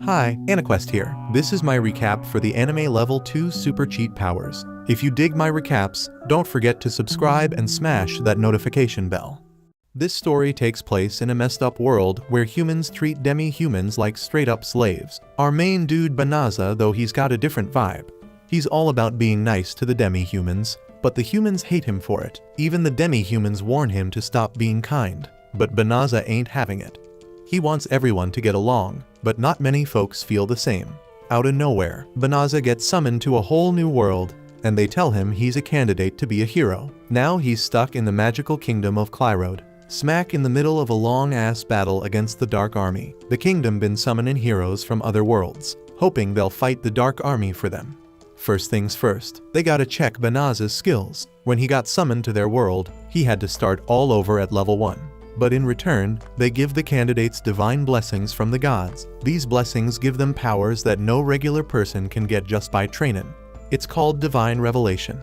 Hi, AniQuest here. This is my recap for the anime level 2 super cheat powers. If you dig my recaps, don't forget to subscribe and smash that notification bell. This story takes place in a messed up world where humans treat demi-humans like straight up slaves. Our main dude Banaza, though he's got a different vibe. He's all about being nice to the demi-humans, but the humans hate him for it. Even the demi-humans warn him to stop being kind, but Banaza ain't having it. He wants everyone to get along, but not many folks feel the same. Out of nowhere, Banaza gets summoned to a whole new world, and they tell him he's a candidate to be a hero. Now he's stuck in the magical kingdom of Clyrode, smack in the middle of a long-ass battle against the Dark Army. The kingdom been summoning heroes from other worlds, hoping they'll fight the Dark Army for them. First things first, they gotta check Banaza's skills. When he got summoned to their world, he had to start all over at level 1. But in return, they give the candidates divine blessings from the gods. These blessings give them powers that no regular person can get just by training. It's called divine revelation.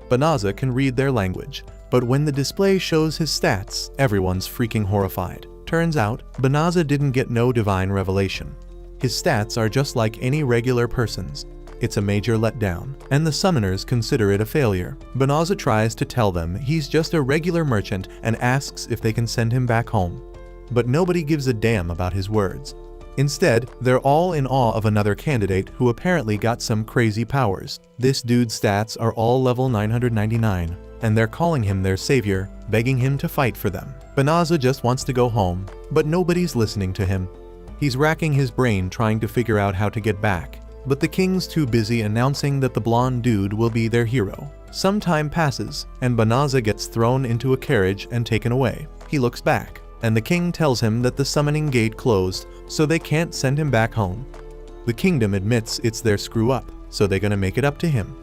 Banaza can read their language, but when the display shows his stats, everyone's freaking horrified. Turns out, Banaza didn't get no divine revelation. His stats are just like any regular person's. It's a major letdown, and the summoners consider it a failure. Banaza tries to tell them he's just a regular merchant and asks if they can send him back home. But nobody gives a damn about his words. Instead, they're all in awe of another candidate who apparently got some crazy powers. This dude's stats are all level 999, and they're calling him their savior, begging him to fight for them. Banaza just wants to go home, but nobody's listening to him. He's racking his brain trying to figure out how to get back. But the king's too busy announcing that the blonde dude will be their hero. Some time passes, and Banaza gets thrown into a carriage and taken away. He looks back, and the king tells him that the summoning gate closed, so they can't send him back home. The kingdom admits it's their screw up, so they're gonna make it up to him.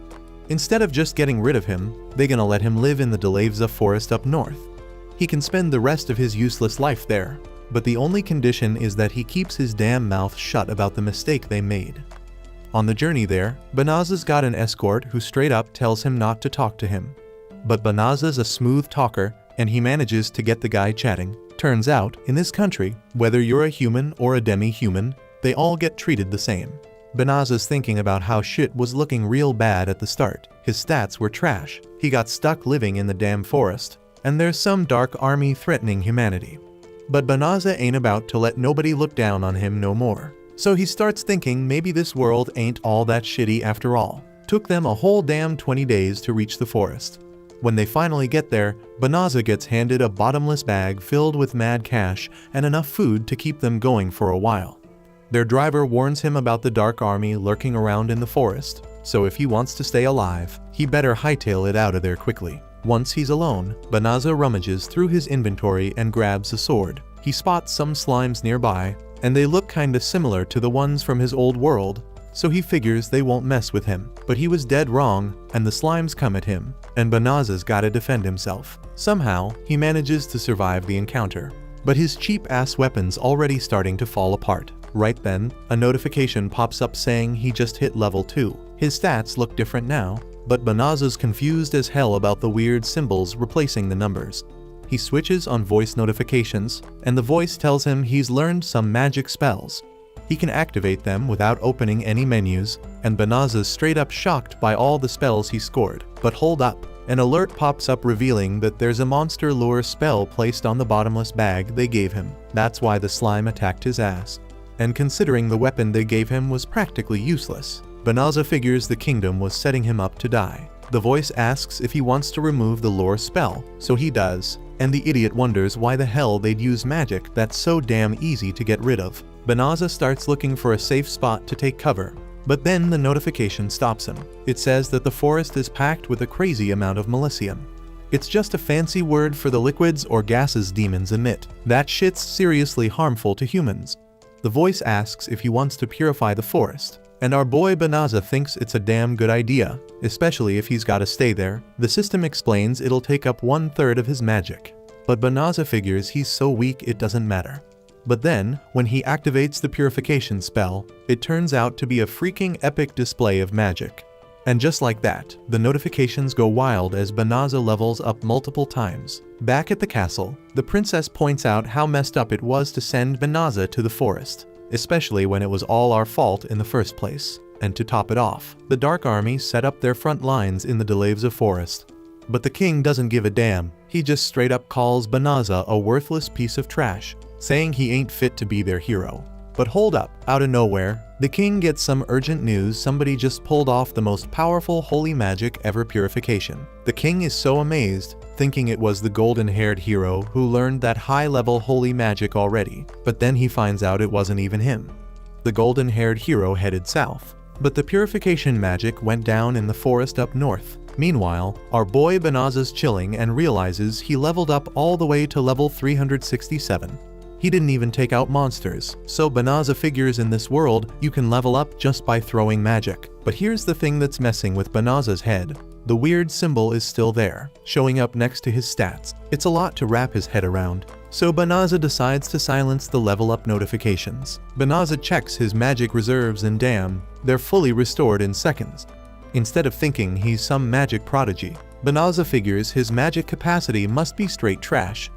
Instead of just getting rid of him, they're gonna let him live in the Delavza forest up north. He can spend the rest of his useless life there, but the only condition is that he keeps his damn mouth shut about the mistake they made. On the journey there, Banaza's got an escort who straight up tells him not to talk to him. But Banaza's a smooth talker, and he manages to get the guy chatting. Turns out, in this country, whether you're a human or a demi-human, they all get treated the same. Banaza's thinking about how shit was looking real bad at the start. His stats were trash. He got stuck living in the damn forest, and there's some dark army threatening humanity. But Banaza ain't about to let nobody look down on him no more. So he starts thinking maybe this world ain't all that shitty after all. Took them a whole damn 20 days to reach the forest. When they finally get there, Banaza gets handed a bottomless bag filled with mad cash and enough food to keep them going for a while. Their driver warns him about the Dark Army lurking around in the forest, so if he wants to stay alive, he better hightail it out of there quickly. Once he's alone, Banaza rummages through his inventory and grabs a sword. He spots some slimes nearby, and they look kinda similar to the ones from his old world, so he figures they won't mess with him. But he was dead wrong, and the slimes come at him, and Banaza's gotta defend himself. Somehow, he manages to survive the encounter, but his cheap-ass weapon's already starting to fall apart. Right then, a notification pops up saying he just hit level 2. His stats look different now, but Banaza's confused as hell about the weird symbols replacing the numbers. He switches on voice notifications, and the voice tells him he's learned some magic spells. He can activate them without opening any menus, and Banaza's straight up shocked by all the spells he scored. But hold up, an alert pops up revealing that there's a monster lure spell placed on the bottomless bag they gave him. That's why the slime attacked his ass. And considering the weapon they gave him was practically useless, Banaza figures the kingdom was setting him up to die. The voice asks if he wants to remove the lure spell, so he does. And the idiot wonders why the hell they'd use magic that's so damn easy to get rid of. Banaza starts looking for a safe spot to take cover, but then the notification stops him. It says that the forest is packed with a crazy amount of melicium. It's just a fancy word for the liquids or gases demons emit. That shit's seriously harmful to humans. The voice asks if he wants to purify the forest, and our boy Banaza thinks it's a damn good idea, especially if he's gotta stay there. The system explains it'll take up 1/3 of his magic, but Banaza figures he's so weak it doesn't matter. But then, when he activates the purification spell, it turns out to be a freaking epic display of magic. And just like that, the notifications go wild as Banaza levels up multiple times. Back at the castle, the princess points out how messed up it was to send Banaza to the forest. especially when it was all our fault in the first place. And to top it off, the Dark Army set up their front lines in the Datta forest. But the king doesn't give a damn. He just straight up calls Banaza a worthless piece of trash, saying he ain't fit to be their hero. But hold up, out of nowhere, the king gets some urgent news somebody just pulled off the most powerful holy magic ever, purification. The king is so amazed, thinking it was the golden-haired hero who learned that high-level holy magic already, but then he finds out it wasn't even him. The golden-haired hero headed south, but the purification magic went down in the forest up north. Meanwhile, our boy Banaza's chilling and realizes he leveled up all the way to level 367. He didn't even take out monsters, so Banaza figures in this world you can level up just by throwing magic. But here's the thing that's messing with Banaza's head. The weird symbol is still there, showing up next to his stats. It's a lot to wrap his head around. So Banaza decides to silence the level up notifications. Banaza checks his magic reserves and damn, they're fully restored in seconds. Instead of thinking he's some magic prodigy, Banaza figures his magic capacity must be straight trash.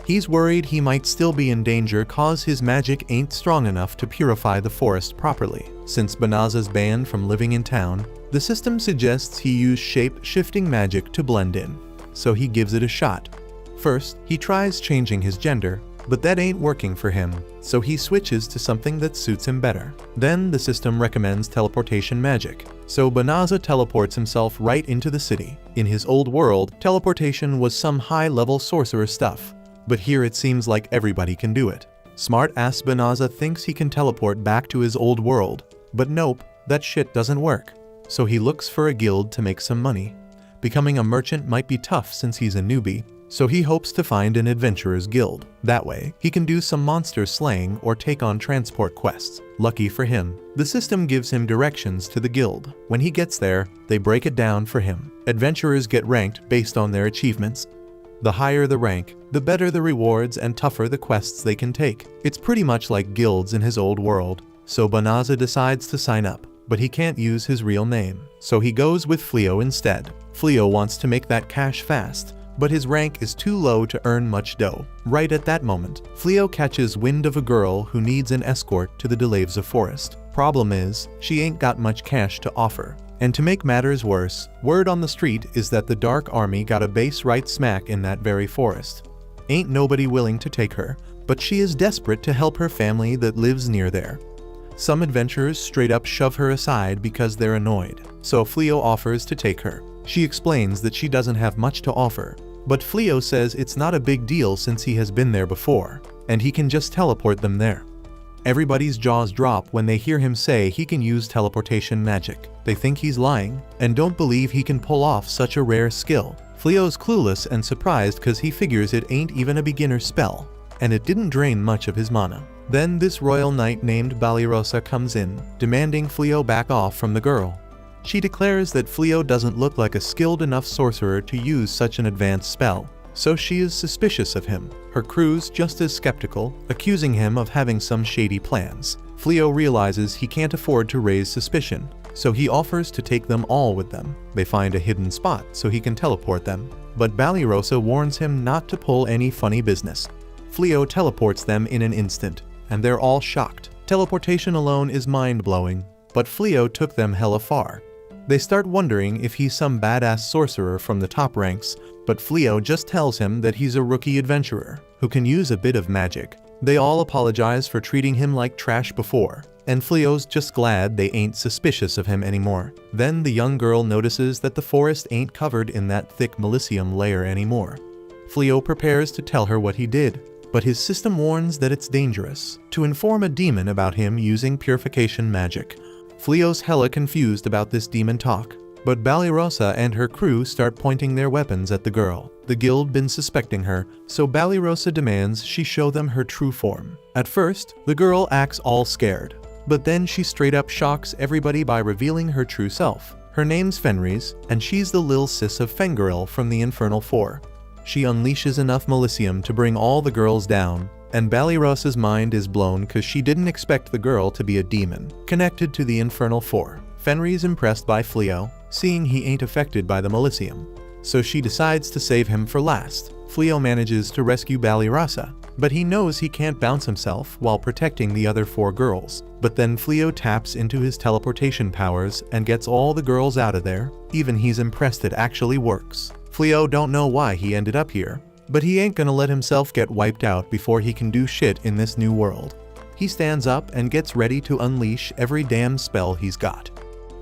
He's worried he might still be in danger cause his magic ain't strong enough to purify the forest properly. Since Banaza's banned from living in town, the system suggests he use shape-shifting magic to blend in, so he gives it a shot. First, he tries changing his gender, but that ain't working for him, so he switches to something that suits him better. Then the system recommends teleportation magic, so Banaza teleports himself right into the city. In his old world, teleportation was some high-level sorcerer stuff, but here it seems like everybody can do it. Smart-ass Banaza thinks he can teleport back to his old world, but nope, that shit doesn't work. So he looks for a guild to make some money. Becoming a merchant might be tough since he's a newbie, so he hopes to find an adventurer's guild. That way, he can do some monster slaying or take on transport quests. Lucky for him, the system gives him directions to the guild. When he gets there, they break it down for him. Adventurers get ranked based on their achievements. The higher the rank, the better the rewards and tougher the quests they can take. It's pretty much like guilds in his old world, so Banaza decides to sign up, but he can't use his real name. So he goes with Fleo instead. Fleo wants to make that cash fast, but his rank is too low to earn much dough. Right at that moment, Fleo catches wind of a girl who needs an escort to the Datta forest. Problem is, she ain't got much cash to offer. And to make matters worse, word on the street is that the Dark Army got a base right smack in that very forest. Ain't nobody willing to take her, but she is desperate to help her family that lives near there. Some adventurers straight up shove her aside because they're annoyed, so Fleo offers to take her. She explains that she doesn't have much to offer, but Fleo says it's not a big deal since he has been there before, and he can just teleport them there. Everybody's jaws drop when they hear him say he can use teleportation magic. They think he's lying, and don't believe he can pull off such a rare skill. Fleo's clueless and surprised cause he figures it ain't even a beginner spell, and it didn't drain much of his mana. Then this royal knight named Balirosa comes in, demanding Fleo back off from the girl. She declares that Fleo doesn't look like a skilled enough sorcerer to use such an advanced spell, so she is suspicious of him. Her crew's just as skeptical, accusing him of having some shady plans. Fleo realizes he can't afford to raise suspicion, so he offers to take them all with them. They find a hidden spot so he can teleport them, but Balirosa warns him not to pull any funny business. Fleo teleports them in an instant, and they're all shocked. Teleportation alone is mind-blowing, but Fleo took them hella far. They start wondering if he's some badass sorcerer from the top ranks, but Fleo just tells him that he's a rookie adventurer who can use a bit of magic. They all apologize for treating him like trash before, and Fleo's just glad they ain't suspicious of him anymore. Then the young girl notices that the forest ain't covered in that thick Milicium layer anymore. Fleo prepares to tell her what he did, but his system warns that it's dangerous to inform a demon about him using purification magic. Fleo's hella confused about this demon talk, but Balirosa and her crew start pointing their weapons at the girl. The guild been suspecting her, so Balirosa demands she show them her true form. At first, the girl acts all scared, but then she straight up shocks everybody by revealing her true self. Her name's Fenris, and she's the lil sis of Fengirl from the Infernal Four. She unleashes enough Milicium to bring all the girls down, and Balirosa's mind is blown cause she didn't expect the girl to be a demon connected to the Infernal Four. Fenris impressed by Fleo, seeing he ain't affected by the Milicium, so she decides to save him for last. Fleo manages to rescue Balirasa, but he knows he can't bounce himself while protecting the other 4 girls. But then Fleo taps into his teleportation powers and gets all the girls out of there. Even he's impressed it actually works. Fleo don't know why he ended up here, but he ain't gonna let himself get wiped out before he can do shit in this new world. He stands up and gets ready to unleash every damn spell he's got.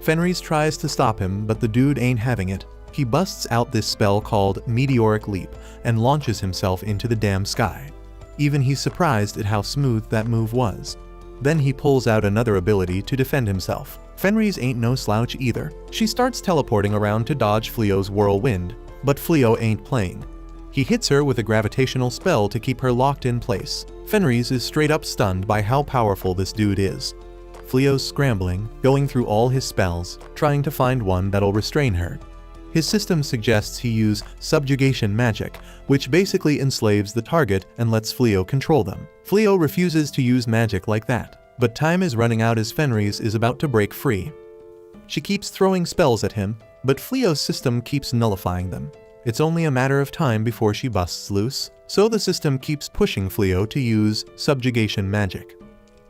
Fenris tries to stop him, but the dude ain't having it. He busts out this spell called Meteoric Leap and launches himself into the damn sky. Even he's surprised at how smooth that move was. Then he pulls out another ability to defend himself. Fenris ain't no slouch either. She starts teleporting around to dodge Fleo's whirlwind, but Fleo ain't playing. He hits her with a gravitational spell to keep her locked in place. Fenris is straight up stunned by how powerful this dude is. Fleo's scrambling, going through all his spells, trying to find one that'll restrain her. His system suggests he use subjugation magic, which basically enslaves the target and lets Fleo control them. Fleo refuses to use magic like that, but time is running out as Fenris is about to break free. She keeps throwing spells at him, but Fleo's system keeps nullifying them. It's only a matter of time before she busts loose, so the system keeps pushing Fleo to use subjugation magic.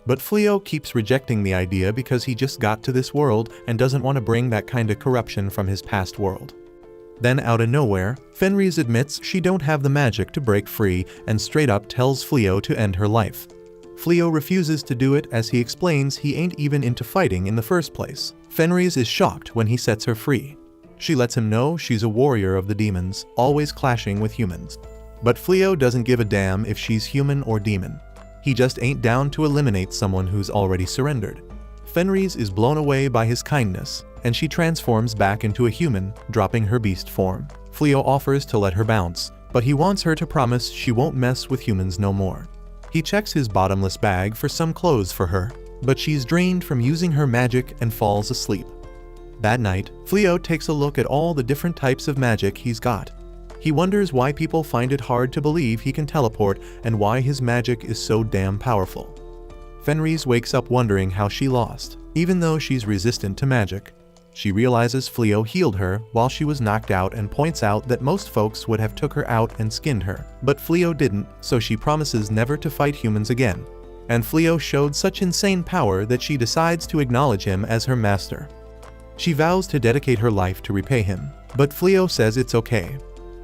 But Fleo keeps rejecting the idea because he just got to this world and doesn't want to bring that kind of corruption from his past world. Then out of nowhere, Fenris admits she don't have the magic to break free and straight up tells Fleo to end her life. Fleo refuses to do it as he explains he ain't even into fighting in the first place. Fenris is shocked when he sets her free. She lets him know she's a warrior of the demons, always clashing with humans. But Fleo doesn't give a damn if she's human or demon. He just ain't down to eliminate someone who's already surrendered. Fenris is blown away by his kindness, and she transforms back into a human, dropping her beast form. Fleo offers to let her bounce, but he wants her to promise she won't mess with humans no more. He checks his bottomless bag for some clothes for her, but she's drained from using her magic and falls asleep. That night, Fleo takes a look at all the different types of magic he's got. He wonders why people find it hard to believe he can teleport and why his magic is so damn powerful. Fenris wakes up wondering how she lost, even though she's resistant to magic. She realizes Fleo healed her while she was knocked out and points out that most folks would have took her out and skinned her, but Fleo didn't, so she promises never to fight humans again. And Fleo showed such insane power that she decides to acknowledge him as her master. She vows to dedicate her life to repay him, but Fleo says it's okay.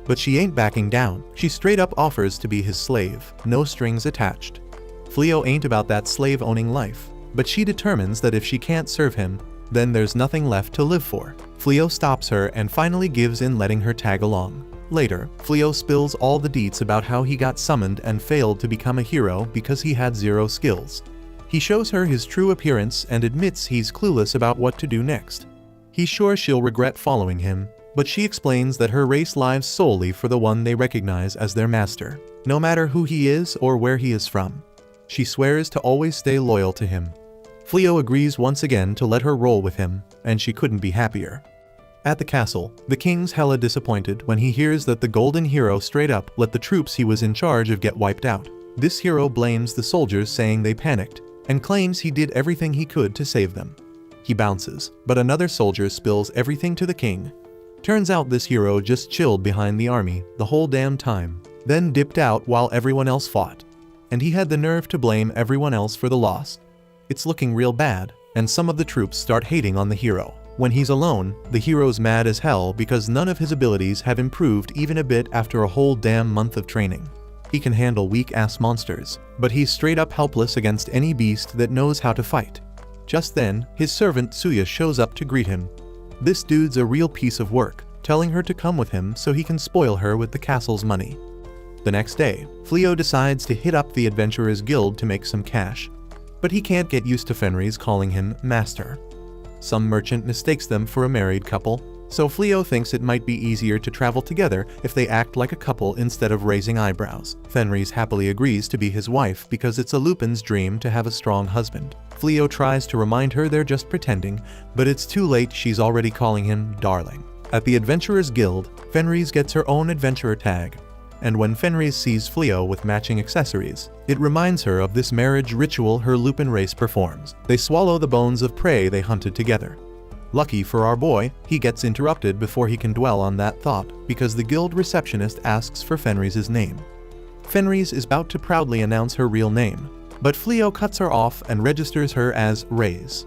But she ain't backing down. She straight up offers to be his slave, no strings attached. Fleo ain't about that slave-owning life, but she determines that if she can't serve him, then there's nothing left to live for. Fleo stops her and finally gives in, letting her tag along. Later, Fleo spills all the deets about how he got summoned and failed to become a hero because he had 0 skills. He shows her his true appearance and admits he's clueless about what to do next. He's sure she'll regret following him, but she explains that her race lives solely for the one they recognize as their master, no matter who he is or where he is from. She swears to always stay loyal to him. Fleo agrees once again to let her roll with him, and she couldn't be happier. At the castle, the king's hella disappointed when he hears that the golden hero straight up let the troops he was in charge of get wiped out. This hero blames the soldiers, saying they panicked, and claims he did everything he could to save them. He bounces, but another soldier spills everything to the king. Turns out this hero just chilled behind the army the whole damn time, then dipped out while everyone else fought. And he had the nerve to blame everyone else for the loss. It's looking real bad, and some of the troops start hating on the hero. When he's alone, the hero's mad as hell because none of his abilities have improved even a bit after a whole damn month of training. He can handle weak-ass monsters, but he's straight up helpless against any beast that knows how to fight. Just then, his servant Tsuya shows up to greet him. This dude's a real piece of work, telling her to come with him so he can spoil her with the castle's money. The next day, Fleo decides to hit up the Adventurers Guild to make some cash. But he can't get used to Fenris calling him master. Some merchant mistakes them for a married couple, so Fleo thinks it might be easier to travel together if they act like a couple instead of raising eyebrows. Fenris happily agrees to be his wife because it's a Lupin's dream to have a strong husband. Fleo tries to remind her they're just pretending, but it's too late. She's already calling him darling. At the Adventurers Guild, Fenris gets her own adventurer tag, and when Fenris sees Fleo with matching accessories, it reminds her of this marriage ritual her Lupin race performs. They swallow the bones of prey they hunted together. Lucky for our boy, he gets interrupted before he can dwell on that thought, because the guild receptionist asks for Fenris's name. Fenris is about to proudly announce her real name, but Fleo cuts her off and registers her as Raze.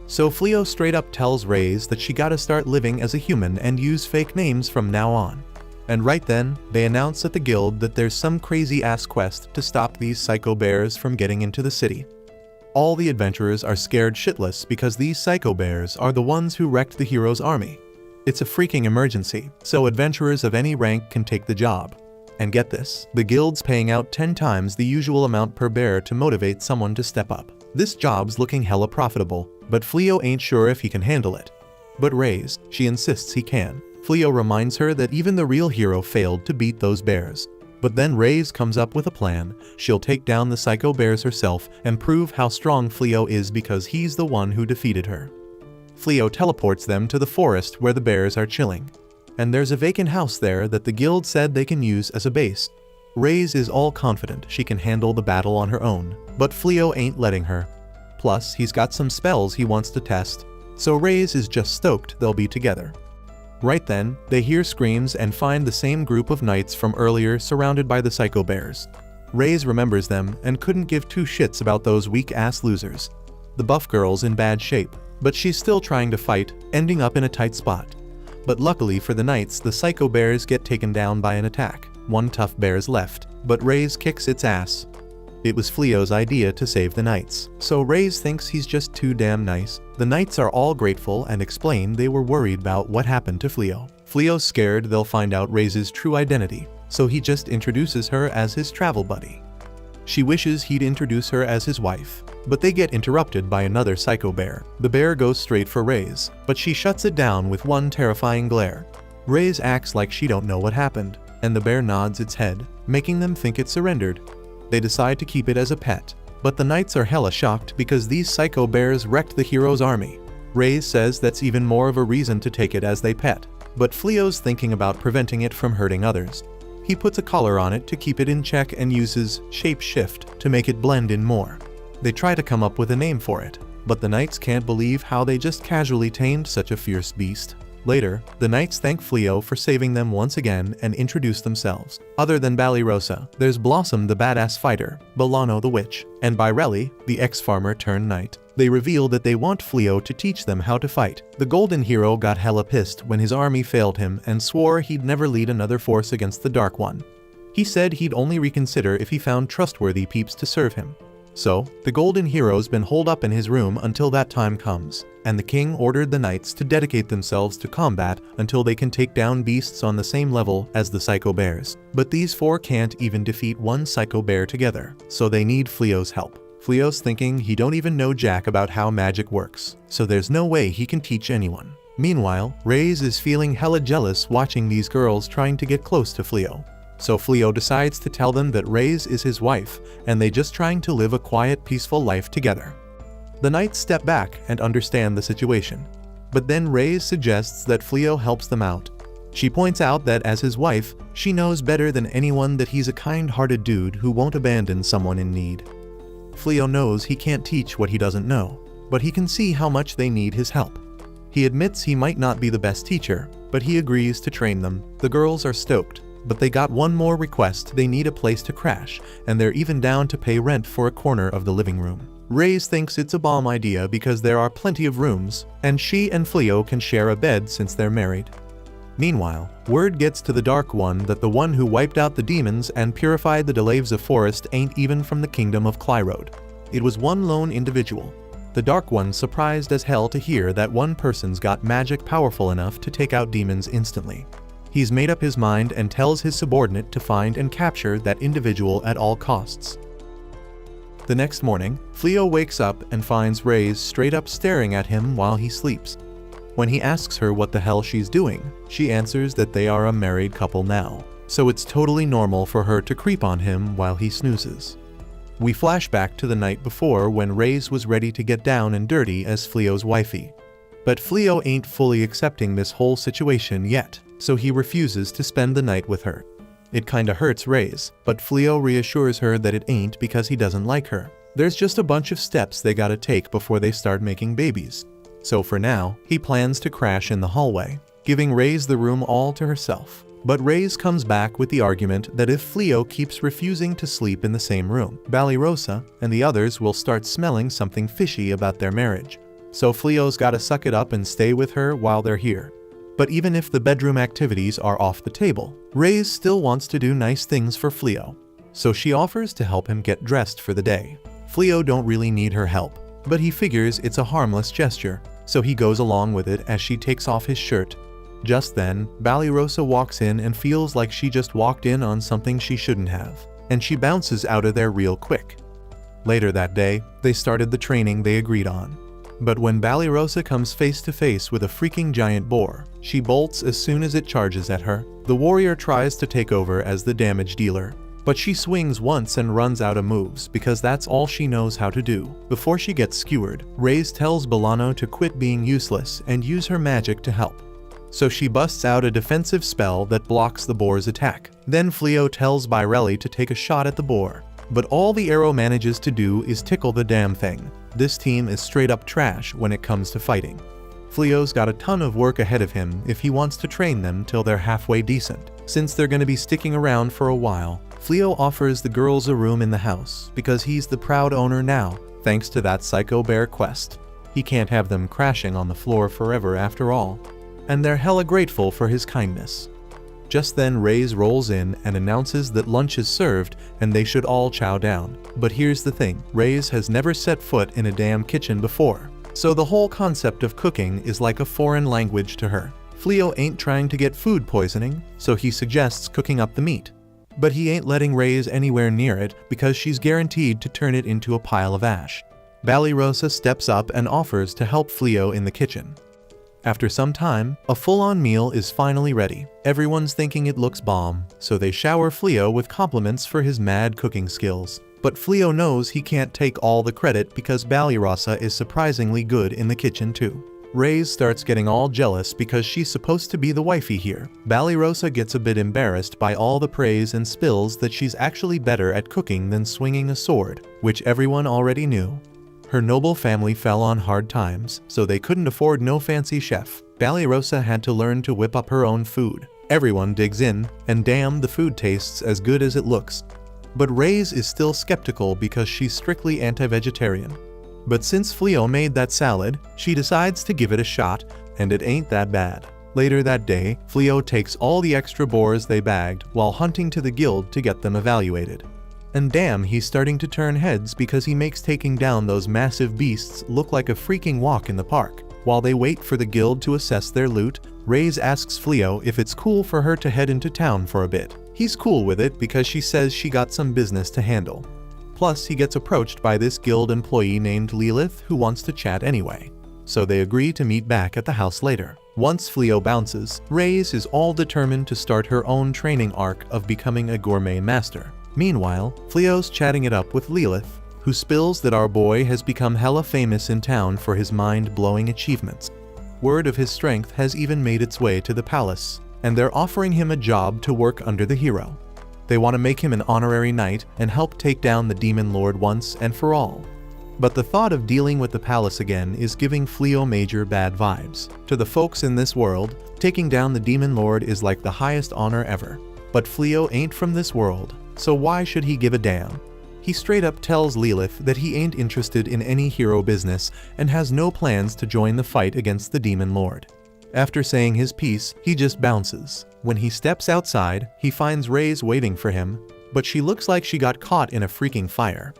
So Fleo straight up tells Raze that she gotta start living as a human and use fake names from now on. And right then, they announce at the guild that there's some crazy ass quest to stop these psycho bears from getting into the city. All the adventurers are scared shitless because these psycho bears are the ones who wrecked the hero's army. It's a freaking emergency, so adventurers of any rank can take the job. And get this, the guild's paying out 10 times the usual amount per bear to motivate someone to step up. This job's looking hella profitable, but Fleo ain't sure if he can handle it. But Raze, she insists he can. Fleo reminds her that even the real hero failed to beat those bears. But then Raze comes up with a plan. She'll take down the psycho bears herself and prove how strong Fleo is because he's the one who defeated her. Fleo teleports them to the forest where the bears are chilling. And there's a vacant house there that the guild said they can use as a base. Raze is all confident she can handle the battle on her own, but Fleo ain't letting her. Plus, he's got some spells he wants to test, so Raze is just stoked they'll be together. Right then, they hear screams and find the same group of knights from earlier surrounded by the psycho bears. Raze remembers them and couldn't give two shits about those weak-ass losers. The buff girl's in bad shape, but she's still trying to fight, ending up in a tight spot. But luckily for the knights, the psycho bears get taken down by an attack. One tough bear's left, but Raze kicks its ass. It was Fleo's idea to save the knights, so Raze thinks he's just too damn nice. The knights are all grateful and explain they were worried about what happened to Fleo. Fleo's scared they'll find out Raze's true identity, so he just introduces her as his travel buddy. She wishes he'd introduce her as his wife, but they get interrupted by another psycho bear. The bear goes straight for Raze, but she shuts it down with one terrifying glare. Raze acts like she don't know what happened, and the bear nods its head, making them think it surrendered. They decide to keep it as a pet, but the knights are hella shocked because these psycho bears wrecked the hero's army. Raze says that's even more of a reason to take it as they pet, but Fleo's thinking about preventing it from hurting others. He puts a collar on it to keep it in check and uses shape shift to make it blend in more. They try to come up with a name for it, but the knights can't believe how they just casually tamed such a fierce beast. Later, the knights thank Fleo for saving them once again and introduce themselves. Other than Ballyrosa, there's Blossom the badass fighter, Bolano the witch, and Byrelli, the ex-farmer turned knight. They reveal that they want Fleo to teach them how to fight. The golden hero got hella pissed when his army failed him and swore he'd never lead another force against the dark one. He said he'd only reconsider if he found trustworthy peeps to serve him. So, the golden hero's been holed up in his room until that time comes, and the king ordered the knights to dedicate themselves to combat until they can take down beasts on the same level as the psycho bears. But these four can't even defeat one psycho bear together, so they need Fleo's help. Fleo's thinking he don't even know jack about how magic works, so there's no way he can teach anyone. Meanwhile, Raze is feeling hella jealous watching these girls trying to get close to Fleo. So Fleo decides to tell them that Raze is his wife, and they just trying to live a quiet, peaceful life together. The knights step back and understand the situation. But then Raze suggests that Fleo helps them out. She points out that as his wife, she knows better than anyone that he's a kind-hearted dude who won't abandon someone in need. Fleo knows he can't teach what he doesn't know, but he can see how much they need his help. He admits he might not be the best teacher, but he agrees to train them. The girls are stoked. But they got one more request. They need a place to crash, and they're even down to pay rent for a corner of the living room. Raze thinks it's a bomb idea because there are plenty of rooms, and she and Fleo can share a bed since they're married. Meanwhile, word gets to the Dark One that the one who wiped out the demons and purified the Delavza forest ain't even from the kingdom of Clyrode. It was one lone individual. The Dark One's surprised as hell to hear that one person's got magic powerful enough to take out demons instantly. He's made up his mind and tells his subordinate to find and capture that individual at all costs. The next morning, Fleo wakes up and finds Raze straight up staring at him while he sleeps. When he asks her what the hell she's doing, she answers that they are a married couple now, so it's totally normal for her to creep on him while he snoozes. We flash back to the night before when Raze was ready to get down and dirty as Fleo's wifey. But Fleo ain't fully accepting this whole situation yet, so he refuses to spend the night with her. It kinda hurts Raze, but Fleo reassures her that it ain't because he doesn't like her. There's just a bunch of steps they gotta take before they start making babies. So for now, he plans to crash in the hallway, giving Reyes the room all to herself. But Reyes comes back with the argument that if Fleo keeps refusing to sleep in the same room, Banished and the others will start smelling something fishy about their marriage. So Fleo's gotta suck it up and stay with her while they're here. But even if the bedroom activities are off the table, Reyes still wants to do nice things for Fleo. So she offers to help him get dressed for the day. Fleo don't really need her help, but he figures it's a harmless gesture, so he goes along with it as she takes off his shirt. Just then, Banished walks in and feels like she just walked in on something she shouldn't have, and she bounces out of there real quick. Later that day, they started the training they agreed on. But when Banished comes face to face with a freaking giant boar, she bolts as soon as it charges at her. The warrior tries to take over as the damage dealer, but she swings once and runs out of moves because that's all she knows how to do. Before she gets skewered, Reyes tells Bolano to quit being useless and use her magic to help. So she busts out a defensive spell that blocks the boar's attack. Then Fleo tells Bairelli to take a shot at the boar, but all the arrow manages to do is tickle the damn thing. This team is straight up trash when it comes to fighting. Fleo's got a ton of work ahead of him if he wants to train them till they're halfway decent. Since they're gonna be sticking around for a while, Fleo offers the girls a room in the house because he's the proud owner now, thanks to that psycho bear quest. He can't have them crashing on the floor forever after all. And they're hella grateful for his kindness. Just then Reyes rolls in and announces that lunch is served and they should all chow down. But here's the thing, Reyes has never set foot in a damn kitchen before, so the whole concept of cooking is like a foreign language to her. Fleo ain't trying to get food poisoning, so he suggests cooking up the meat. But he ain't letting Reyes anywhere near it because she's guaranteed to turn it into a pile of ash. Banished steps up and offers to help Fleo in the kitchen. After some time, a full-on meal is finally ready. Everyone's thinking it looks bomb, so they shower Fleo with compliments for his mad cooking skills. But Fleo knows he can't take all the credit because Banished is surprisingly good in the kitchen too. Reyes starts getting all jealous because she's supposed to be the wifey here. Banished gets a bit embarrassed by all the praise and spills that she's actually better at cooking than swinging a sword, which everyone already knew. Her noble family fell on hard times, so they couldn't afford no fancy chef. Banished had to learn to whip up her own food. Everyone digs in, and damn, the food tastes as good as it looks. But Reyes is still skeptical because she's strictly anti-vegetarian. But since Fleo made that salad, she decides to give it a shot, and it ain't that bad. Later that day, Fleo takes all the extra boars they bagged while hunting to the guild to get them evaluated. And damn, he's starting to turn heads because he makes taking down those massive beasts look like a freaking walk in the park. While they wait for the guild to assess their loot, Reyes asks Fleo if it's cool for her to head into town for a bit. He's cool with it because she says she got some business to handle. Plus, he gets approached by this guild employee named Lilith who wants to chat anyway. So they agree to meet back at the house later. Once Fleo bounces, Reyes is all determined to start her own training arc of becoming a gourmet master. Meanwhile, Fleo's chatting it up with Lilith, who spills that our boy has become hella famous in town for his mind-blowing achievements. Word of his strength has even made its way to the palace, and they're offering him a job to work under the hero. They want to make him an honorary knight and help take down the demon lord once and for all. But the thought of dealing with the palace again is giving Fleo major bad vibes. To the folks in this world, taking down the demon lord is like the highest honor ever. But Fleo ain't from this world, so why should he give a damn? He straight up tells Lilith that he ain't interested in any hero business and has no plans to join the fight against the demon lord. After saying his piece, he just bounces. When he steps outside, he finds Reyes waiting for him, but she looks like she got caught in a freaking fire.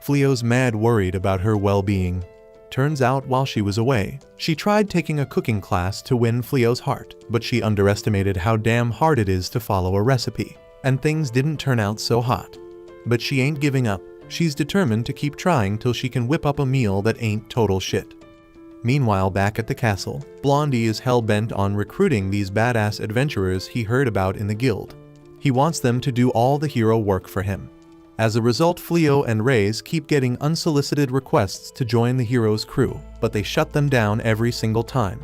Fleo's mad worried about her well-being. Turns out while she was away, she tried taking a cooking class to win Fleo's heart, but she underestimated how damn hard it is to follow a recipe, and things didn't turn out so hot. But she ain't giving up. She's determined to keep trying till she can whip up a meal that ain't total shit. Meanwhile, back at the castle, Blondie is hell-bent on recruiting these badass adventurers he heard about in the guild. He wants them to do all the hero work for him. As a result, Fleo and Reyes keep getting unsolicited requests to join the hero's crew, but they shut them down every single time.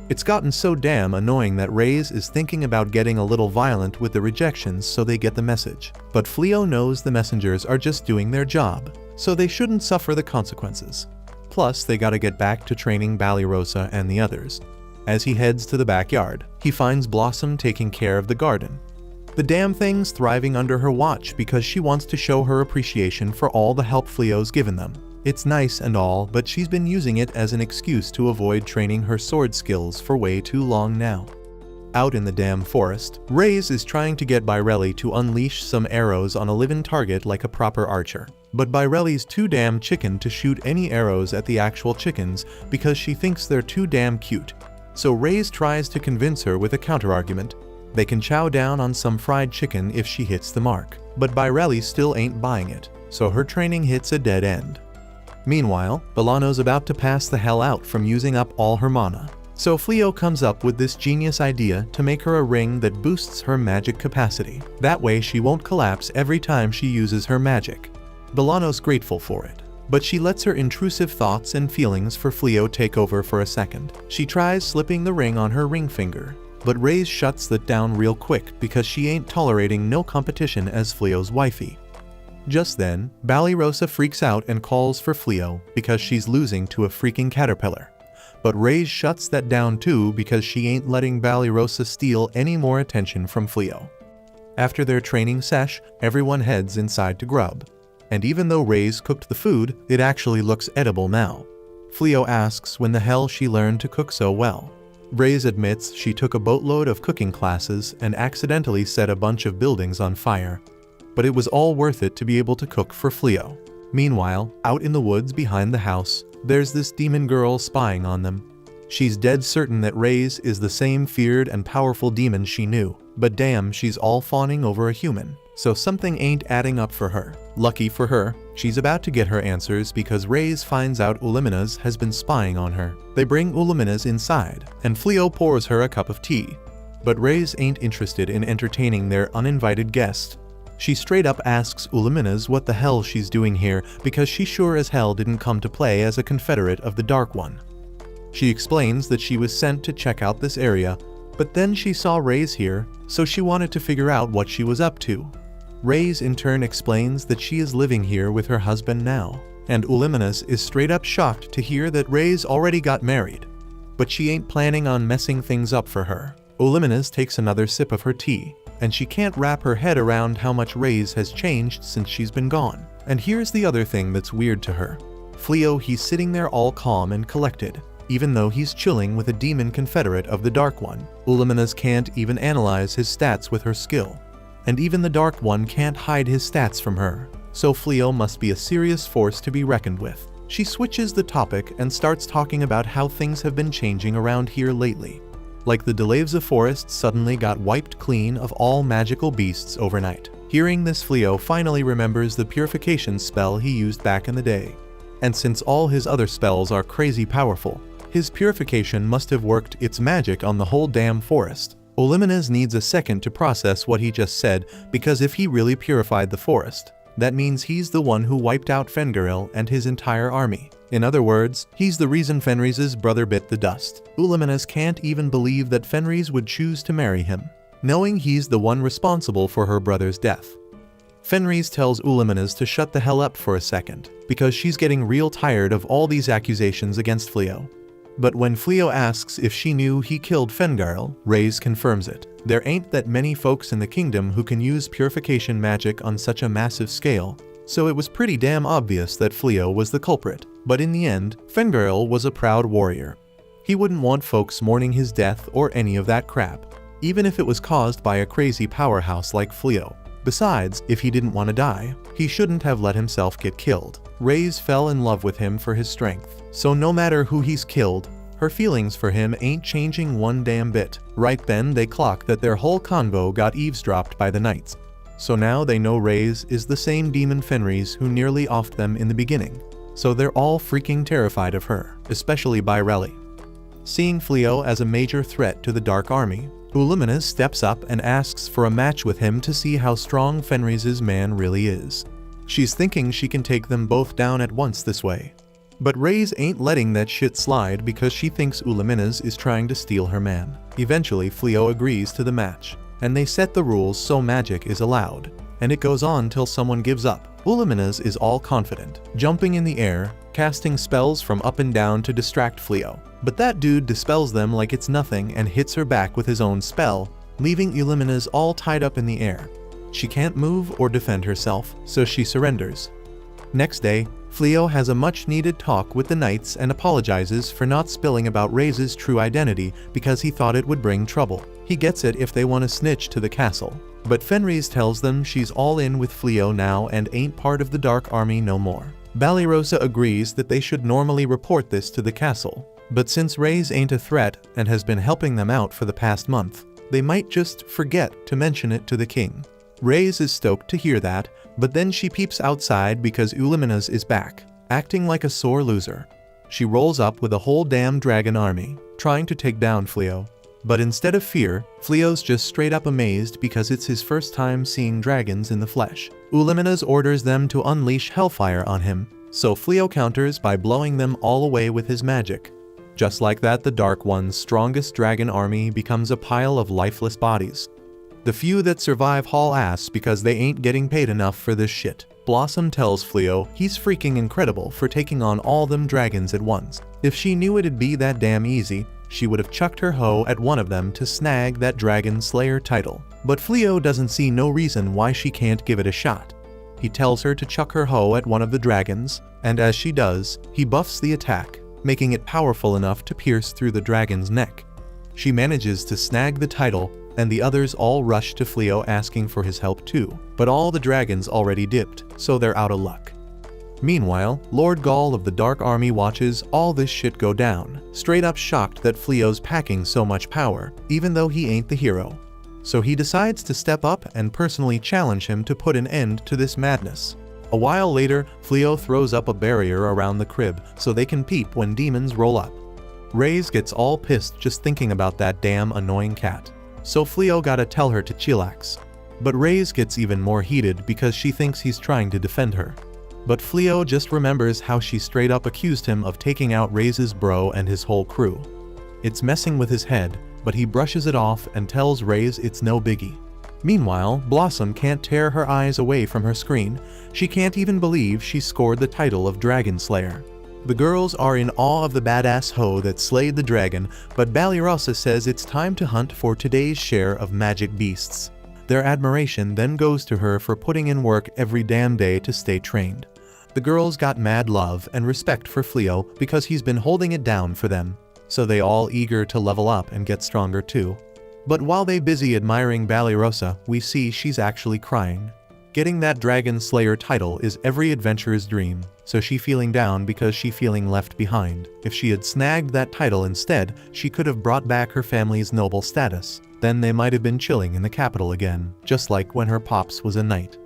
It's gotten so damn annoying that Reyes is thinking about getting a little violent with the rejections so they get the message. But Fleo knows the messengers are just doing their job, so they shouldn't suffer the consequences. Plus, they gotta get back to training Banished and the others. As he heads to the backyard, he finds Blossom taking care of the garden. The damn thing's thriving under her watch because she wants to show her appreciation for all the help Fleo's given them. It's nice and all, but she's been using it as an excuse to avoid training her sword skills for way too long now. Out in the damn forest, Reyes is trying to get Bairelli to unleash some arrows on a living target like a proper archer. But Bairelli's too damn chicken to shoot any arrows at the actual chickens because she thinks they're too damn cute. So Reyes tries to convince her with a counterargument. They can chow down on some fried chicken if she hits the mark. But Bairelli still ain't buying it, so her training hits a dead end. Meanwhile, Bolano's about to pass the hell out from using up all her mana. So Fleo comes up with this genius idea to make her a ring that boosts her magic capacity. That way she won't collapse every time she uses her magic. Bolano's grateful for it, but she lets her intrusive thoughts and feelings for Fleo take over for a second. She tries slipping the ring on her ring finger, but Reyes shuts that down real quick because she ain't tolerating no competition as Fleo's wifey. Just then, Banished freaks out and calls for Fleo because she's losing to a freaking caterpillar. But Reyes shuts that down too because she ain't letting Banished steal any more attention from Fleo. After their training sesh, everyone heads inside to grub. And even though Reyes cooked the food, it actually looks edible now. Fleo asks when the hell she learned to cook so well. Reyes admits she took a boatload of cooking classes and accidentally set a bunch of buildings on fire. But it was all worth it to be able to cook for Fleo. Meanwhile, out in the woods behind the house, there's this demon girl spying on them. She's dead certain that Reyes is the same feared and powerful demon she knew, but damn, she's all fawning over a human. So something ain't adding up for her. Lucky for her, she's about to get her answers because Reyes finds out Uluminas has been spying on her. They bring Uluminas inside, and Fleo pours her a cup of tea. But Reyes ain't interested in entertaining their uninvited guest. She straight up asks Uluminas what the hell she's doing here because she sure as hell didn't come to play as a confederate of the Dark One. She explains that she was sent to check out this area, but then she saw Reyes here, so she wanted to figure out what she was up to. Reyes in turn explains that she is living here with her husband now, and Uluminas is straight up shocked to hear that Reyes already got married. But she ain't planning on messing things up for her. Uluminas takes another sip of her tea, and she can't wrap her head around how much Reyes has changed since she's been gone. And here's the other thing that's weird to her. Fleo, he's sitting there all calm and collected, even though he's chilling with a demon confederate of the Dark One. Uluminas can't even analyze his stats with her skill. And even the Dark One can't hide his stats from her. So Fleo must be a serious force to be reckoned with. She switches the topic and starts talking about how things have been changing around here lately. Like the Delavza forest suddenly got wiped clean of all magical beasts overnight. Hearing this, Fleo finally remembers the purification spell he used back in the day. And since all his other spells are crazy powerful, his purification must have worked its magic on the whole damn forest. Uluminas needs a second to process what he just said, because if he really purified the forest, that means he's the one who wiped out Fengaril and his entire army. In other words, he's the reason Fenris's brother bit the dust. Uluminas can't even believe that Fenris would choose to marry him, knowing he's the one responsible for her brother's death. Fenris tells Uluminas to shut the hell up for a second, because she's getting real tired of all these accusations against Fleo. But when Fleo asks if she knew he killed Fengaril, Reyes confirms it. There ain't that many folks in the kingdom who can use purification magic on such a massive scale, so it was pretty damn obvious that Fleo was the culprit. But in the end, Fengaril was a proud warrior. He wouldn't want folks mourning his death or any of that crap, even if it was caused by a crazy powerhouse like Fleo. Besides, if he didn't want to die, he shouldn't have let himself get killed. Reyes fell in love with him for his strength, so no matter who he's killed, her feelings for him ain't changing one damn bit. Right then they clock that their whole convo got eavesdropped by the knights. So now they know Reyes is the same demon Fenris who nearly offed them in the beginning. So they're all freaking terrified of her, especially Bairelli. Seeing Fleo as a major threat to the Dark Army, Uluminas steps up and asks for a match with him to see how strong Fenris's man really is. She's thinking she can take them both down at once this way. But Reyes ain't letting that shit slide because she thinks Uluminas is trying to steal her man. Eventually, Fleo agrees to the match, and they set the rules so magic is allowed. and it goes on till someone gives up. Ulluminez is all confident, jumping in the air, casting spells from up and down to distract Fleo. But that dude dispels them like it's nothing and hits her back with his own spell, leaving Ulluminez all tied up in the air. She can't move or defend herself, so she surrenders. Next day, Fleo has a much-needed talk with the knights and apologizes for not spilling about Ray's true identity because he thought it would bring trouble. He gets it if they want to snitch to the castle. But Fenris tells them she's all in with Fleo now and ain't part of the Dark Army no more. Balirosa agrees that they should normally report this to the castle. But since Ray's ain't a threat and has been helping them out for the past month, they might just forget to mention it to the king. Ray's is stoked to hear that, but then she peeps outside because Ulluminez is back, acting like a sore loser. She rolls up with a whole damn dragon army, trying to take down Fleo. But instead of fear, Fleo's just straight up amazed because it's his first time seeing dragons in the flesh. Ulluminez orders them to unleash hellfire on him, so Fleo counters by blowing them all away with his magic. Just like that, the Dark One's strongest dragon army becomes a pile of lifeless bodies. The few that survive haul ass because they ain't getting paid enough for this shit. Blossom tells Fleo he's freaking incredible for taking on all them dragons at once. If she knew it'd be that damn easy, she would have chucked her hoe at one of them to snag that Dragon Slayer title. But Fleo doesn't see no reason why she can't give it a shot. He tells her to chuck her hoe at one of the dragons, and as she does, he buffs the attack, making it powerful enough to pierce through the dragon's neck. She manages to snag the title, and the others all rush to Fleo asking for his help too. But all the dragons already dipped, so they're out of luck. Meanwhile, Lord Gaul of the Dark Army watches all this shit go down, straight up shocked that Fleo's packing so much power, even though he ain't the hero. So he decides to step up and personally challenge him to put an end to this madness. A while later, Fleo throws up a barrier around the crib so they can peep when demons roll up. Ray's gets all pissed just thinking about that damn annoying cat. So Fleo gotta tell her to chillax. But Ray's gets even more heated because she thinks he's trying to defend her. But Fleo just remembers how she straight up accused him of taking out Ray's bro and his whole crew. It's messing with his head, but he brushes it off and tells Ray's it's no biggie. Meanwhile, Blossom can't tear her eyes away from her screen. She can't even believe she scored the title of Dragon Slayer. The girls are in awe of the badass hoe that slayed the dragon, but Balirosa says it's time to hunt for today's share of magic beasts. Their admiration then goes to her for putting in work every damn day to stay trained. The girls got mad love and respect for Fleo because he's been holding it down for them, so they all eager to level up and get stronger too. But while they busy admiring Balirosa, we see she's actually crying. Getting that Dragon Slayer title is every adventurer's dream, so she feeling down because she feeling left behind. If she had snagged that title instead, she could have brought back her family's noble status. Then they might have been chilling in the capital again, just like when her pops was a knight.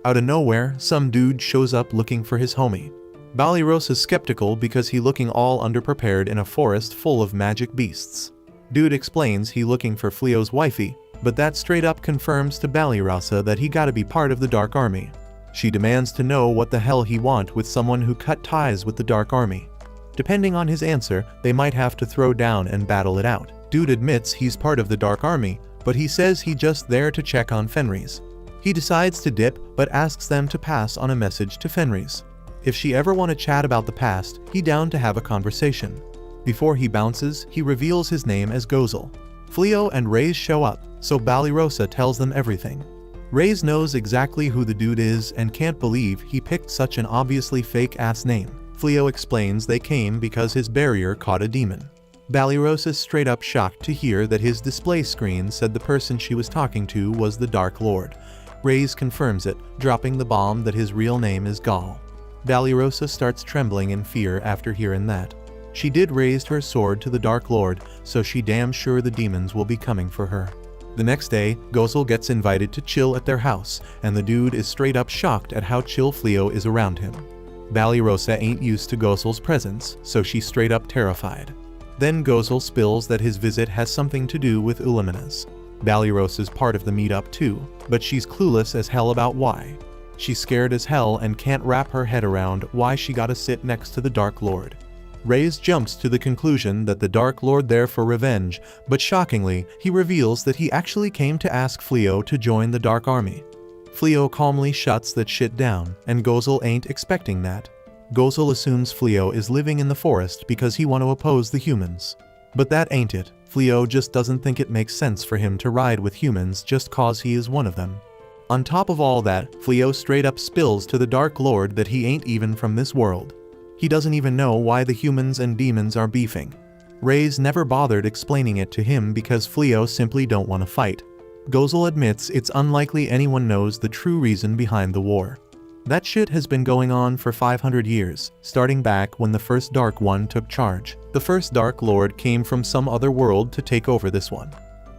Out of nowhere, some dude shows up looking for his homie. Balirosa's skeptical because he looking all underprepared in a forest full of magic beasts. Dude explains he looking for Fleo's wifey, but that straight up confirms to Balirosa that he gotta be part of the Dark Army. She demands to know what the hell he want with someone who cut ties with the Dark Army. Depending on his answer, they might have to throw down and battle it out. Dude admits he's part of the Dark Army, but he says he just there to check on Fenris. He decides to dip, but asks them to pass on a message to Fenris. If she ever want to chat about the past, he down to have a conversation. Before he bounces, he reveals his name as Gozel. Fleo and Ray's show up, so Balirosa tells them everything. Ray's knows exactly who the dude is and can't believe he picked such an obviously fake-ass name. Fleo explains they came because his barrier caught a demon. Balirosa's straight up shocked to hear that his display screen said the person she was talking to was the Dark Lord. Ray's confirms it, dropping the bomb that his real name is Gaul. Balirosa starts trembling in fear after hearing that. She did raise her sword to the Dark Lord, so she damn sure the demons will be coming for her. The next day, Gozel gets invited to chill at their house, and the dude is straight up shocked at how chill Fleo is around him. Balirosa ain't used to Gozel's presence, so she's straight up terrified. Then Gozel spills that his visit has something to do with Ulluminez. Balirosa's part of the meetup too, but she's clueless as hell about why. She's scared as hell and can't wrap her head around why she gotta sit next to the Dark Lord. Ray's jumps to the conclusion that the Dark Lord there for revenge, but shockingly, he reveals that he actually came to ask Fleo to join the Dark Army. Fleo calmly shuts that shit down, and Gozel ain't expecting that. Gozel assumes Fleo is living in the forest because he want to oppose the humans. But that ain't it. Fleo just doesn't think it makes sense for him to ride with humans just cause he is one of them. On top of all that, Fleo straight up spills to the Dark Lord that he ain't even from this world. He doesn't even know why the humans and demons are beefing. Reyes never bothered explaining it to him because Fleo simply don't want to fight. Gozel admits it's unlikely anyone knows the true reason behind the war. That shit has been going on for 500 years, starting back when the first Dark One took charge. The first Dark Lord came from some other world to take over this one.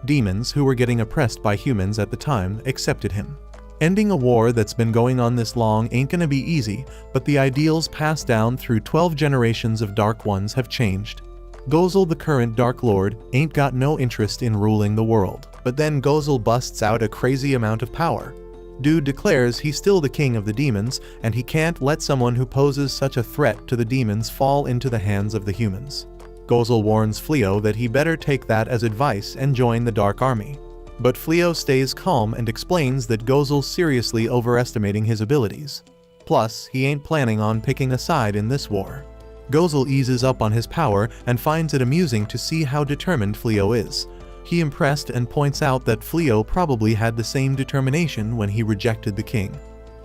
Demons who were getting oppressed by humans at the time accepted him. Ending a war that's been going on this long ain't gonna be easy, but the ideals passed down through 12 generations of Dark Ones have changed. Gozel, the current Dark Lord, ain't got no interest in ruling the world. But then Gozel busts out a crazy amount of power. Dude declares he's still the king of the demons, and he can't let someone who poses such a threat to the demons fall into the hands of the humans. Gozel warns Fleo that he better take that as advice and join the Dark Army. But Fleo stays calm and explains that Gozel's seriously overestimating his abilities. Plus, he ain't planning on picking a side in this war. Gozel eases up on his power and finds it amusing to see how determined Fleo is. He impressed and points out that Fleo probably had the same determination when he rejected the king.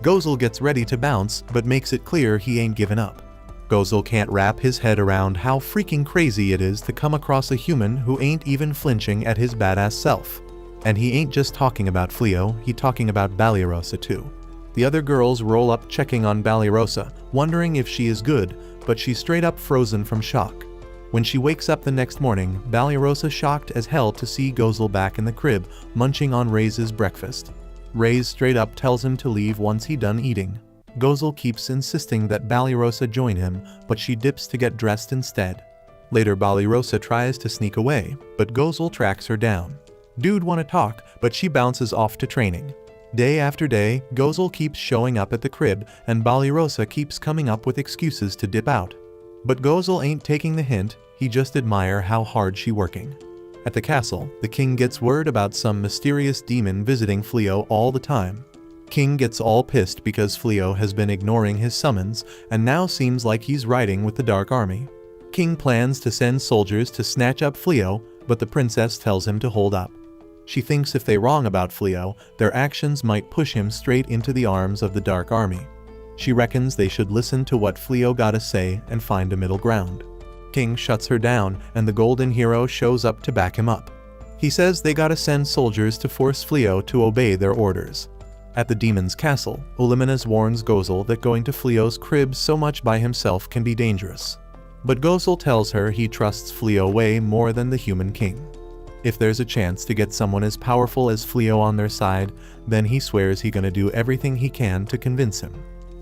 Gozel gets ready to bounce, but makes it clear he ain't given up. Gozel can't wrap his head around how freaking crazy it is to come across a human who ain't even flinching at his badass self. And he ain't just talking about Fleo, he talking about Banished too. The other girls roll up checking on Banished, wondering if she is good, but she's straight up frozen from shock. When she wakes up the next morning, Banished shocked as hell to see Gozel back in the crib, munching on Reyes' breakfast. Reyes straight up tells him to leave once he done eating. Gozel keeps insisting that Banished join him, but she dips to get dressed instead. Later Banished tries to sneak away, but Gozel tracks her down. Dude wanna talk, but she bounces off to training. Day after day, Gozel keeps showing up at the crib, and Banished keeps coming up with excuses to dip out. But Gozel ain't taking the hint, he just admire how hard she working. At the castle, the king gets word about some mysterious demon visiting Fleo all the time. King gets all pissed because Fleo has been ignoring his summons, and now seems like he's riding with the Dark Army. King plans to send soldiers to snatch up Fleo, but the princess tells him to hold up. She thinks if they wrong about Fleo, their actions might push him straight into the arms of the Dark Army. She reckons they should listen to what Fleo gotta say and find a middle ground. King shuts her down, and the Golden Hero shows up to back him up. He says they gotta send soldiers to force Fleo to obey their orders. At the demon's castle, Olimenes warns Gozel that going to Fleo's crib so much by himself can be dangerous. But Gozel tells her he trusts Fleo way more than the human king. If there's a chance to get someone as powerful as Fleo on their side, then he swears he gonna do everything he can to convince him.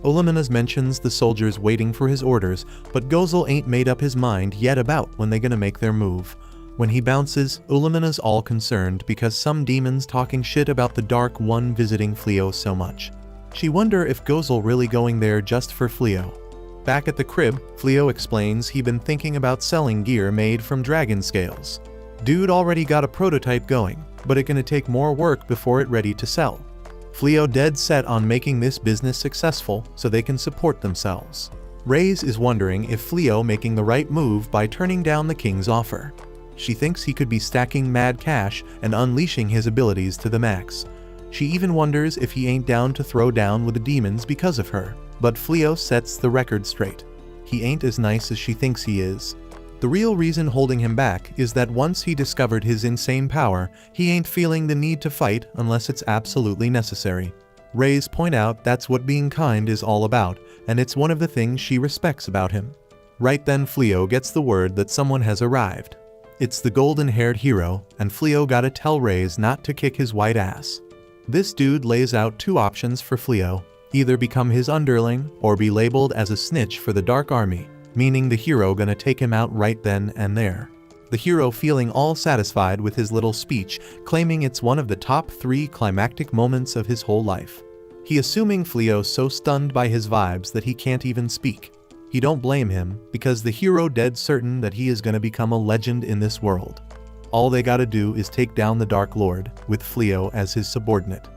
Olimenes mentions the soldiers waiting for his orders, but Gozel ain't made up his mind yet about when they gonna make their move. When he bounces, Olimenes all concerned because some demons talking shit about the Dark One visiting Fleo so much. She wonder if Gozel really going there just for Fleo. Back at the crib, Fleo explains he been thinking about selling gear made from dragon scales. Dude already got a prototype going, but it gonna take more work before it ready to sell. Fleo dead set on making this business successful so they can support themselves. Reyes is wondering if Fleo making the right move by turning down the king's offer. She thinks he could be stacking mad cash and unleashing his abilities to the max. She even wonders if he ain't down to throw down with the demons because of her, but Fleo sets the record straight. He ain't as nice as she thinks he is. The real reason holding him back is that once he discovered his insane power, he ain't feeling the need to fight unless it's absolutely necessary. Reyes point out that's what being kind is all about, and it's one of the things she respects about him. Right then Fleo gets the word that someone has arrived. It's the golden-haired hero, and Fleo gotta tell Reyes not to kick his white ass. This dude lays out two options for Fleo, either become his underling or be labeled as a snitch for the Dark Army, meaning the hero gonna take him out right then and there. The hero feeling all satisfied with his little speech, claiming it's one of the top 3 climactic moments of his whole life. He assuming Fleo's so stunned by his vibes that he can't even speak. He don't blame him, because the hero dead certain that he is gonna become a legend in this world. All they gotta do is take down the Dark Lord, with Fleo as his subordinate.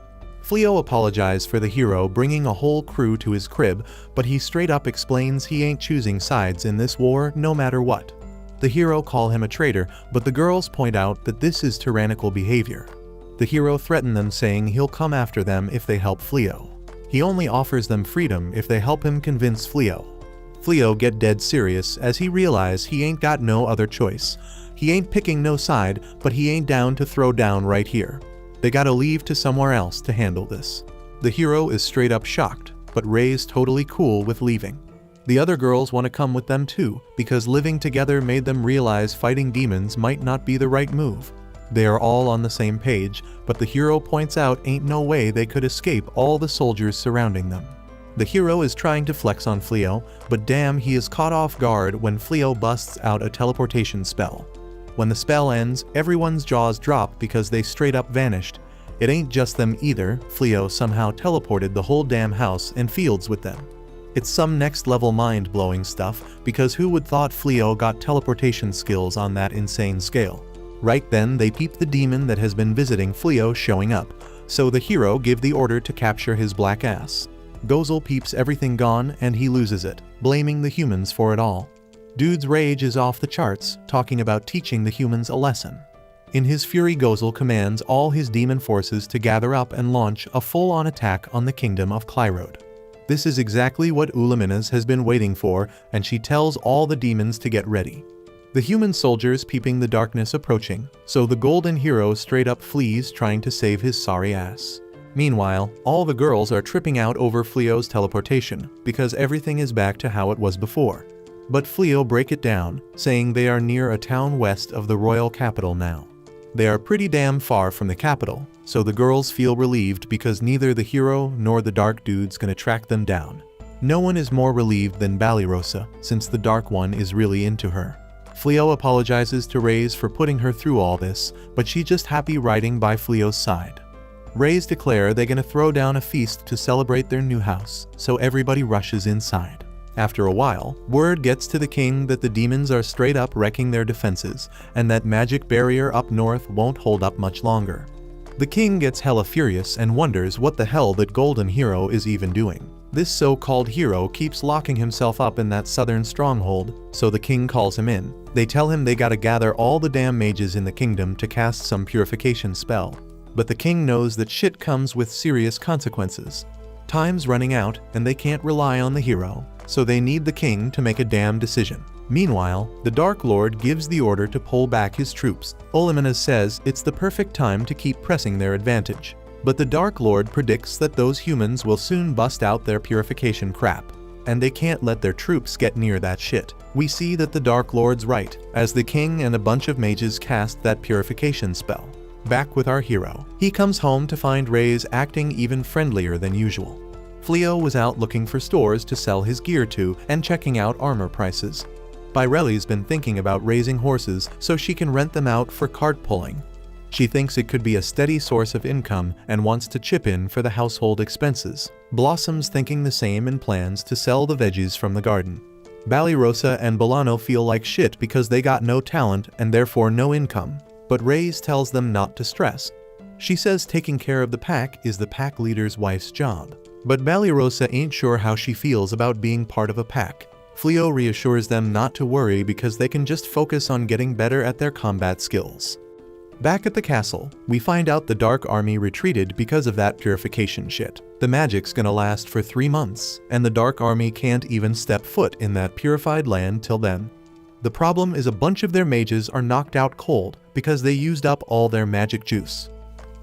Fleo apologized for the hero bringing a whole crew to his crib, but he straight up explains he ain't choosing sides in this war no matter what. The hero call him a traitor, but the girls point out that this is tyrannical behavior. The hero threatened them saying he'll come after them if they help Fleo. He only offers them freedom if they help him convince Fleo. Fleo get dead serious as he realize he ain't got no other choice. He ain't picking no side, but he ain't down to throw down right here. They gotta leave to somewhere else to handle this. The hero is straight up shocked, but Rei's totally cool with leaving. The other girls want to come with them too, because living together made them realize fighting demons might not be the right move. They are all on the same page, but the hero points out ain't no way they could escape all the soldiers surrounding them. The hero is trying to flex on Fleo, but damn, he is caught off guard when Fleo busts out a teleportation spell. When the spell ends, everyone's jaws drop because they straight up vanished. It ain't just them either, Fleo somehow teleported the whole damn house and fields with them. It's some next level mind-blowing stuff, because who would thought Fleo got teleportation skills on that insane scale? Right then they peep the demon that has been visiting Fleo showing up, so the hero give the order to capture his black ass. Gozel peeps everything gone and he loses it, blaming the humans for it all. Dude's rage is off the charts, talking about teaching the humans a lesson. In his fury, Gozel commands all his demon forces to gather up and launch a full-on attack on the kingdom of Clyrode. This is exactly what Ulaminas has been waiting for, and she tells all the demons to get ready. The human soldiers peeping the darkness approaching, so the golden hero straight up flees trying to save his sorry ass. Meanwhile, all the girls are tripping out over Fleo's teleportation, because everything is back to how it was before. But Fleo break it down, saying they are near a town west of the royal capital now. They are pretty damn far from the capital, so the girls feel relieved because neither the hero nor the dark dude's gonna track them down. No one is more relieved than Balirosa, since the dark one is really into her. Fleo apologizes to Rei's for putting her through all this, but she's just happy riding by Fleo's side. Rei's declare they're gonna throw down a feast to celebrate their new house, so everybody rushes inside. After a while, word gets to the king that the demons are straight up wrecking their defenses, and that magic barrier up north won't hold up much longer. The king gets hella furious and wonders what the hell that golden hero is even doing. This so-called hero keeps locking himself up in that southern stronghold, so the king calls him in. They tell him they gotta gather all the damn mages in the kingdom to cast some purification spell. But the king knows that shit comes with serious consequences. Time's running out, and they can't rely on the hero, so they need the king to make a damn decision. Meanwhile, the Dark Lord gives the order to pull back his troops. Ulaminas says it's the perfect time to keep pressing their advantage. But the Dark Lord predicts that those humans will soon bust out their purification crap, and they can't let their troops get near that shit. We see that the Dark Lord's right, as the king and a bunch of mages cast that purification spell. Back with our hero. He comes home to find Rei's acting even friendlier than usual. Fleo was out looking for stores to sell his gear to and checking out armor prices. Baireli's been thinking about raising horses so she can rent them out for cart pulling. She thinks it could be a steady source of income and wants to chip in for the household expenses. Blossom's thinking the same and plans to sell the veggies from the garden. Balirosa and Bolano feel like shit because they got no talent and therefore no income, but Rei's tells them not to stress. She says taking care of the pack is the pack leader's wife's job. But Balirosa ain't sure how she feels about being part of a pack. Fleo reassures them not to worry because they can just focus on getting better at their combat skills. Back at the castle, we find out the Dark Army retreated because of that purification shit. The magic's gonna last for 3 months, and the Dark Army can't even step foot in that purified land till then. The problem is a bunch of their mages are knocked out cold because they used up all their magic juice.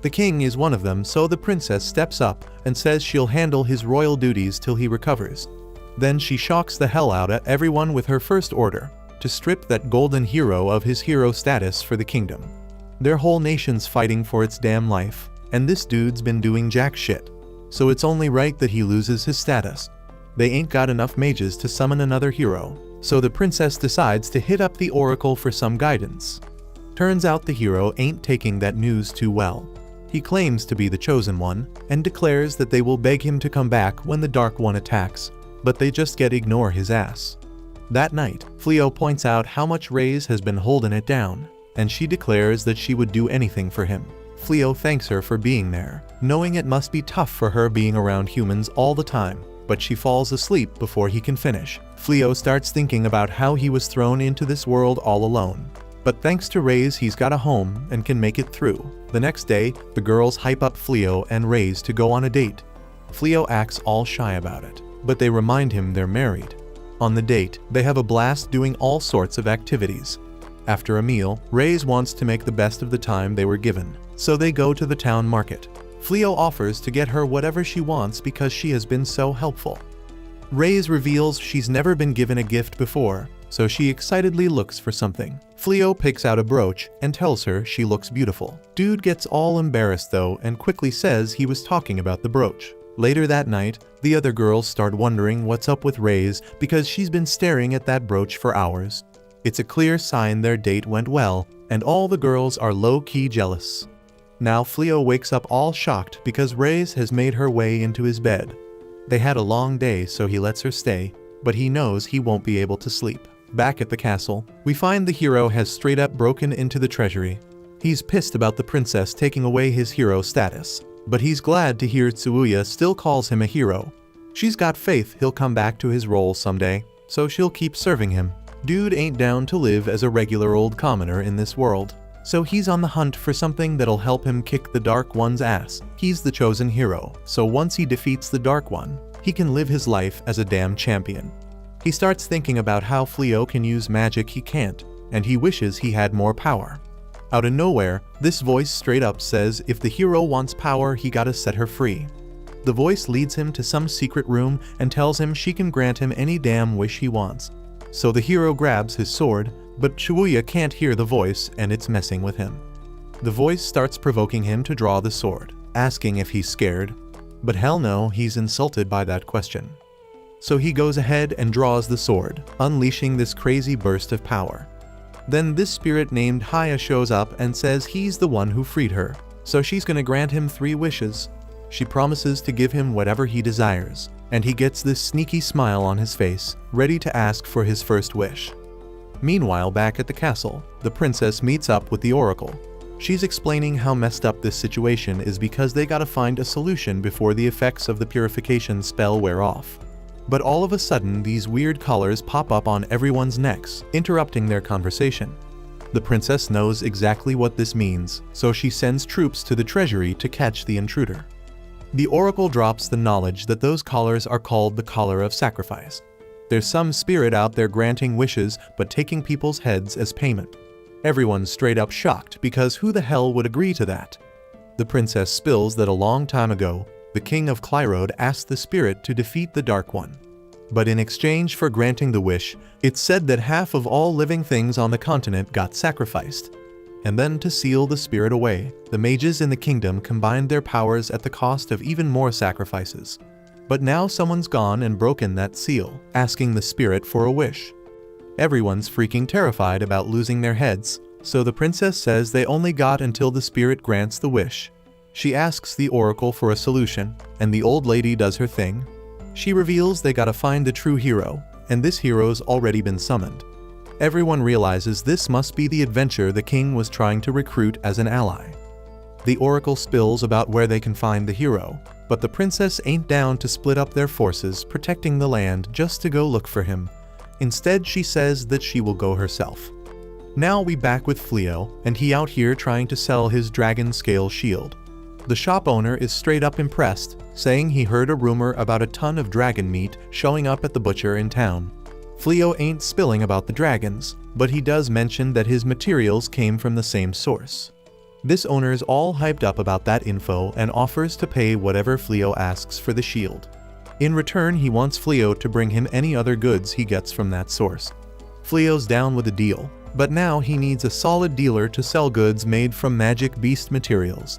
The king is one of them, so the princess steps up and says she'll handle his royal duties till he recovers. Then she shocks the hell out of everyone with her first order, to strip that golden hero of his hero status for the kingdom. Their whole nation's fighting for its damn life, and this dude's been doing jack shit, so it's only right that he loses his status. They ain't got enough mages to summon another hero, so the princess decides to hit up the oracle for some guidance. Turns out the hero ain't taking that news too well. He claims to be the chosen one, and declares that they will beg him to come back when the Dark One attacks, but they just ignore his ass. That night, Fleo points out how much Rei's has been holding it down, and she declares that she would do anything for him. Fleo thanks her for being there, knowing it must be tough for her being around humans all the time, but she falls asleep before he can finish. Fleo starts thinking about how he was thrown into this world all alone. But thanks to Raze, he's got a home and can make it through. The next day, the girls hype up Fleo and Raze to go on a date. Fleo acts all shy about it, but they remind him they're married. On the date, they have a blast doing all sorts of activities. After a meal, Raze wants to make the best of the time they were given, so they go to the town market. Fleo offers to get her whatever she wants because she has been so helpful. Raze reveals she's never been given a gift before, so she excitedly looks for something. Fleo picks out a brooch and tells her she looks beautiful. Dude gets all embarrassed though and quickly says he was talking about the brooch. Later that night, the other girls start wondering what's up with Raze because she's been staring at that brooch for hours. It's a clear sign their date went well, and all the girls are low-key jealous. Now Fleo wakes up all shocked because Raze has made her way into his bed. They had a long day, so he lets her stay, but he knows he won't be able to sleep. Back at the castle, we find the hero has straight up broken into the treasury. He's pissed about the princess taking away his hero status, but he's glad to hear Tsuuya still calls him a hero. She's got faith he'll come back to his role someday, so she'll keep serving him. Dude ain't down to live as a regular old commoner in this world, so he's on the hunt for something that'll help him kick the Dark One's ass. He's the chosen hero, so once he defeats the Dark One, he can live his life as a damn champion. He starts thinking about how Fleo can use magic he can't, and he wishes he had more power. Out of nowhere, this voice straight up says if the hero wants power, he gotta set her free. The voice leads him to some secret room and tells him she can grant him any damn wish he wants. So the hero grabs his sword, but Tsuuya can't hear the voice and it's messing with him. The voice starts provoking him to draw the sword, asking if he's scared, but hell no, he's insulted by that question. So he goes ahead and draws the sword, unleashing this crazy burst of power. Then this spirit named Haya shows up and says he's the one who freed her, so she's gonna grant him 3 wishes. She promises to give him whatever he desires, and he gets this sneaky smile on his face, ready to ask for his first wish. Meanwhile, back at the castle, the princess meets up with the oracle. She's explaining how messed up this situation is because they gotta find a solution before the effects of the purification spell wear off. But all of a sudden, these weird collars pop up on everyone's necks, interrupting their conversation. The princess knows exactly what this means, so she sends troops to the treasury to catch the intruder. The oracle drops the knowledge that those collars are called the collar of sacrifice. There's some spirit out there granting wishes but taking people's heads as payment. Everyone's straight up shocked because who the hell would agree to that? The princess spills that a long time ago, the king of Clyrode asked the spirit to defeat the Dark One. But in exchange for granting the wish, it's said that half of all living things on the continent got sacrificed. And then to seal the spirit away, the mages in the kingdom combined their powers at the cost of even more sacrifices. But now someone's gone and broken that seal, asking the spirit for a wish. Everyone's freaking terrified about losing their heads, so the princess says they only got until the spirit grants the wish. She asks the oracle for a solution, and the old lady does her thing. She reveals they gotta find the true hero, and this hero's already been summoned. Everyone realizes this must be the adventure the king was trying to recruit as an ally. The oracle spills about where they can find the hero, but the princess ain't down to split up their forces protecting the land just to go look for him. Instead, she says that she will go herself. Now we back with Fleo, and he out here trying to sell his dragon scale shield. The shop owner is straight up impressed, saying he heard a rumor about a ton of dragon meat showing up at the butcher in town. Fleo ain't spilling about the dragons, but he does mention that his materials came from the same source. This owner's all hyped up about that info and offers to pay whatever Fleo asks for the shield. In return, he wants Fleo to bring him any other goods he gets from that source. Fleo's down with the deal, but now he needs a solid dealer to sell goods made from magic beast materials.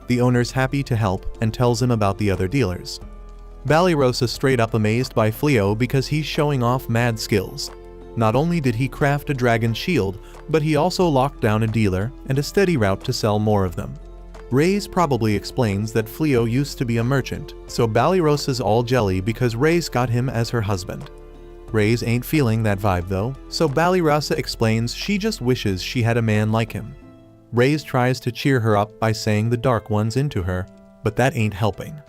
The owner's happy to help and tells him about the other dealers. Ballyrosa's straight up amazed by Fleo because he's showing off mad skills. Not only did he craft a dragon shield, but he also locked down a dealer and a steady route to sell more of them. Raze probably explains that Fleo used to be a merchant, so Ballyrosa's all jelly because Raze got him as her husband. Raze ain't feeling that vibe though, so Ballyrosa explains she just wishes she had a man like him. Reyes tries to cheer her up by saying the Dark One's into her, but that ain't helping.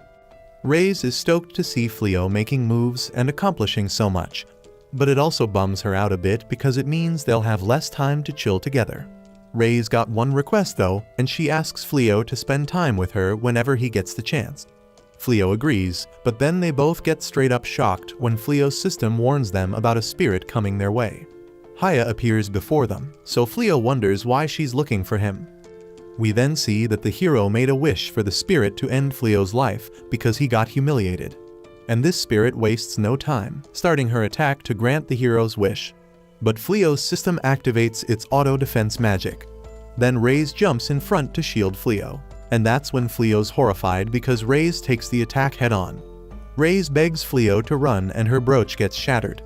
Reyes is stoked to see Fleo making moves and accomplishing so much, but it also bums her out a bit because it means they'll have less time to chill together. Reyes got one request though, and she asks Fleo to spend time with her whenever he gets the chance. Fleo agrees, but then they both get straight up shocked when Fleo's system warns them about a spirit coming their way. Haya appears before them, so Fleo wonders why she's looking for him. We then see that the hero made a wish for the spirit to end Fleo's life because he got humiliated. And this spirit wastes no time, starting her attack to grant the hero's wish. But Fleo's system activates its auto-defense magic. Then Reyes jumps in front to shield Fleo. And that's when Fleo's horrified because Reyes takes the attack head-on. Reyes begs Fleo to run and her brooch gets shattered.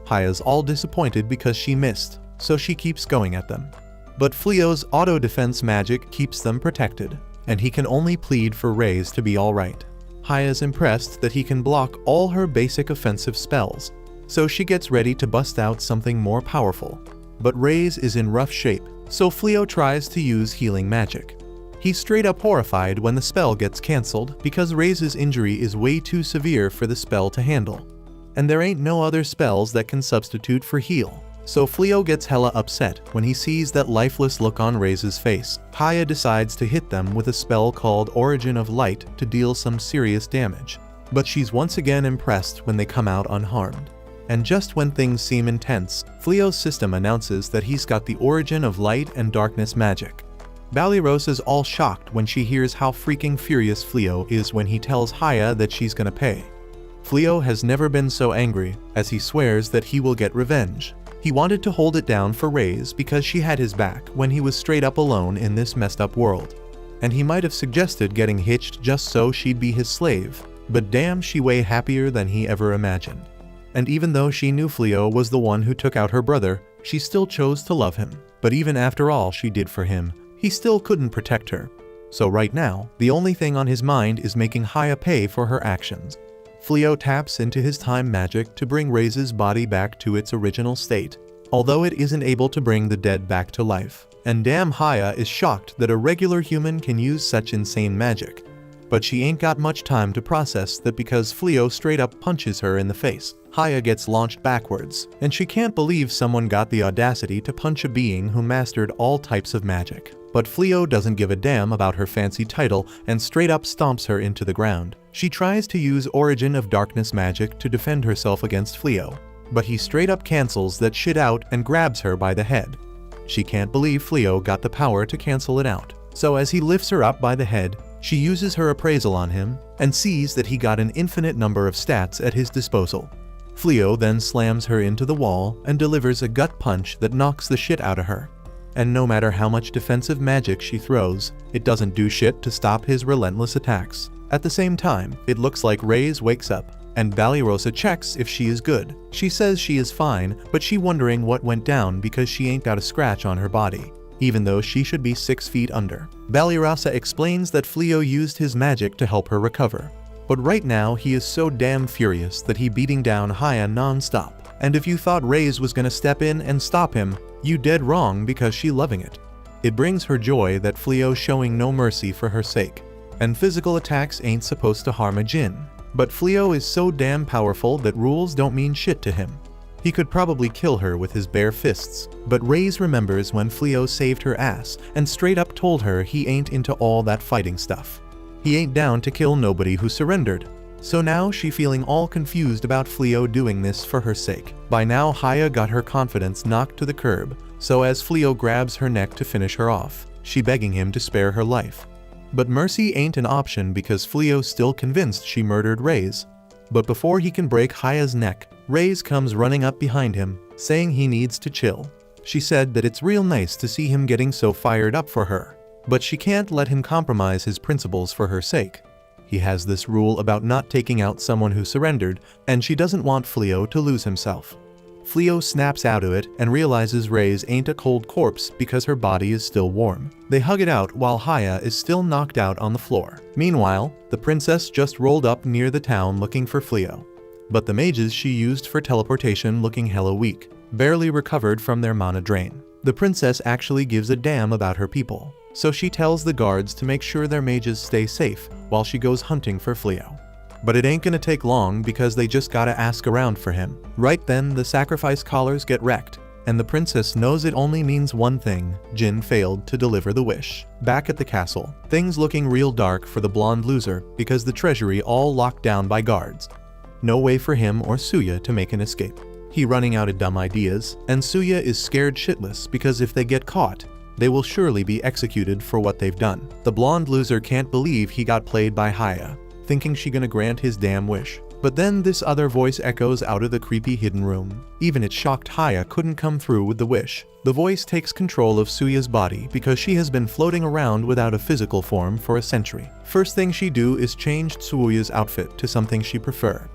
Haya's all disappointed because she missed, so she keeps going at them. But Fleo's auto-defense magic keeps them protected, and he can only plead for Reyes to be alright. Haya's impressed that he can block all her basic offensive spells, so she gets ready to bust out something more powerful. But Reyes is in rough shape, so Fleo tries to use healing magic. He's straight up horrified when the spell gets cancelled because Reyes' injury is way too severe for the spell to handle. And there ain't no other spells that can substitute for heal. So Fleo gets hella upset when he sees that lifeless look on Reyes' face. Haya decides to hit them with a spell called Origin of Light to deal some serious damage. But she's once again impressed when they come out unharmed. And just when things seem intense, Fleo's system announces that he's got the Origin of Light and Darkness magic. Balirosa's all shocked when she hears how freaking furious Fleo is when he tells Haya that she's gonna pay. Fleo has never been so angry, as he swears that he will get revenge. He wanted to hold it down for Reyes because she had his back when he was straight up alone in this messed up world. And he might have suggested getting hitched just so she'd be his slave, but damn, she way happier than he ever imagined. And even though she knew Fleo was the one who took out her brother, she still chose to love him. But even after all she did for him, he still couldn't protect her. So right now, the only thing on his mind is making Haya pay for her actions. Fleo taps into his time magic to bring Reyes' body back to its original state, although it isn't able to bring the dead back to life. And damn, Haya is shocked that a regular human can use such insane magic. But she ain't got much time to process that because Fleo straight up punches her in the face. Haya gets launched backwards, and she can't believe someone got the audacity to punch a being who mastered all types of magic. But Fleo doesn't give a damn about her fancy title and straight up stomps her into the ground. She tries to use Origin of Darkness magic to defend herself against Fleo, but he straight up cancels that shit out and grabs her by the head. She can't believe Fleo got the power to cancel it out. So as he lifts her up by the head, she uses her appraisal on him and sees that he got an infinite number of stats at his disposal. Fleo then slams her into the wall and delivers a gut punch that knocks the shit out of her. And no matter how much defensive magic she throws, it doesn't do shit to stop his relentless attacks. At the same time, it looks like Reyes wakes up, and Balirosa checks if she is good. She says she is fine, but she wondering what went down because she ain't got a scratch on her body, even though she should be 6 feet under. Balirosa explains that Fleo used his magic to help her recover. But right now, he is so damn furious that he beating down Haya non-stop. And if you thought Reyes was gonna step in and stop him, you dead wrong because she loving it. It brings her joy that Fleo's showing no mercy for her sake. And physical attacks ain't supposed to harm a djinn. But Fleo is so damn powerful that rules don't mean shit to him. He could probably kill her with his bare fists. But Reyes remembers when Fleo saved her ass and straight up told her he ain't into all that fighting stuff. He ain't down to kill nobody who surrendered. So now she feeling all confused about Fleo doing this for her sake. By now Haya got her confidence knocked to the curb, so as Fleo grabs her neck to finish her off, she begging him to spare her life. But mercy ain't an option because Fleo's still convinced she murdered Reyes. But before he can break Haya's neck, Reyes comes running up behind him, saying he needs to chill. She said that it's real nice to see him getting so fired up for her, but she can't let him compromise his principles for her sake. He has this rule about not taking out someone who surrendered, and she doesn't want Fleo to lose himself. Fleo snaps out of it and realizes Reyes ain't a cold corpse because her body is still warm. They hug it out while Haya is still knocked out on the floor. Meanwhile, the princess just rolled up near the town looking for Fleo. But the mages she used for teleportation looking hella weak, barely recovered from their mana drain. The princess actually gives a damn about her people, so she tells the guards to make sure their mages stay safe while she goes hunting for Fleo. But it ain't gonna take long because they just gotta ask around for him. Right then, the sacrifice collars get wrecked, and the princess knows it only means one thing: Jin failed to deliver the wish. Back at the castle, things looking real dark for the blonde loser because the treasury all locked down by guards. No way for him or Suya to make an escape. He running out of dumb ideas, and Suya is scared shitless because if they get caught, they will surely be executed for what they've done. The blonde loser can't believe he got played by Haya, thinking she gonna grant his damn wish. But then this other voice echoes out of the creepy hidden room. Even it shocked Haya couldn't come through with the wish. The voice takes control of Suya's body because she has been floating around without a physical form for a century. First thing she do is change Tsuuya's outfit to something she prefer.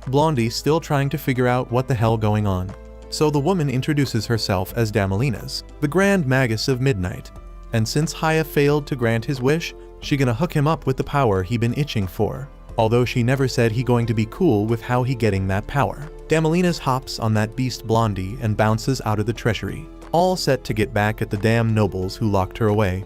Blondie still trying to figure out what the hell going on. So the woman introduces herself as Damalinas, the Grand Magus of Midnight. And since Haya failed to grant his wish, she gonna hook him up with the power he been itching for. Although she never said he going to be cool with how he getting that power. Damalinas hops on that beast Blondie and bounces out of the treasury, all set to get back at the damn nobles who locked her away.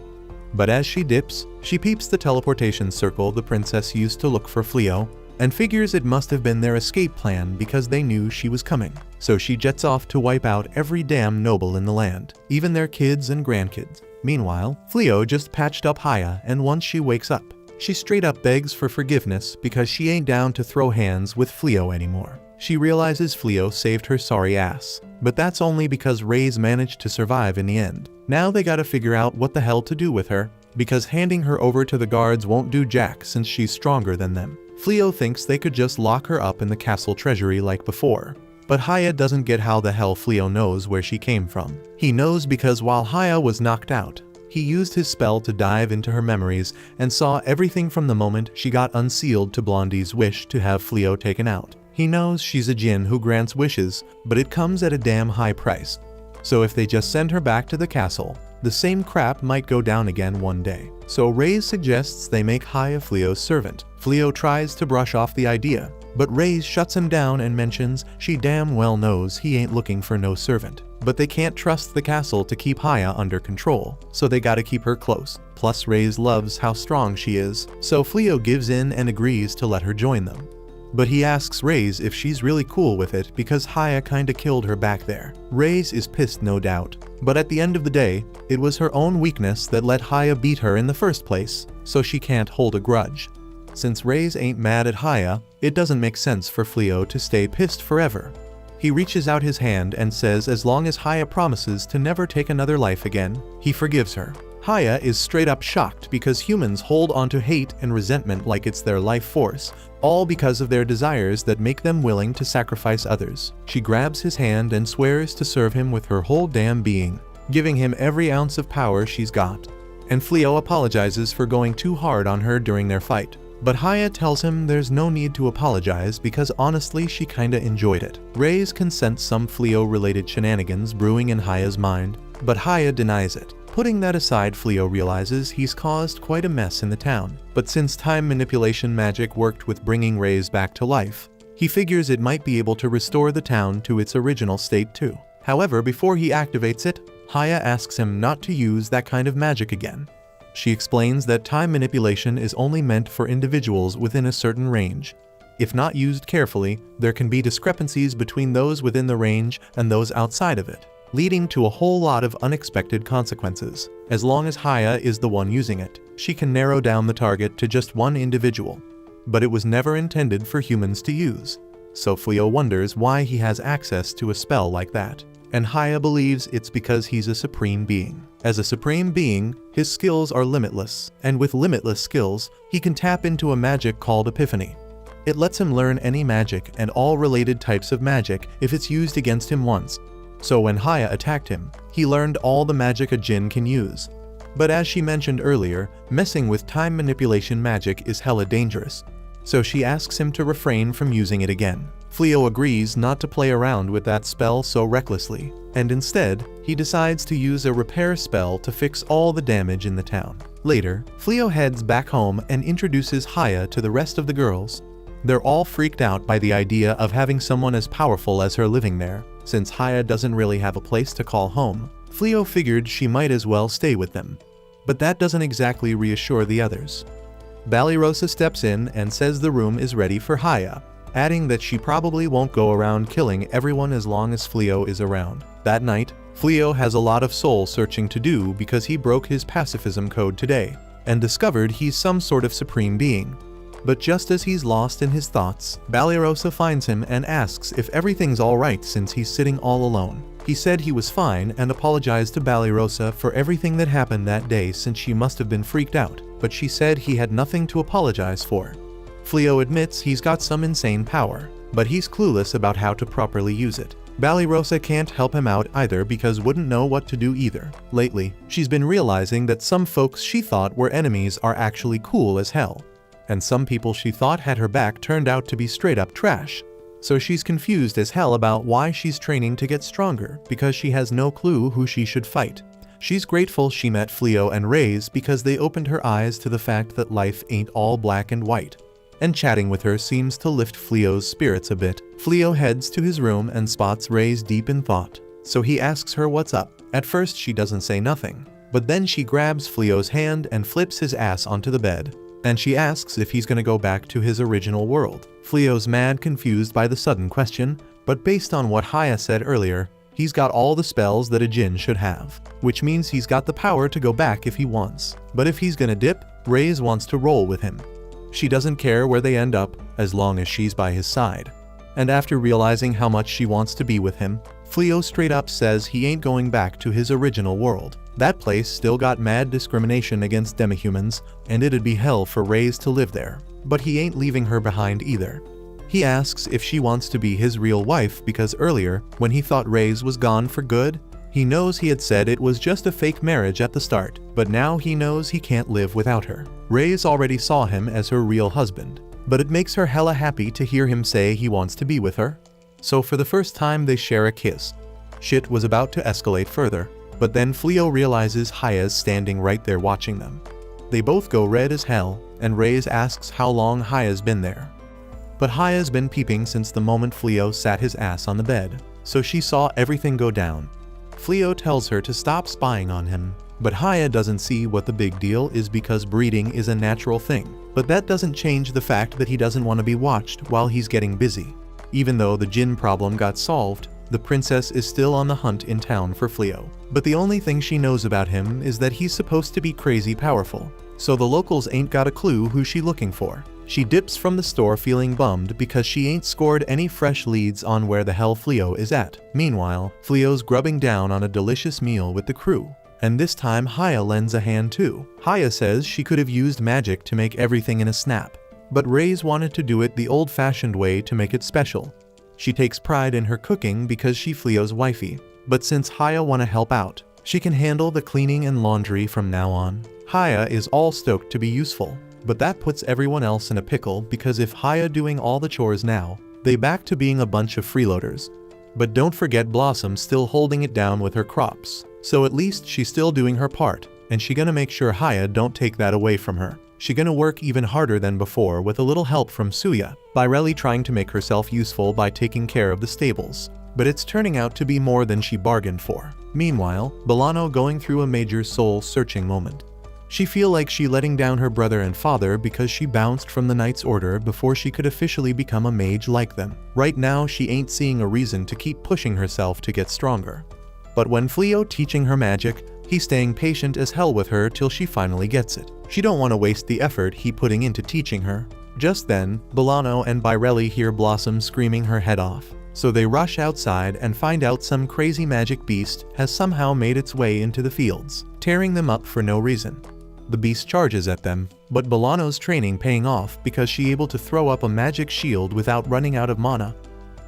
But as she dips, she peeps the teleportation circle the princess used to look for Fleo, and figures it must have been their escape plan because they knew she was coming. So she jets off to wipe out every damn noble in the land, even their kids and grandkids. Meanwhile, Fleo just patched up Haya, and once she wakes up, she straight up begs for forgiveness because she ain't down to throw hands with Fleo anymore. She realizes Fleo saved her sorry ass, but that's only because Reyes managed to survive in the end. Now they gotta figure out what the hell to do with her, because handing her over to the guards won't do jack since she's stronger than them. Fleo thinks they could just lock her up in the castle treasury like before. But Haya doesn't get how the hell Fleo knows where she came from. He knows because while Haya was knocked out, he used his spell to dive into her memories and saw everything from the moment she got unsealed to Blondie's wish to have Fleo taken out. He knows she's a djinn who grants wishes, but it comes at a damn high price. So if they just send her back to the castle, the same crap might go down again one day. So Reyes suggests they make Haya Fleo's servant. Fleo tries to brush off the idea, but Reyes shuts him down and mentions she damn well knows he ain't looking for no servant. But they can't trust the castle to keep Haya under control, so they gotta keep her close. Plus Reyes loves how strong she is, so Fleo gives in and agrees to let her join them. But he asks Reyes if she's really cool with it because Haya kinda killed her back there. Reyes is pissed no doubt, but at the end of the day, it was her own weakness that let Haya beat her in the first place, so she can't hold a grudge. Since Reyes ain't mad at Haya, it doesn't make sense for Fleo to stay pissed forever. He reaches out his hand and says as long as Haya promises to never take another life again, he forgives her. Haya is straight up shocked because humans hold onto hate and resentment like it's their life force, all because of their desires that make them willing to sacrifice others. She grabs his hand and swears to serve him with her whole damn being, giving him every ounce of power she's got. And Fleo apologizes for going too hard on her during their fight. But Haya tells him there's no need to apologize because honestly she kinda enjoyed it. Reyes can sense some Fleo-related shenanigans brewing in Haya's mind, but Haya denies it. Putting that aside, Fleo realizes he's caused quite a mess in the town. But since time manipulation magic worked with bringing Reyes back to life, he figures it might be able to restore the town to its original state too. However, before he activates it, Haya asks him not to use that kind of magic again. She explains that time manipulation is only meant for individuals within a certain range. If not used carefully, there can be discrepancies between those within the range and those outside of it, leading to a whole lot of unexpected consequences. As long as Haya is the one using it, she can narrow down the target to just one individual. But it was never intended for humans to use. So Fleo wonders why he has access to a spell like that. And Haya believes it's because he's a supreme being. As a supreme being, his skills are limitless, and with limitless skills, he can tap into a magic called Epiphany. It lets him learn any magic and all related types of magic if it's used against him once. So when Haya attacked him, he learned all the magic a djinn can use. But as she mentioned earlier, messing with time manipulation magic is hella dangerous. So she asks him to refrain from using it again. Fleo agrees not to play around with that spell so recklessly, and instead, he decides to use a repair spell to fix all the damage in the town. Later, Fleo heads back home and introduces Haya to the rest of the girls. They're all freaked out by the idea of having someone as powerful as her living there, since Haya doesn't really have a place to call home. Fleo figured she might as well stay with them. But that doesn't exactly reassure the others. Banished steps in and says the room is ready for Haya, adding that she probably won't go around killing everyone as long as Fleo is around. That night, Fleo has a lot of soul searching to do because he broke his pacifism code today, and discovered he's some sort of supreme being. But just as he's lost in his thoughts, Banished finds him and asks if everything's alright since he's sitting all alone. He said he was fine and apologized to Banished for everything that happened that day since she must have been freaked out, but she said he had nothing to apologize for. Fleo admits he's got some insane power, but he's clueless about how to properly use it. Banished can't help him out either because wouldn't know what to do either. Lately, she's been realizing that some folks she thought were enemies are actually cool as hell, and some people she thought had her back turned out to be straight up trash. So she's confused as hell about why she's training to get stronger because she has no clue who she should fight. She's grateful she met Fleo and Ray's because they opened her eyes to the fact that life ain't all black and white. And chatting with her seems to lift Fleo's spirits a bit. Fleo heads to his room and spots Ray's deep in thought, so he asks her what's up. At first she doesn't say nothing, but then she grabs Fleo's hand and flips his ass onto the bed. And she asks if he's gonna go back to his original world. Fleo's mad confused by the sudden question, but based on what Haya said earlier, he's got all the spells that a djinn should have, which means he's got the power to go back if he wants. But if he's gonna dip, Ray's wants to roll with him. She doesn't care where they end up, as long as she's by his side. And after realizing how much she wants to be with him, Fleo straight up says he ain't going back to his original world. That place still got mad discrimination against demihumans, and it'd be hell for Ray's to live there. But he ain't leaving her behind either. He asks if she wants to be his real wife because earlier, when he thought Ray's was gone for good, he knows he had said it was just a fake marriage at the start, but now he knows he can't live without her. Ray's already saw him as her real husband, but it makes her hella happy to hear him say he wants to be with her. So for the first time they share a kiss. Shit was about to escalate further, but then Fleo realizes Haya's standing right there watching them. They both go red as hell, and Ray's asks how long Haya's been there. But Haya's been peeping since the moment Fleo sat his ass on the bed, so she saw everything go down. Fleo tells her to stop spying on him, but Haya doesn't see what the big deal is because breeding is a natural thing. But that doesn't change the fact that he doesn't want to be watched while he's getting busy. Even though the djinn problem got solved, the princess is still on the hunt in town for Fleo. But the only thing she knows about him is that he's supposed to be crazy powerful, so the locals ain't got a clue who she looking for. She dips from the store feeling bummed because she ain't scored any fresh leads on where the hell Fleo is at. Meanwhile, Fleo's grubbing down on a delicious meal with the crew. And this time Haya lends a hand too. Haya says she could have used magic to make everything in a snap, but Ray's wanted to do it the old-fashioned way to make it special. She takes pride in her cooking because she Fleo's wifey, but since Haya wanna help out, she can handle the cleaning and laundry from now on. Haya is all stoked to be useful, but that puts everyone else in a pickle because if Haya doing all the chores now, they back to being a bunch of freeloaders. But don't forget Blossom still holding it down with her crops, so at least she's still doing her part, and she gonna make sure Haya don't take that away from her. She gonna work even harder than before with a little help from Suya, Baireli trying to make herself useful by taking care of the stables. But it's turning out to be more than she bargained for. Meanwhile, Bolano going through a major soul-searching moment. She feel like she letting down her brother and father because she bounced from the Knight's Order before she could officially become a mage like them. Right now she ain't seeing a reason to keep pushing herself to get stronger. But when Fleo teaching her magic, he's staying patient as hell with her till she finally gets it. She don't want to waste the effort he putting into teaching her. Just then, Bolano and Baireli hear Blossom screaming her head off. So they rush outside and find out some crazy magic beast has somehow made its way into the fields, tearing them up for no reason. The beast charges at them, but Bolano's training paying off because she able to throw up a magic shield without running out of mana.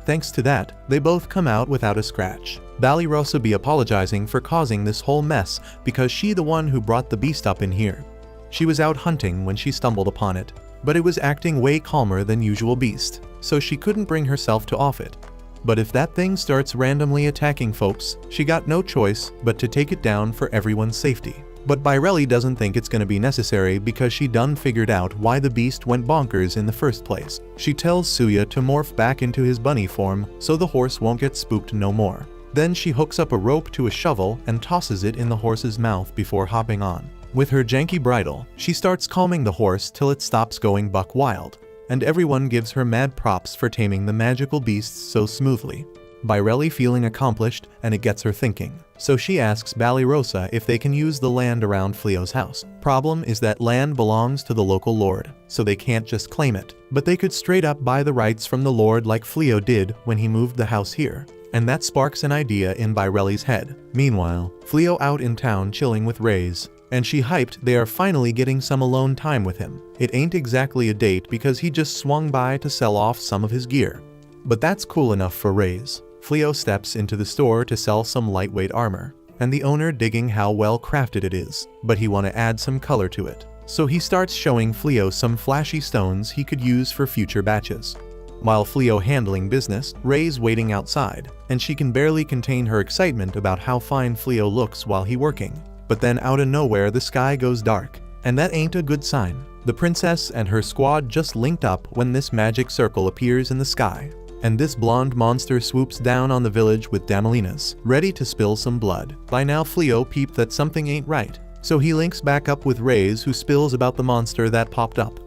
Thanks to that, they both come out without a scratch. Banished be apologizing for causing this whole mess because she the one who brought the beast up in here. She was out hunting when she stumbled upon it, but it was acting way calmer than usual beast, so she couldn't bring herself to off it. But if that thing starts randomly attacking folks, she got no choice but to take it down for everyone's safety. But Baireli doesn't think it's gonna be necessary because she done figured out why the beast went bonkers in the first place. She tells Suya to morph back into his bunny form so the horse won't get spooked no more. Then she hooks up a rope to a shovel and tosses it in the horse's mouth before hopping on. With her janky bridle, she starts calming the horse till it stops going buck wild, and everyone gives her mad props for taming the magical beasts so smoothly. Bairelli feeling accomplished, and it gets her thinking. So she asks Ballyrosa if they can use the land around Fleo's house. Problem is that land belongs to the local lord, so they can't just claim it. But they could straight up buy the rights from the lord like Fleo did when he moved the house here. And that sparks an idea in Bairelli's head. Meanwhile, Fleo out in town chilling with Reyes, and she hyped they are finally getting some alone time with him. It ain't exactly a date because he just swung by to sell off some of his gear. But that's cool enough for Reyes. Fleo steps into the store to sell some lightweight armor, and the owner digging how well crafted it is, but he want to add some color to it. So he starts showing Fleo some flashy stones he could use for future batches. While Fleo handling business, Reyes waiting outside, and she can barely contain her excitement about how fine Fleo looks while he working. But then out of nowhere the sky goes dark, and that ain't a good sign. The princess and her squad just linked up when this magic circle appears in the sky, and this blonde monster swoops down on the village with Damalinas, ready to spill some blood. By now Fleo peeped that something ain't right, so he links back up with Reyes, who spills about the monster that popped up.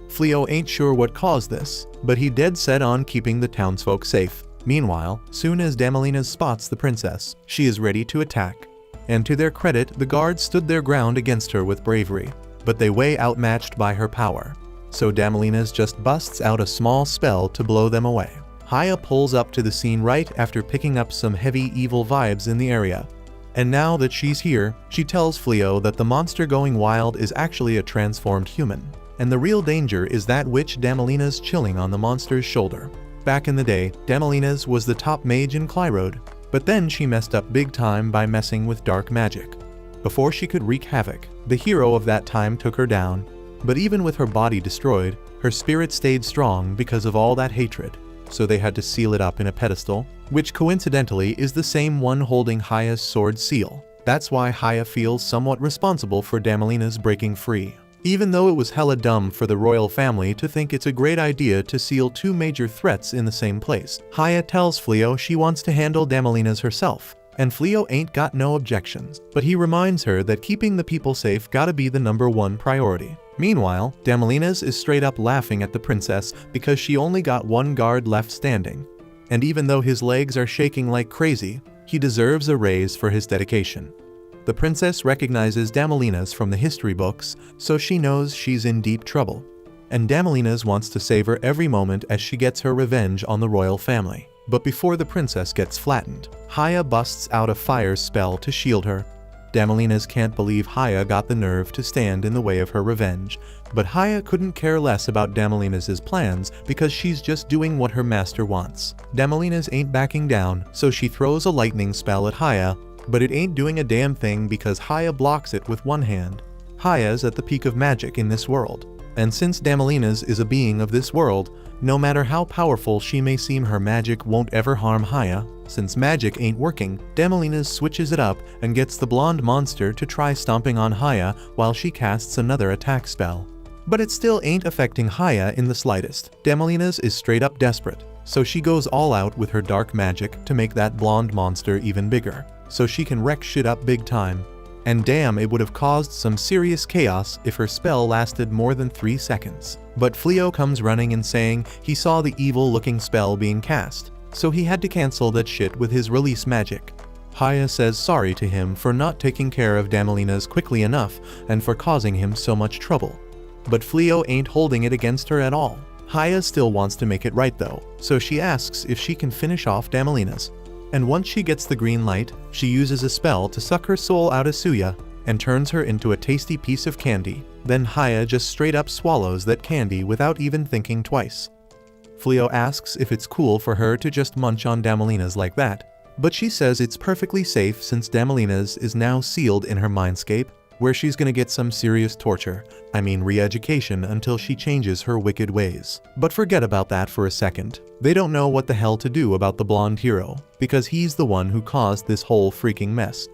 Fleo ain't sure what caused this, but he dead set on keeping the townsfolk safe. Meanwhile, soon as Damalinas spots the princess, she is ready to attack. And to their credit, the guards stood their ground against her with bravery, but they way outmatched by her power. So Damalinas just busts out a small spell to blow them away. Haya pulls up to the scene right after picking up some heavy evil vibes in the area. And now that she's here, she tells Fleo that the monster going wild is actually a transformed human, and the real danger is that witch Damalinas chilling on the monster's shoulder. Back in the day, Damalinas was the top mage in Clyrode, but then she messed up big time by messing with dark magic. Before she could wreak havoc, the hero of that time took her down, but even with her body destroyed, her spirit stayed strong because of all that hatred. So they had to seal it up in a pedestal, which coincidentally is the same one holding Haya's sword seal. That's why Haya feels somewhat responsible for Damalinas breaking free. Even though it was hella dumb for the royal family to think it's a great idea to seal two major threats in the same place, Haya tells Fleo she wants to handle Damalinas herself, and Fleo ain't got no objections, but he reminds her that keeping the people safe gotta be the #1 priority. Meanwhile, Damalinas is straight up laughing at the princess because she only got one guard left standing. And even though his legs are shaking like crazy, he deserves a raise for his dedication. The princess recognizes Damalinas from the history books, so she knows she's in deep trouble. And Damalinas wants to savor every moment as she gets her revenge on the royal family. But before the princess gets flattened, Haya busts out a fire spell to shield her. Damalinas can't believe Haya got the nerve to stand in the way of her revenge, but Haya couldn't care less about Damalinas' plans because she's just doing what her master wants. Damalinas ain't backing down, so she throws a lightning spell at Haya, but it ain't doing a damn thing because Haya blocks it with one hand. Haya's at the peak of magic in this world, and since Damalinas is a being of this world, no matter how powerful she may seem, her magic won't ever harm Haya. Since magic ain't working, Damalinas switches it up and gets the blonde monster to try stomping on Haya while she casts another attack spell. But it still ain't affecting Haya in the slightest. Damalinas is straight up desperate, so she goes all out with her dark magic to make that blonde monster even bigger, so she can wreck shit up big time. And damn, it would have caused some serious chaos if her spell lasted more than 3 seconds. But Fleo comes running and saying he saw the evil-looking spell being cast, so he had to cancel that shit with his release magic. Haya says sorry to him for not taking care of Damalinas quickly enough and for causing him so much trouble. But Fleo ain't holding it against her at all. Haya still wants to make it right though, so she asks if she can finish off Damalinas. And once she gets the green light, she uses a spell to suck her soul out of Suya and turns her into a tasty piece of candy. Then Haya just straight up swallows that candy without even thinking twice. Fleo asks if it's cool for her to just munch on Damalinas like that, but she says it's perfectly safe since Damalinas is now sealed in her mindscape, where she's gonna get some serious torture, re-education until she changes her wicked ways. But forget about that for a second. They don't know what the hell to do about the blonde hero, because he's the one who caused this whole freaking mess.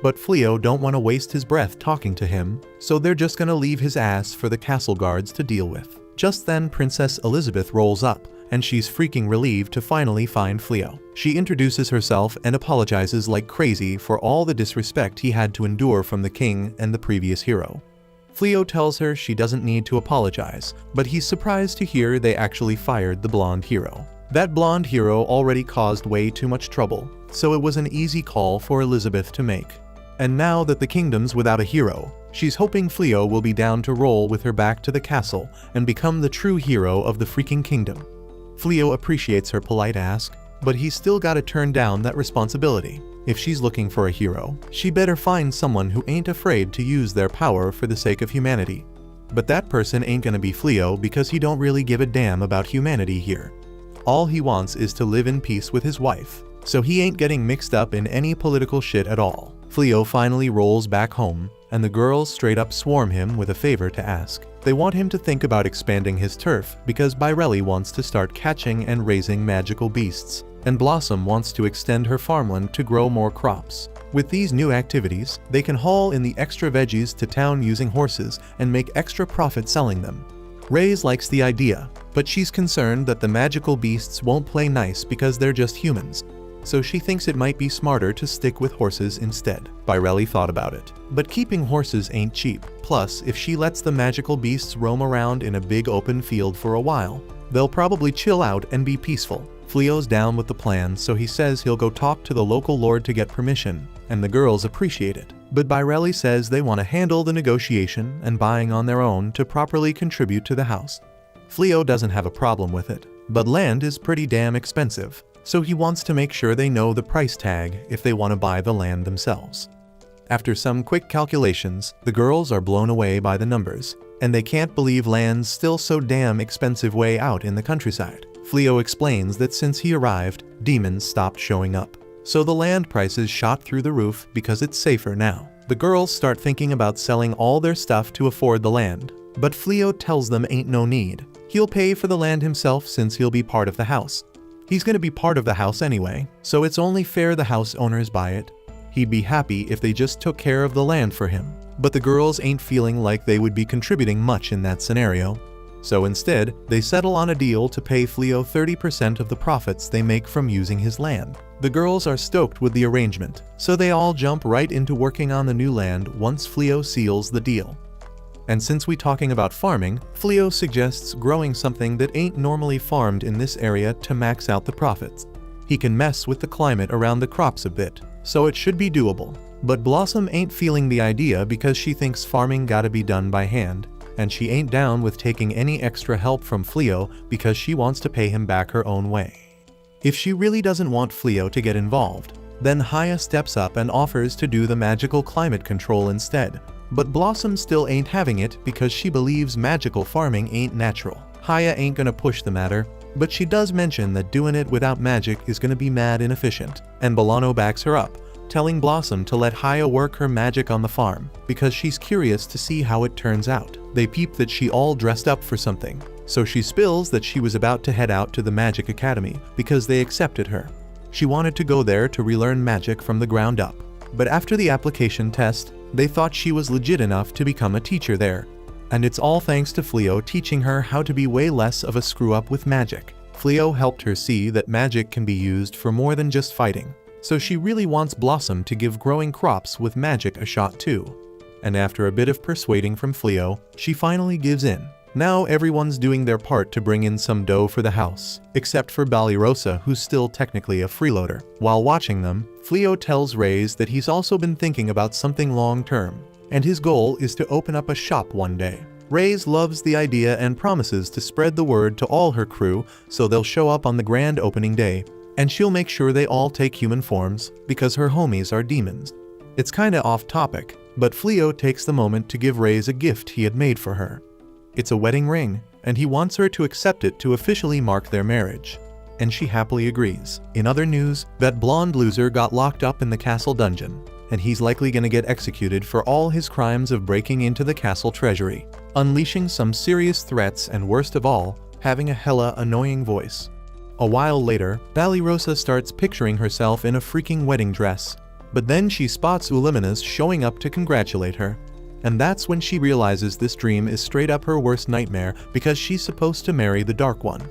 But Fleo don't want to waste his breath talking to him, so they're just gonna leave his ass for the castle guards to deal with. Just then Princess Elizabeth rolls up, and she's freaking relieved to finally find Fleo. She introduces herself and apologizes like crazy for all the disrespect he had to endure from the king and the previous hero. Fleo tells her she doesn't need to apologize, but he's surprised to hear they actually fired the blonde hero. That blonde hero already caused way too much trouble, so it was an easy call for Elizabeth to make. And now that the kingdom's without a hero, she's hoping Fleo will be down to roll with her back to the castle and become the true hero of the freaking kingdom. Fleo appreciates her polite ask, but he's still gotta turn down that responsibility. If she's looking for a hero, she better find someone who ain't afraid to use their power for the sake of humanity. But that person ain't gonna be Fleo because he don't really give a damn about humanity here. All he wants is to live in peace with his wife, so he ain't getting mixed up in any political shit at all. Fleo finally rolls back home, and the girls straight up swarm him with a favor to ask. They want him to think about expanding his turf because Bairelli wants to start catching and raising magical beasts, and Blossom wants to extend her farmland to grow more crops. With these new activities, they can haul in the extra veggies to town using horses and make extra profit selling them. Reyes likes the idea, but she's concerned that the magical beasts won't play nice because they're just humans, so she thinks it might be smarter to stick with horses instead. Bairelli thought about it, but keeping horses ain't cheap. Plus, if she lets the magical beasts roam around in a big open field for a while, they'll probably chill out and be peaceful. Fleo's down with the plan, so he says he'll go talk to the local lord to get permission, and the girls appreciate it. But Bairelli says they want to handle the negotiation and buying on their own to properly contribute to the house. Fleo doesn't have a problem with it, but land is pretty damn expensive, so he wants to make sure they know the price tag if they want to buy the land themselves. After some quick calculations, the girls are blown away by the numbers, and they can't believe land's still so damn expensive way out in the countryside. Fleo explains that since he arrived, demons stopped showing up, so the land prices shot through the roof because it's safer now. The girls start thinking about selling all their stuff to afford the land, but Fleo tells them ain't no need. He'll pay for the land himself since he'll be part of the house. He's gonna be part of the house anyway, so it's only fair the house owners buy it. He'd be happy if they just took care of the land for him, but the girls ain't feeling like they would be contributing much in that scenario. So instead, they settle on a deal to pay Fleo 30% of the profits they make from using his land. The girls are stoked with the arrangement, so they all jump right into working on the new land once Fleo seals the deal. And since we're talking about farming, Fleo suggests growing something that ain't normally farmed in this area to max out the profits. He can mess with the climate around the crops a bit, so it should be doable. But Blossom ain't feeling the idea because she thinks farming gotta be done by hand, and she ain't down with taking any extra help from Fleo because she wants to pay him back her own way. If she really doesn't want Fleo to get involved, then Haya steps up and offers to do the magical climate control instead. But Blossom still ain't having it because she believes magical farming ain't natural. Haya ain't gonna push the matter, but she does mention that doing it without magic is gonna be mad inefficient, and Bolano backs her up, telling Blossom to let Haya work her magic on the farm, because she's curious to see how it turns out. They peep that she all dressed up for something, so she spills that she was about to head out to the Magic Academy because they accepted her. She wanted to go there to relearn magic from the ground up, but after the application test, they thought she was legit enough to become a teacher there. And it's all thanks to Fleo teaching her how to be way less of a screw-up with magic. Fleo helped her see that magic can be used for more than just fighting, so she really wants Blossom to give growing crops with magic a shot too. And after a bit of persuading from Fleo, she finally gives in. Now everyone's doing their part to bring in some dough for the house, except for Balirosa, who's still technically a freeloader. While watching them, Fleo tells Reyes that he's also been thinking about something long-term, and his goal is to open up a shop one day. Reyes loves the idea and promises to spread the word to all her crew so they'll show up on the grand opening day, and she'll make sure they all take human forms because her homies are demons. It's kinda off topic, but Fleo takes the moment to give Reyes a gift he had made for her. It's a wedding ring, and he wants her to accept it to officially mark their marriage. And she happily agrees. In other news, that blonde loser got locked up in the castle dungeon, and he's likely gonna get executed for all his crimes of breaking into the castle treasury, unleashing some serious threats, and worst of all, having a hella annoying voice. A while later, Balirosa starts picturing herself in a freaking wedding dress, but then she spots Ulimanas showing up to congratulate her. And that's when she realizes this dream is straight up her worst nightmare because she's supposed to marry the Dark One.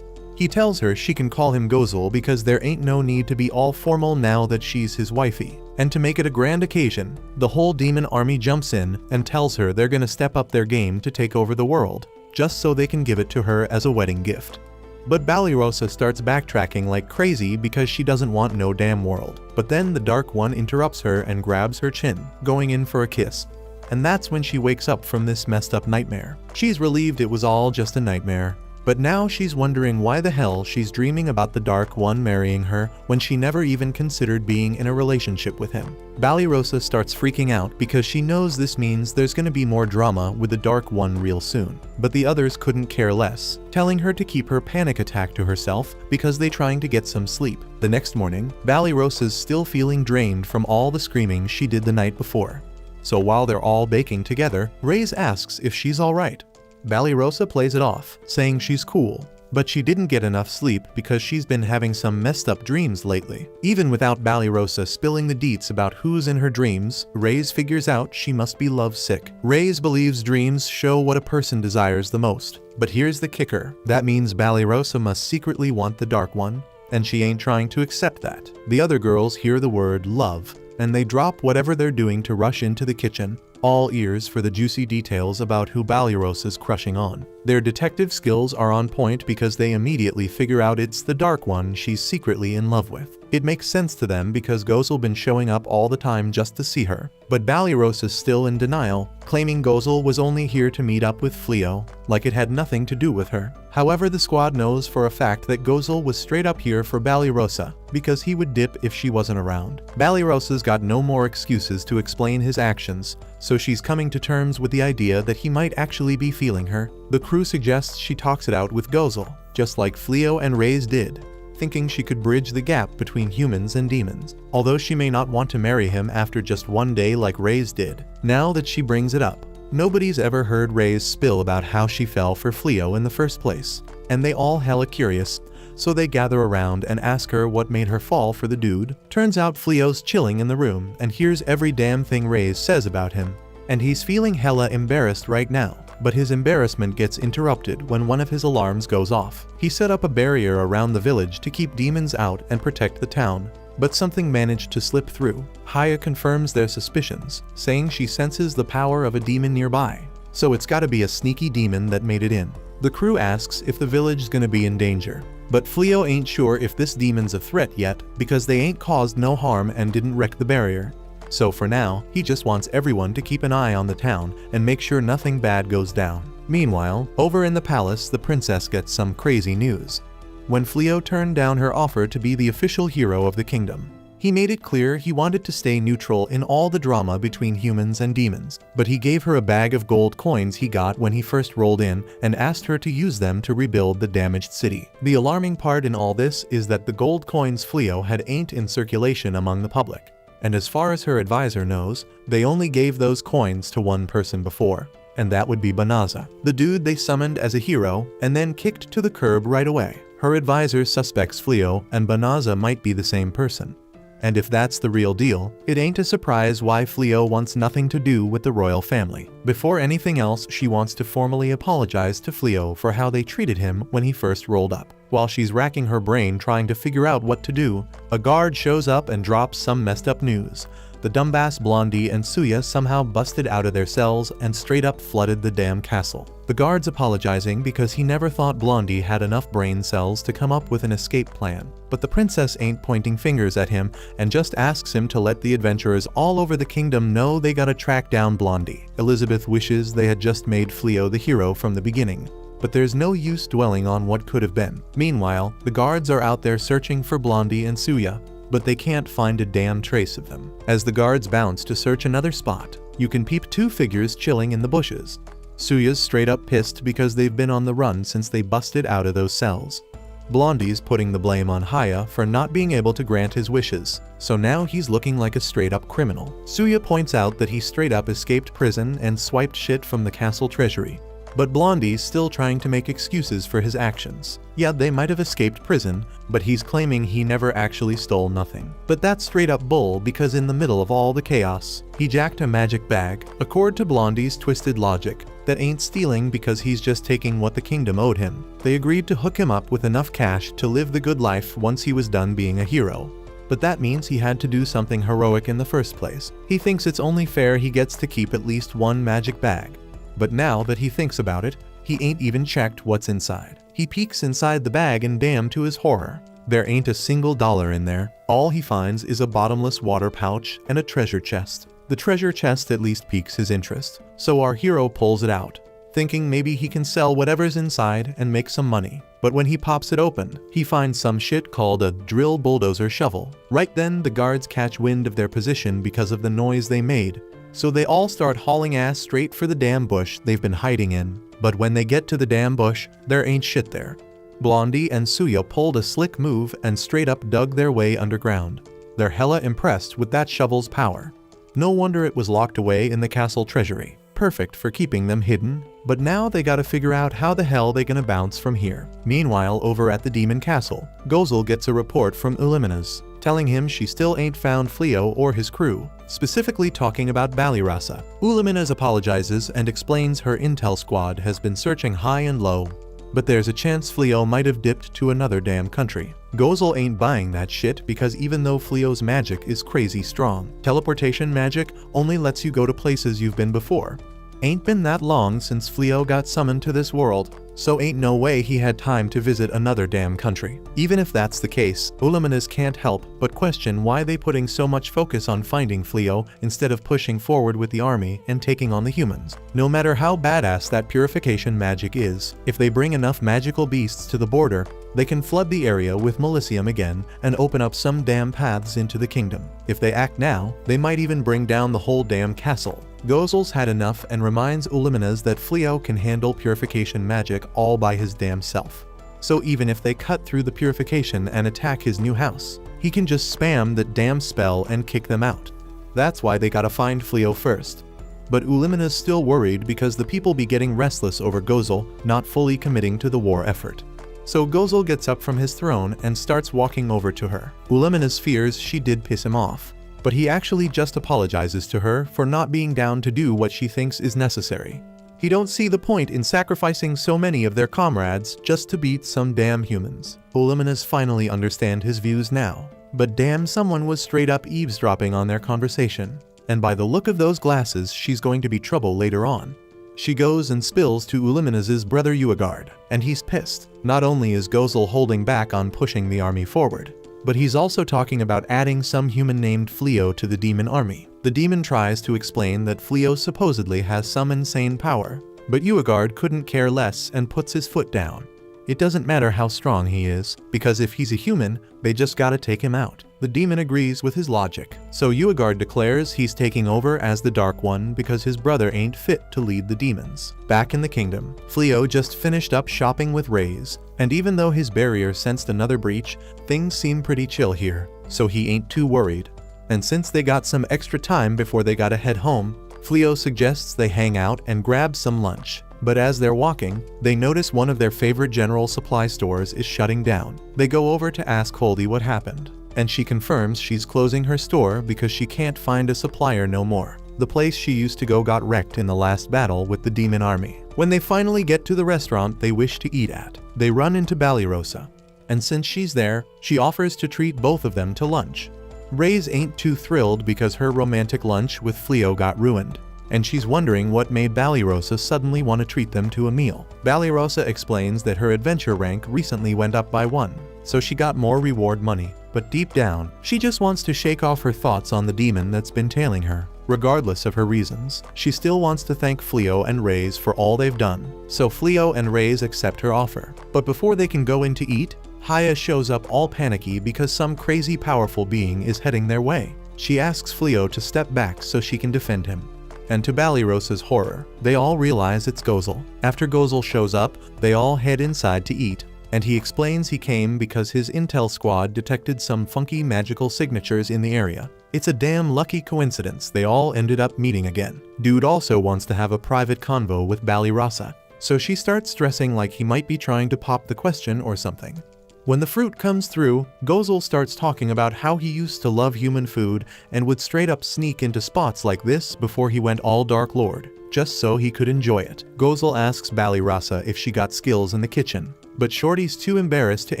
He tells her she can call him Gozel because there ain't no need to be all formal now that she's his wifey. And to make it a grand occasion, the whole demon army jumps in and tells her they're gonna step up their game to take over the world, just so they can give it to her as a wedding gift. But Banished starts backtracking like crazy because she doesn't want no damn world. But then the Dark One interrupts her and grabs her chin, going in for a kiss. And that's when she wakes up from this messed up nightmare. She's relieved it was all just a nightmare. But now she's wondering why the hell she's dreaming about the Dark One marrying her when she never even considered being in a relationship with him. Banished starts freaking out because she knows this means there's gonna be more drama with the Dark One real soon. But the others couldn't care less, telling her to keep her panic attack to herself because they trying to get some sleep. The next morning, Banishd's still feeling drained from all the screaming she did the night before. So while they're all baking together, Reyes asks if she's alright. Banished plays it off, saying she's cool, but she didn't get enough sleep because she's been having some messed up dreams lately. Even without Banished spilling the deets about who's in her dreams, Reyes figures out she must be lovesick. Reyes believes dreams show what a person desires the most. But here's the kicker, that means Banished must secretly want the Dark One, and she ain't trying to accept that. The other girls hear the word love, and they drop whatever they're doing to rush into the kitchen, all ears for the juicy details about who Banished is crushing on. Their detective skills are on point because they immediately figure out it's the Dark One she's secretly in love with. It makes sense to them because Gozel been showing up all the time just to see her. But Banished is still in denial, claiming Gozel was only here to meet up with Fleo, like it had nothing to do with her. However, the squad knows for a fact that Gozel was straight up here for Banished, because he would dip if she wasn't around. Banishd's got no more excuses to explain his actions, so she's coming to terms with the idea that he might actually be feeling her. The crew suggests she talks it out with Gozel, just like Fleo and Reyes did, thinking she could bridge the gap between humans and demons, although she may not want to marry him after just one day like Reyes did. Now that she brings it up, nobody's ever heard Reyes spill about how she fell for Fleo in the first place, and they all hella curious, so they gather around and ask her what made her fall for the dude. Turns out Fleo's chilling in the room and hears every damn thing Reyes says about him, and he's feeling hella embarrassed right now. But his embarrassment gets interrupted when one of his alarms goes off. He set up a barrier around the village to keep demons out and protect the town, but something managed to slip through. Haya confirms their suspicions, saying she senses the power of a demon nearby, so it's gotta be a sneaky demon that made it in. The crew asks if the village's gonna be in danger, but Fleo ain't sure if this demon's a threat yet because they ain't caused no harm and didn't wreck the barrier. So for now, he just wants everyone to keep an eye on the town and make sure nothing bad goes down. Meanwhile, over in the palace, the princess gets some crazy news. When Fleo turned down her offer to be the official hero of the kingdom, he made it clear he wanted to stay neutral in all the drama between humans and demons, but he gave her a bag of gold coins he got when he first rolled in and asked her to use them to rebuild the damaged city. The alarming part in all this is that the gold coins Fleo had ain't in circulation among the public. And as far as her advisor knows, they only gave those coins to one person before, and that would be Banished, the dude they summoned as a hero and then kicked to the curb right away. Her advisor suspects Fleo and Banished might be the same person. And if that's the real deal, it ain't a surprise why Fleo wants nothing to do with the royal family. Before anything else, she wants to formally apologize to Fleo for how they treated him when he first rolled up. While she's racking her brain trying to figure out what to do, a guard shows up and drops some messed up news. The dumbass Blondie and Suya somehow busted out of their cells and straight up flooded the damn castle. The guard's apologizing because he never thought Blondie had enough brain cells to come up with an escape plan. But the princess ain't pointing fingers at him and just asks him to let the adventurers all over the kingdom know they gotta track down Blondie. Elizabeth wishes they had just made Fleo the hero from the beginning, but there's no use dwelling on what could have been. Meanwhile, the guards are out there searching for Blondie and Suya, but they can't find a damn trace of them. As the guards bounce to search another spot, you can peep two figures chilling in the bushes. Suya's straight up pissed because they've been on the run since they busted out of those cells. Blondie's putting the blame on Haya for not being able to grant his wishes, so now he's looking like a straight up criminal. Suya points out that he straight up escaped prison and swiped shit from the castle treasury. But Blondie's still trying to make excuses for his actions. Yeah, they might have escaped prison, but he's claiming he never actually stole nothing. But that's straight up bull because in the middle of all the chaos, he jacked a magic bag. Accord to Blondie's twisted logic, that ain't stealing because he's just taking what the kingdom owed him. They agreed to hook him up with enough cash to live the good life once he was done being a hero. But that means he had to do something heroic in the first place. He thinks it's only fair he gets to keep at least one magic bag. But now that he thinks about it, he ain't even checked what's inside. He peeks inside the bag and damn to his horror, there ain't a single dollar in there. All he finds is a bottomless water pouch and a treasure chest. The treasure chest at least piques his interest, so our hero pulls it out, thinking maybe he can sell whatever's inside and make some money. But when he pops it open, he finds some shit called a drill bulldozer shovel. Right then, the guards catch wind of their position because of the noise they made, so they all start hauling ass straight for the damn bush they've been hiding in. But when they get to the damn bush, there ain't shit there. Blondie and Suya pulled a slick move and straight up dug their way underground. They're hella impressed with that shovel's power. No wonder it was locked away in the castle treasury. Perfect for keeping them hidden, but now they gotta figure out how the hell they gonna bounce from here. Meanwhile, over at the demon castle, Gozel gets a report from Uliminaz, telling him she still ain't found Fleo or his crew, specifically talking about Balirasa. Uliminaz apologizes and explains her intel squad has been searching high and low, but there's a chance Fleo might have dipped to another damn country. Gozel ain't buying that shit because even though Fleo's magic is crazy strong, teleportation magic only lets you go to places you've been before. Ain't been that long since Fleo got summoned to this world, so ain't no way he had time to visit another damn country. Even if that's the case, Uliminaz can't help but question why they putting so much focus on finding Fleo instead of pushing forward with the army and taking on the humans. No matter how badass that purification magic is, if they bring enough magical beasts to the border, they can flood the area with Milicium again and open up some damn paths into the kingdom. If they act now, they might even bring down the whole damn castle. Gozel's had enough and reminds Uliminaz that Fleo can handle purification magic all by his damn self. So even if they cut through the purification and attack his new house, he can just spam that damn spell and kick them out. That's why they gotta find Fleo first. But Uliminaz still worried because the people be getting restless over Gozel not fully committing to the war effort. So Gozel gets up from his throne and starts walking over to her. Uliminaz fears she did piss him off, but he actually just apologizes to her for not being down to do what she thinks is necessary. He don't see the point in sacrificing so many of their comrades just to beat some damn humans. Uliminaz finally understand his views now, but damn, someone was straight up eavesdropping on their conversation, and by the look of those glasses she's going to be trouble later on. She goes and spills to Uliminaz's brother Uagard, and he's pissed. Not only is Gozel holding back on pushing the army forward, but he's also talking about adding some human named Fleo to the demon army. The demon tries to explain that Fleo supposedly has some insane power, but Uagard couldn't care less and puts his foot down. It doesn't matter how strong he is, because if he's a human, they just gotta take him out. The demon agrees with his logic, so Uagard declares he's taking over as the Dark One because his brother ain't fit to lead the demons. Back in the kingdom, Fleo just finished up shopping with Raze, and even though his barrier sensed another breach, things seem pretty chill here, so he ain't too worried. And since they got some extra time before they gotta head home, Fleo suggests they hang out and grab some lunch. But as they're walking, they notice one of their favorite general supply stores is shutting down. They go over to ask Holdy what happened, and she confirms she's closing her store because she can't find a supplier no more. The place she used to go got wrecked in the last battle with the demon army. When they finally get to the restaurant they wish to eat at, they run into Balirasa, and since she's there, she offers to treat both of them to lunch. Raze ain't too thrilled because her romantic lunch with Fleo got ruined, and she's wondering what made Balirasa suddenly want to treat them to a meal. Balirasa explains that her adventure rank recently went up by 1, so she got more reward money, but deep down, she just wants to shake off her thoughts on the demon that's been tailing her. Regardless of her reasons, she still wants to thank Fleo and Raze for all they've done, so Fleo and Raze accept her offer. But before they can go in to eat, Haya shows up all panicky because some crazy powerful being is heading their way. She asks Fleo to step back so she can defend him. And to Balirasa's horror, they all realize it's Gozel. After Gozel shows up, they all head inside to eat, and he explains he came because his intel squad detected some funky magical signatures in the area. It's a damn lucky coincidence they all ended up meeting again. Dude also wants to have a private convo with Balirasa, so she starts stressing like he might be trying to pop the question or something. When the fruit comes through, Gozel starts talking about how he used to love human food and would straight up sneak into spots like this before he went all Dark Lord. just so he could enjoy it. Gozel asks Banished if she got skills in the kitchen, but Shorty's too embarrassed to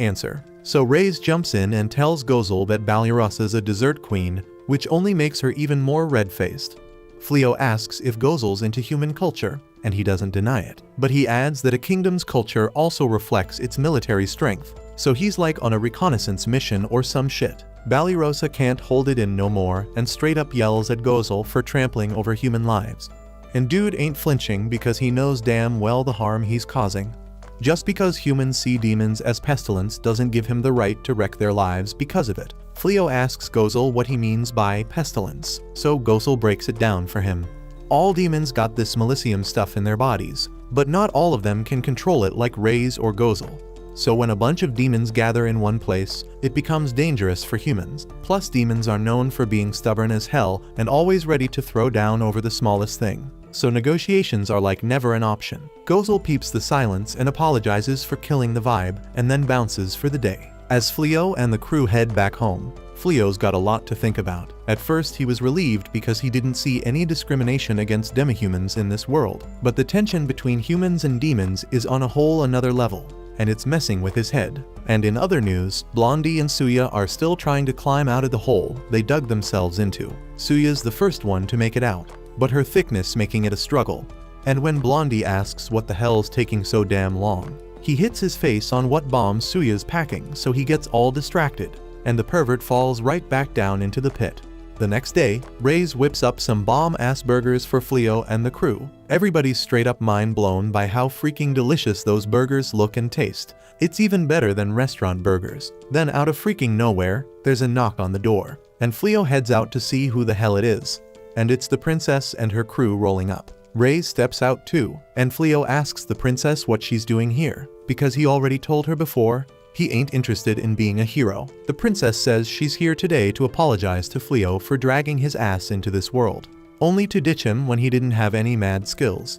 answer. So Reyes jumps in and tells Gozel that Banished is a dessert queen, which only makes her even more red-faced. Fleo asks if Gozel's into human culture, and he doesn't deny it. But he adds that a kingdom's culture also reflects its military strength, so he's like on a reconnaissance mission or some shit. Banished can't hold it in no more and straight up yells at Gozel for trampling over human lives. And dude ain't flinching because he knows damn well the harm he's causing. Just because humans see demons as pestilence doesn't give him the right to wreck their lives because of it. Fleo asks Gozel what he means by pestilence, so Gozel breaks it down for him. All demons got this malicium stuff in their bodies, but not all of them can control it like Reyes or Gozel. So when a bunch of demons gather in one place, it becomes dangerous for humans. Plus demons are known for being stubborn as hell and always ready to throw down over the smallest thing. So negotiations are like never an option. Gozel peeps the silence and apologizes for killing the vibe, and then bounces for the day. As Fleo and the crew head back home, Fleo's got a lot to think about. At first he was relieved because he didn't see any discrimination against demihumans in this world, but the tension between humans and demons is on a whole another level, and it's messing with his head. And in other news, Blondie and Suya are still trying to climb out of the hole they dug themselves into. Suya's the first one to make it out, but her thickness making it a struggle. And when Blondie asks what the hell's taking so damn long, he hits his face on what bomb Suya's packing, so he gets all distracted, and the pervert falls right back down into the pit. The next day, Reyes whips up some bomb-ass burgers for Fleo and the crew. Everybody's straight up mind blown by how freaking delicious those burgers look and taste. It's even better than restaurant burgers. Then out of freaking nowhere, there's a knock on the door, and Fleo heads out to see who the hell it is. And it's the princess and her crew rolling up. Reyes steps out too, and Fleo asks the princess what she's doing here, because he already told her before he ain't interested in being a hero. The princess says she's here today to apologize to Fleo for dragging his ass into this world, only to ditch him when he didn't have any mad skills.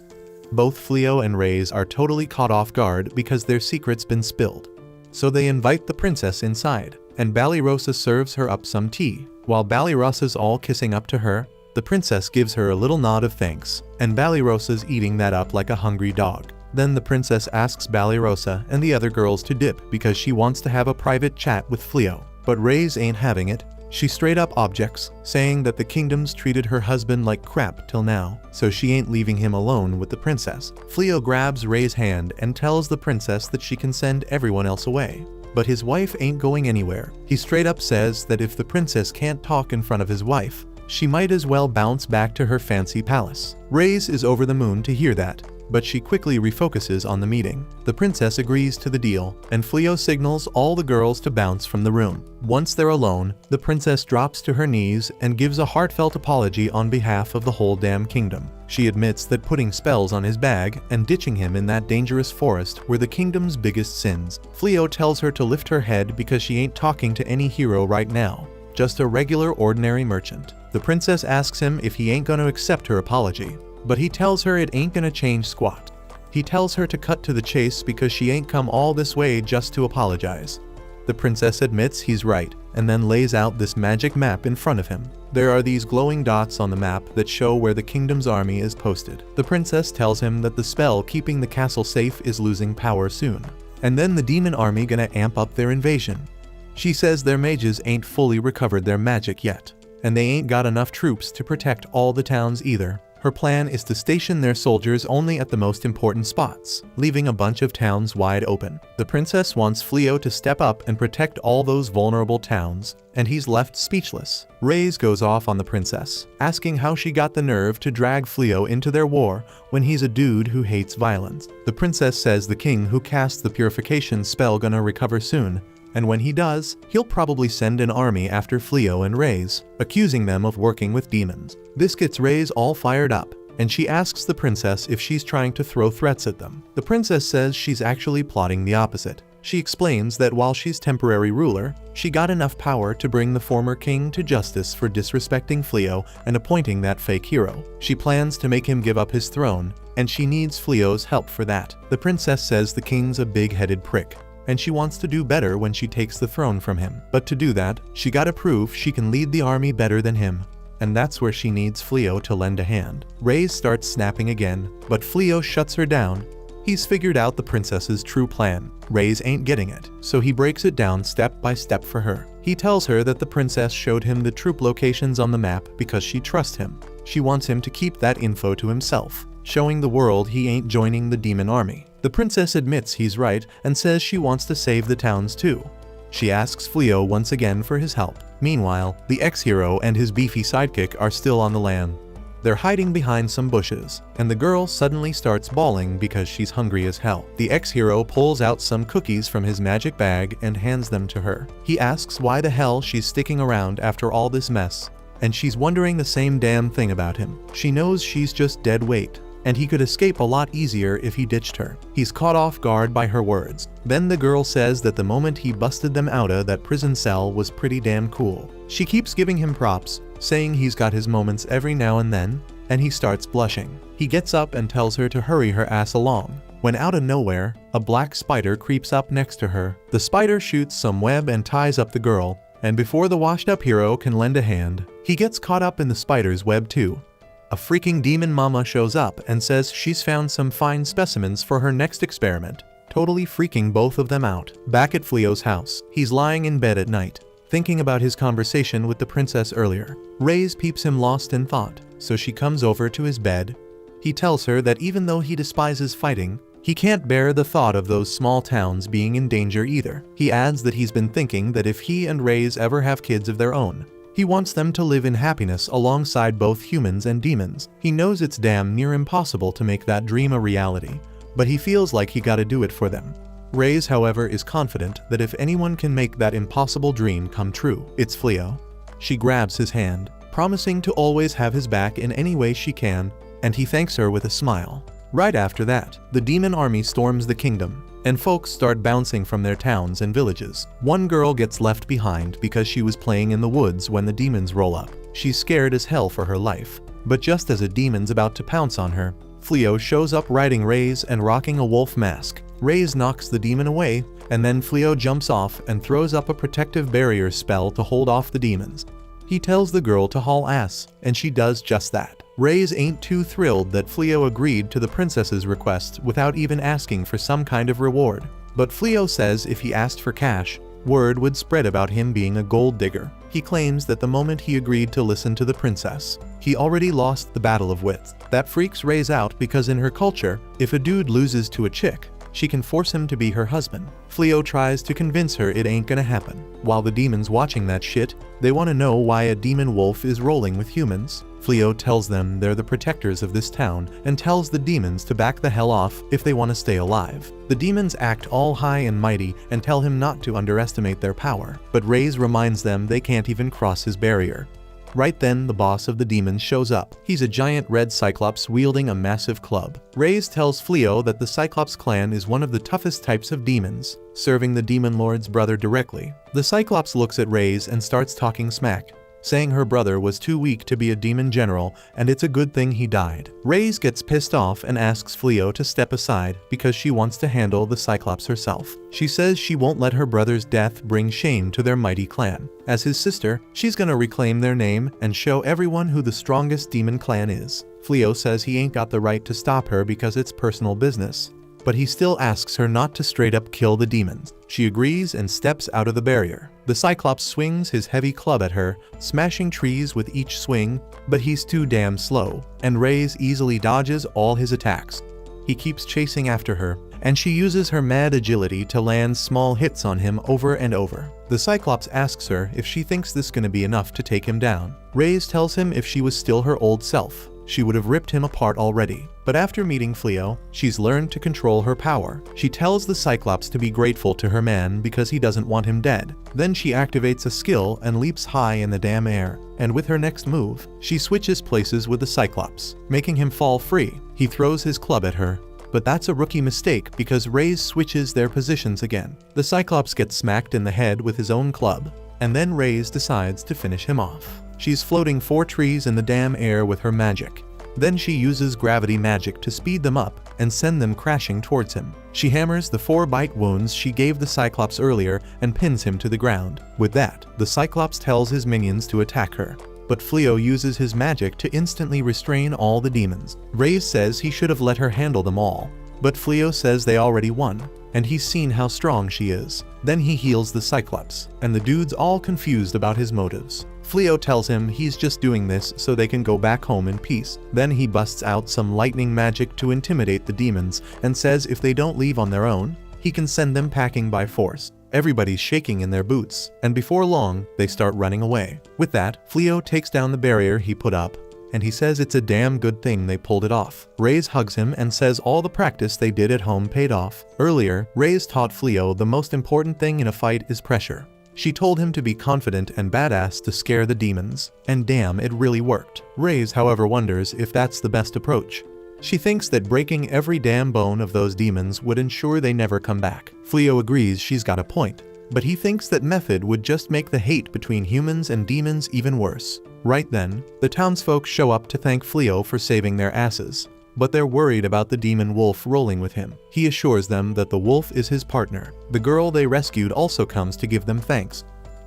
Both Fleo and Reyes are totally caught off guard because their secret's been spilled. So they invite the princess inside, and Banished serves her up some tea. While Banishd's all kissing up to her, the princess gives her a little nod of thanks, and Banishd's eating that up like a hungry dog. Then the princess asks Banished and the other girls to dip because she wants to have a private chat with Fleo. But Reyes ain't having it. She straight up objects, saying that the kingdom's treated her husband like crap till now, so she ain't leaving him alone with the princess. Fleo grabs Reyes' hand and tells the princess that she can send everyone else away. But his wife ain't going anywhere. He straight up says that if the princess can't talk in front of his wife, she might as well bounce back to her fancy palace. Reyes is over the moon to hear that, but she quickly refocuses on the meeting. The princess agrees to the deal, and Fleo signals all the girls to bounce from the room. Once they're alone, the princess drops to her knees and gives a heartfelt apology on behalf of the whole damn kingdom. She admits that putting spells on his bag and ditching him in that dangerous forest were the kingdom's biggest sins. Fleo tells her to lift her head because she ain't talking to any hero right now, just a regular ordinary merchant. The princess asks him if he ain't gonna accept her apology, but he tells her it ain't gonna change squat. He tells her to cut to the chase because she ain't come all this way just to apologize. The princess admits he's right, and then lays out this magic map in front of him. There are these glowing dots on the map that show where the kingdom's army is posted. The princess tells him that the spell keeping the castle safe is losing power soon, and then the demon army gonna amp up their invasion. She says their mages ain't fully recovered their magic yet, and they ain't got enough troops to protect all the towns either. Her plan is to station their soldiers only at the most important spots, leaving a bunch of towns wide open. The princess wants Fleo to step up and protect all those vulnerable towns, and he's left speechless. Reyes goes off on the princess, asking how she got the nerve to drag Fleo into their war when he's a dude who hates violence. The princess says the king who cast the purification spell gonna recover soon, and when he does, he'll probably send an army after Fleo and Reyes, accusing them of working with demons. This gets Reyes all fired up, and she asks the princess if she's trying to throw threats at them. The princess says she's actually plotting the opposite. She explains that while she's temporary ruler, she got enough power to bring the former king to justice for disrespecting Fleo and appointing that fake hero. She plans to make him give up his throne, and she needs Fleo's help for that. The princess says the king's a big-headed prick, and she wants to do better when she takes the throne from him. But to do that, she gotta prove she can lead the army better than him. and that's where she needs Fleo to lend a hand. Reyes starts snapping again, but Fleo shuts her down. He's figured out the princess's true plan. Reyes ain't getting it, so he breaks it down step by step for her. He tells her that the princess showed him the troop locations on the map because she trusts him. She wants him to keep that info to himself, showing the world he ain't joining the demon army. The princess admits he's right and says she wants to save the towns too. She asks Fleo once again for his help. Meanwhile, the ex-hero and his beefy sidekick are still on the land. They're hiding behind some bushes, and the girl suddenly starts bawling because she's hungry as hell. The ex-hero pulls out some cookies from his magic bag and hands them to her. He asks why the hell she's sticking around after all this mess, and she's wondering the same damn thing about him. She knows she's just dead weight, and he could escape a lot easier if he ditched her. He's caught off guard by her words. Then the girl says that the moment he busted them out of that prison cell was pretty damn cool. She keeps giving him props, saying he's got his moments every now and then, and he starts blushing. He gets up and tells her to hurry her ass along, when out of nowhere, a black spider creeps up next to her. The spider shoots some web and ties up the girl, and before the washed-up hero can lend a hand, he gets caught up in the spider's web too. A freaking demon mama shows up and says she's found some fine specimens for her next experiment, totally freaking both of them out. Back at Fleo's house, he's lying in bed at night, thinking about his conversation with the princess earlier. Reyes peeps him lost in thought, so she comes over to his bed. He tells her that even though he despises fighting, he can't bear the thought of those small towns being in danger either. He adds that he's been thinking that if he and Reyes ever have kids of their own, he wants them to live in happiness alongside both humans and demons. He knows it's damn near impossible to make that dream a reality, but he feels like he gotta do it for them. Reyes, however, is confident that if anyone can make that impossible dream come true, it's Fleo. She grabs his hand, promising to always have his back in any way she can, and he thanks her with a smile. Right after that, the demon army storms the kingdom, and folks start bouncing from their towns and villages. One girl gets left behind because she was playing in the woods when the demons roll up. She's scared as hell for her life, but just as a demon's about to pounce on her, Fleo shows up riding Reyes and rocking a wolf mask. Reyes knocks the demon away, and then Fleo jumps off and throws up a protective barrier spell to hold off the demons. He tells the girl to haul ass, and she does just that. Reyes ain't too thrilled that Fleo agreed to the princess's request without even asking for some kind of reward. But Fleo says if he asked for cash, word would spread about him being a gold digger. He claims that the moment he agreed to listen to the princess, he already lost the battle of wits. That freaks Reyes out because in her culture, if a dude loses to a chick, she can force him to be her husband. Fleo tries to convince her it ain't gonna happen. While the demons watching that shit, they want to know why a demon wolf is rolling with humans. Fleo tells them they're the protectors of this town and tells the demons to back the hell off if they want to stay alive. The demons act all high and mighty and tell him not to underestimate their power, but Reyes reminds them they can't even cross his barrier. Right then, the boss of the demons shows up. He's a giant red cyclops wielding a massive club. Reyes tells Fleo that the Cyclops clan is one of the toughest types of demons, serving the demon lord's brother directly. The Cyclops looks at Reyes and starts talking smack, saying her brother was too weak to be a demon general and it's a good thing he died. Reyes gets pissed off and asks Fleo to step aside because she wants to handle the Cyclops herself. She says she won't let her brother's death bring shame to their mighty clan. As his sister, she's gonna reclaim their name and show everyone who the strongest demon clan is. Fleo says he ain't got the right to stop her because it's personal business, but he still asks her not to straight up kill the demons. She agrees and steps out of the barrier. The Cyclops swings his heavy club at her, smashing trees with each swing, but he's too damn slow, and Reyes easily dodges all his attacks. He keeps chasing after her, and she uses her mad agility to land small hits on him over and over. The Cyclops asks her if she thinks this gonna be enough to take him down. Reyes tells him if she was still her old self, she would have ripped him apart already. But after meeting Fleo, she's learned to control her power. She tells the Cyclops to be grateful to her man because he doesn't want him dead. Then she activates a skill and leaps high in the damn air. And with her next move, she switches places with the Cyclops, making him fall free. He throws his club at her, but that's a rookie mistake because Reyes switches their positions again. The Cyclops gets smacked in the head with his own club, and then Reyes decides to finish him off. She's floating 4 trees in the damn air with her magic. Then she uses gravity magic to speed them up and send them crashing towards him. She hammers the 4 bite wounds she gave the Cyclops earlier and pins him to the ground. With that, the Cyclops tells his minions to attack her, but Fleo uses his magic to instantly restrain all the demons. Reyes says he should have let her handle them all, but Fleo says they already won, and he's seen how strong she is. Then he heals the Cyclops, and the dude's all confused about his motives. Fleo tells him he's just doing this so they can go back home in peace. Then he busts out some lightning magic to intimidate the demons and says if they don't leave on their own, he can send them packing by force. Everybody's shaking in their boots, and before long, they start running away. With that, Fleo takes down the barrier he put up, and he says it's a damn good thing they pulled it off. Reyes hugs him and says all the practice they did at home paid off. Earlier, Reyes taught Fleo the most important thing in a fight is pressure. She told him to be confident and badass to scare the demons, and damn, it really worked. Reyes, however, wonders if that's the best approach. She thinks that breaking every damn bone of those demons would ensure they never come back. Fleo agrees she's got a point, but he thinks that method would just make the hate between humans and demons even worse. Right then, the townsfolk show up to thank Fleo for saving their asses, but they're worried about the demon wolf rolling with him. He assures them that the wolf is his partner. The girl they rescued also comes to give them thanks.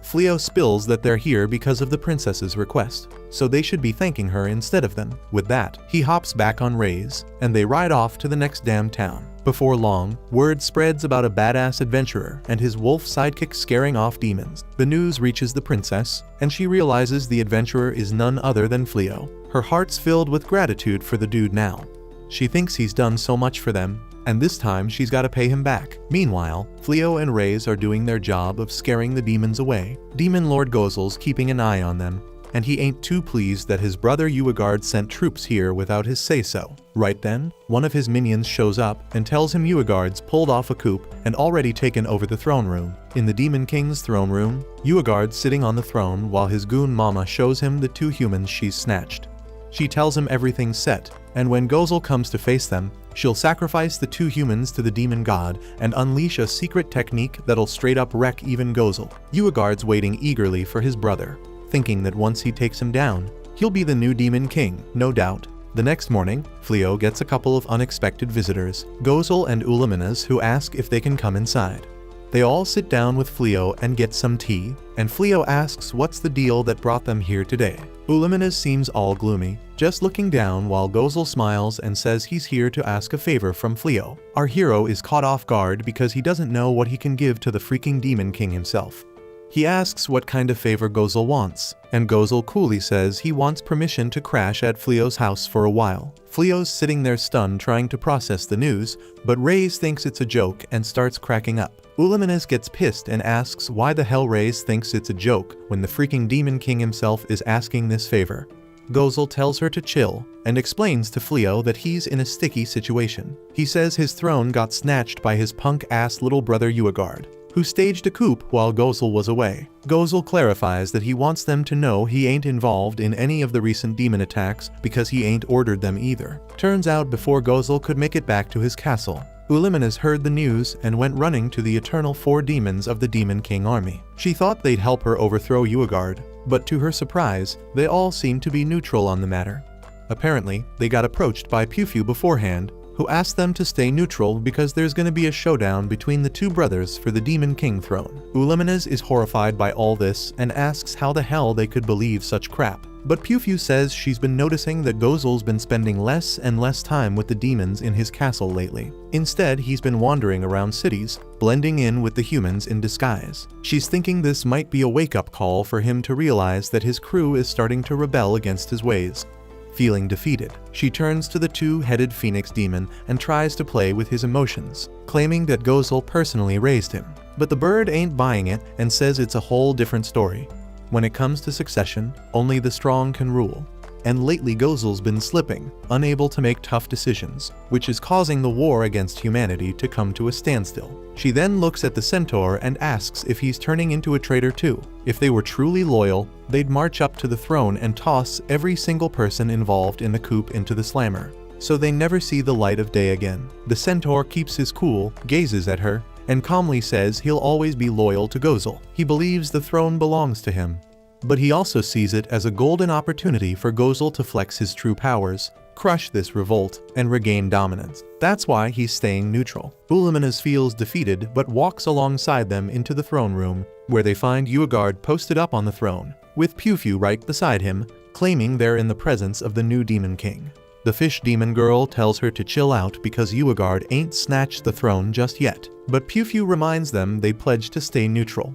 Fleo spills that they're here because of the princess's request, so they should be thanking her instead of them. With that, he hops back on Reyes, and they ride off to the next damn town. Before long, word spreads about a badass adventurer and his wolf sidekick scaring off demons. The news reaches the princess, and she realizes the adventurer is none other than Fleo. Her heart's filled with gratitude for the dude now. She thinks he's done so much for them, and this time she's gotta pay him back. Meanwhile, Fleo and Reyes are doing their job of scaring the demons away. Demon Lord Gozel's keeping an eye on them, and he ain't too pleased that his brother Uegard sent troops here without his say-so. Right then, one of his minions shows up and tells him Uegard's pulled off a coup and already taken over the throne room. In the Demon King's throne room, Uegard's sitting on the throne while his goon mama shows him the 2 humans she's snatched. She tells him everything's set, and when Gozel comes to face them, she'll sacrifice the 2 humans to the demon god and unleash a secret technique that'll straight up wreck even Gozel. Uegard's waiting eagerly for his brother, thinking that once he takes him down, he'll be the new Demon King, no doubt. The next morning, Fleo gets a couple of unexpected visitors, Gozel and Uluminas, who ask if they can come inside. They all sit down with Fleo and get some tea, and Fleo asks what's the deal that brought them here today. Uluminas seems all gloomy, just looking down while Gozel smiles and says he's here to ask a favor from Fleo. Our hero is caught off guard because he doesn't know what he can give to the freaking Demon King himself. He asks what kind of favor Gozel wants, and Gozel coolly says he wants permission to crash at Fleo's house for a while. Fleo's sitting there stunned trying to process the news, but Reyes thinks it's a joke and starts cracking up. Uluminas gets pissed and asks why the hell Reyes thinks it's a joke when the freaking Demon King himself is asking this favor. Gozel tells her to chill and explains to Fleo that he's in a sticky situation. He says his throne got snatched by his punk-ass little brother Uegard, who staged a coup while Gozel was away. Gozel clarifies that he wants them to know he ain't involved in any of the recent demon attacks because he ain't ordered them either. Turns out before Gozel could make it back to his castle, Uluminas heard the news and went running to the eternal 4 demons of the Demon King army. She thought they'd help her overthrow Uegard, but to her surprise, they all seemed to be neutral on the matter. Apparently, they got approached by Pewfew beforehand, who asked them to stay neutral because there's gonna be a showdown between the 2 brothers for the Demon King throne. Uluminas is horrified by all this and asks how the hell they could believe such crap. But Pewfew says she's been noticing that Gozel's been spending less and less time with the demons in his castle lately. Instead, he's been wandering around cities, blending in with the humans in disguise. She's thinking this might be a wake-up call for him to realize that his crew is starting to rebel against his ways. Feeling defeated, she turns to the 2-headed phoenix demon and tries to play with his emotions, claiming that Gozel personally raised him. But the bird ain't buying it and says it's a whole different story. When it comes to succession, only the strong can rule. And lately Gozel's been slipping, unable to make tough decisions, which is causing the war against humanity to come to a standstill. She then looks at the centaur and asks if he's turning into a traitor too. If they were truly loyal, they'd march up to the throne and toss every single person involved in the coup into the slammer, so they never see the light of day again. The centaur keeps his cool, gazes at her, and calmly says he'll always be loyal to Gozel. He believes the throne belongs to him, but he also sees it as a golden opportunity for Gozel to flex his true powers, crush this revolt, and regain dominance. That's why he's staying neutral. Uluminas feels defeated but walks alongside them into the throne room, where they find Uegard posted up on the throne. with Piu right beside him, claiming they're in the presence of the new Demon King. The fish demon girl tells her to chill out because Uagard ain't snatched the throne just yet, but Piu reminds them they pledged to stay neutral.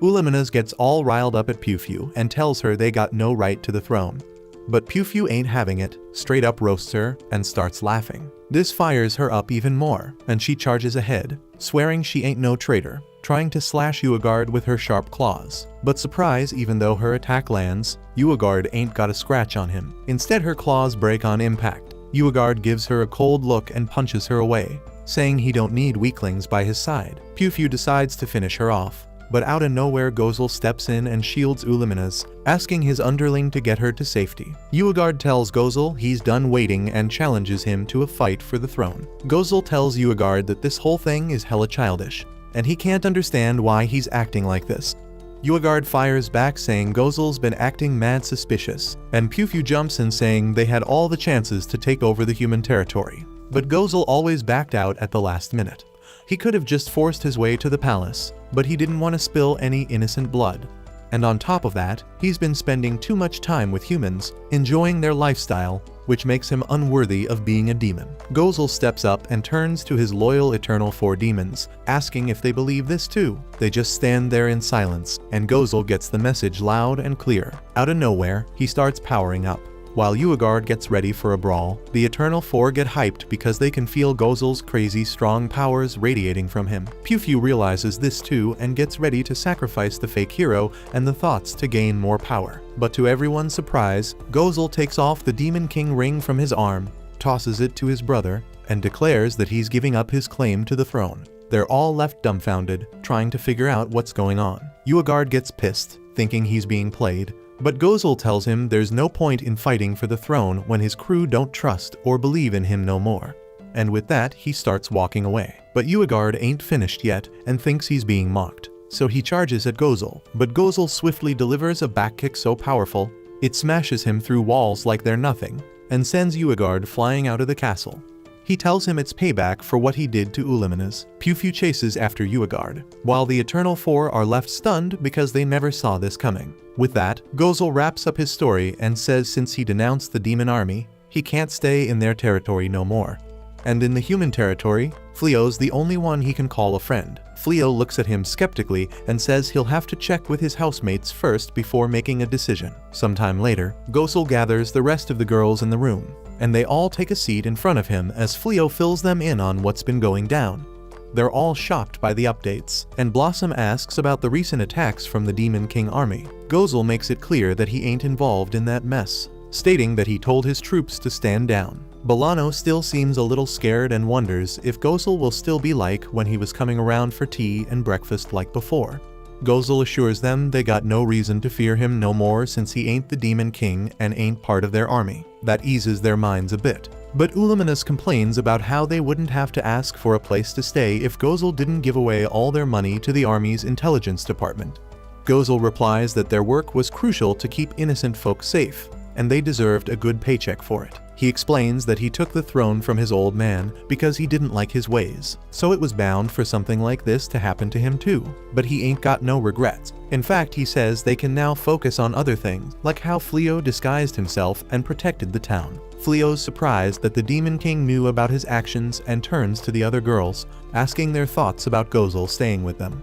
Uliminas gets all riled up at Piu and tells her they got no right to the throne. But Piu ain't having it, straight up roasts her, and starts laughing. This fires her up even more, and she charges ahead, swearing she ain't no traitor, trying to slash Uagard with her sharp claws. But surprise, even though her attack lands, Uagard ain't got a scratch on him. Instead, her claws break on impact. Uagard gives her a cold look and punches her away, saying he don't need weaklings by his side. Piu decides to finish her off, but out of nowhere Gozel steps in and shields Uliminas, asking his underling to get her to safety. Uagard tells Gozel he's done waiting and challenges him to a fight for the throne. Gozel tells Uagard that this whole thing is hella childish, and he can't understand why he's acting like this. Uagard fires back saying Gozel's been acting mad suspicious, and Piu jumps in saying they had all the chances to take over the human territory. But Gozel always backed out at the last minute. He could have just forced his way to the palace, but he didn't want to spill any innocent blood. And on top of that, he's been spending too much time with humans, enjoying their lifestyle, which makes him unworthy of being a demon. Gozel steps up and turns to his loyal Eternal Four demons, asking if they believe this too. They just stand there in silence, and Gozel gets the message loud and clear. Out of nowhere, he starts powering up. While Uagard gets ready for a brawl, the Eternal Four get hyped because they can feel Gozel's crazy strong powers radiating from him. Piu realizes this too and gets ready to sacrifice the fake hero and the thoughts to gain more power. But to everyone's surprise, Gozel takes off the Demon King ring from his arm, tosses it to his brother, and declares that he's giving up his claim to the throne. They're all left dumbfounded, trying to figure out what's going on. Uagard gets pissed, thinking he's being played, but Gozel tells him there's no point in fighting for the throne when his crew don't trust or believe in him no more. And with that, he starts walking away. But Uagard ain't finished yet and thinks he's being mocked, so he charges at Gozel. But Gozel swiftly delivers a back kick so powerful, it smashes him through walls like they're nothing, and sends Uagard flying out of the castle. He tells him it's payback for what he did to Uliminas. Piu chases after Uagard, while the Eternal Four are left stunned because they never saw this coming. With that, Gozel wraps up his story and says since he denounced the demon army, he can't stay in their territory no more. And in the human territory, Fleo's the only one he can call a friend. Fleo looks at him skeptically and says he'll have to check with his housemates first before making a decision. Sometime later, Gozel gathers the rest of the girls in the room, and they all take a seat in front of him as Fleo fills them in on what's been going down. They're all shocked by the updates, and Blossom asks about the recent attacks from the Demon King army. Gozel makes it clear that he ain't involved in that mess, stating that he told his troops to stand down. Bolano still seems a little scared and wonders if Gozel will still be like when he was coming around for tea and breakfast like before. Gozel assures them they got no reason to fear him no more since he ain't the Demon King and ain't part of their army. That eases their minds a bit. But Uliminas complains about how they wouldn't have to ask for a place to stay if Gozel didn't give away all their money to the army's intelligence department. Gozel replies that their work was crucial to keep innocent folk safe, and they deserved a good paycheck for it. He explains that he took the throne from his old man because he didn't like his ways, so it was bound for something like this to happen to him too. But he ain't got no regrets. In fact, he says they can now focus on other things, like how Fleo disguised himself and protected the town. Fleo's surprised that the Demon King knew about his actions and turns to the other girls, asking their thoughts about Gozel staying with them.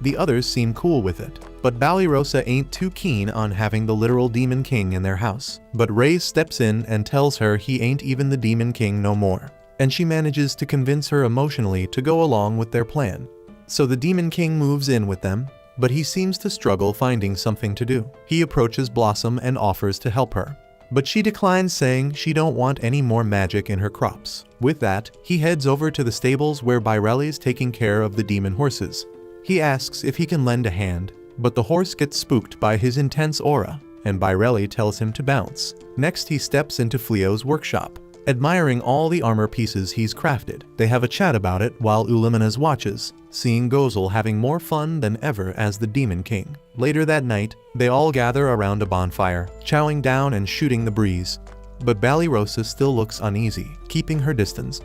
The others seem cool with it, but Balirosa ain't too keen on having the literal Demon King in their house. But Reyes steps in and tells her he ain't even the Demon King no more, and she manages to convince her emotionally to go along with their plan. So the Demon King moves in with them, but he seems to struggle finding something to do. He approaches Blossom and offers to help her, but she declines, saying she don't want any more magic in her crops. With that, he heads over to the stables where Bairelli's taking care of the demon horses. He asks if he can lend a hand, but the horse gets spooked by his intense aura, and Bairelli tells him to bounce. Next, he steps into Fleo's workshop, admiring all the armor pieces he's crafted. They have a chat about it while Uliminas watches, seeing Gozel having more fun than ever as the Demon King. Later that night, they all gather around a bonfire, chowing down and shooting the breeze. But Balirosa still looks uneasy, keeping her distance.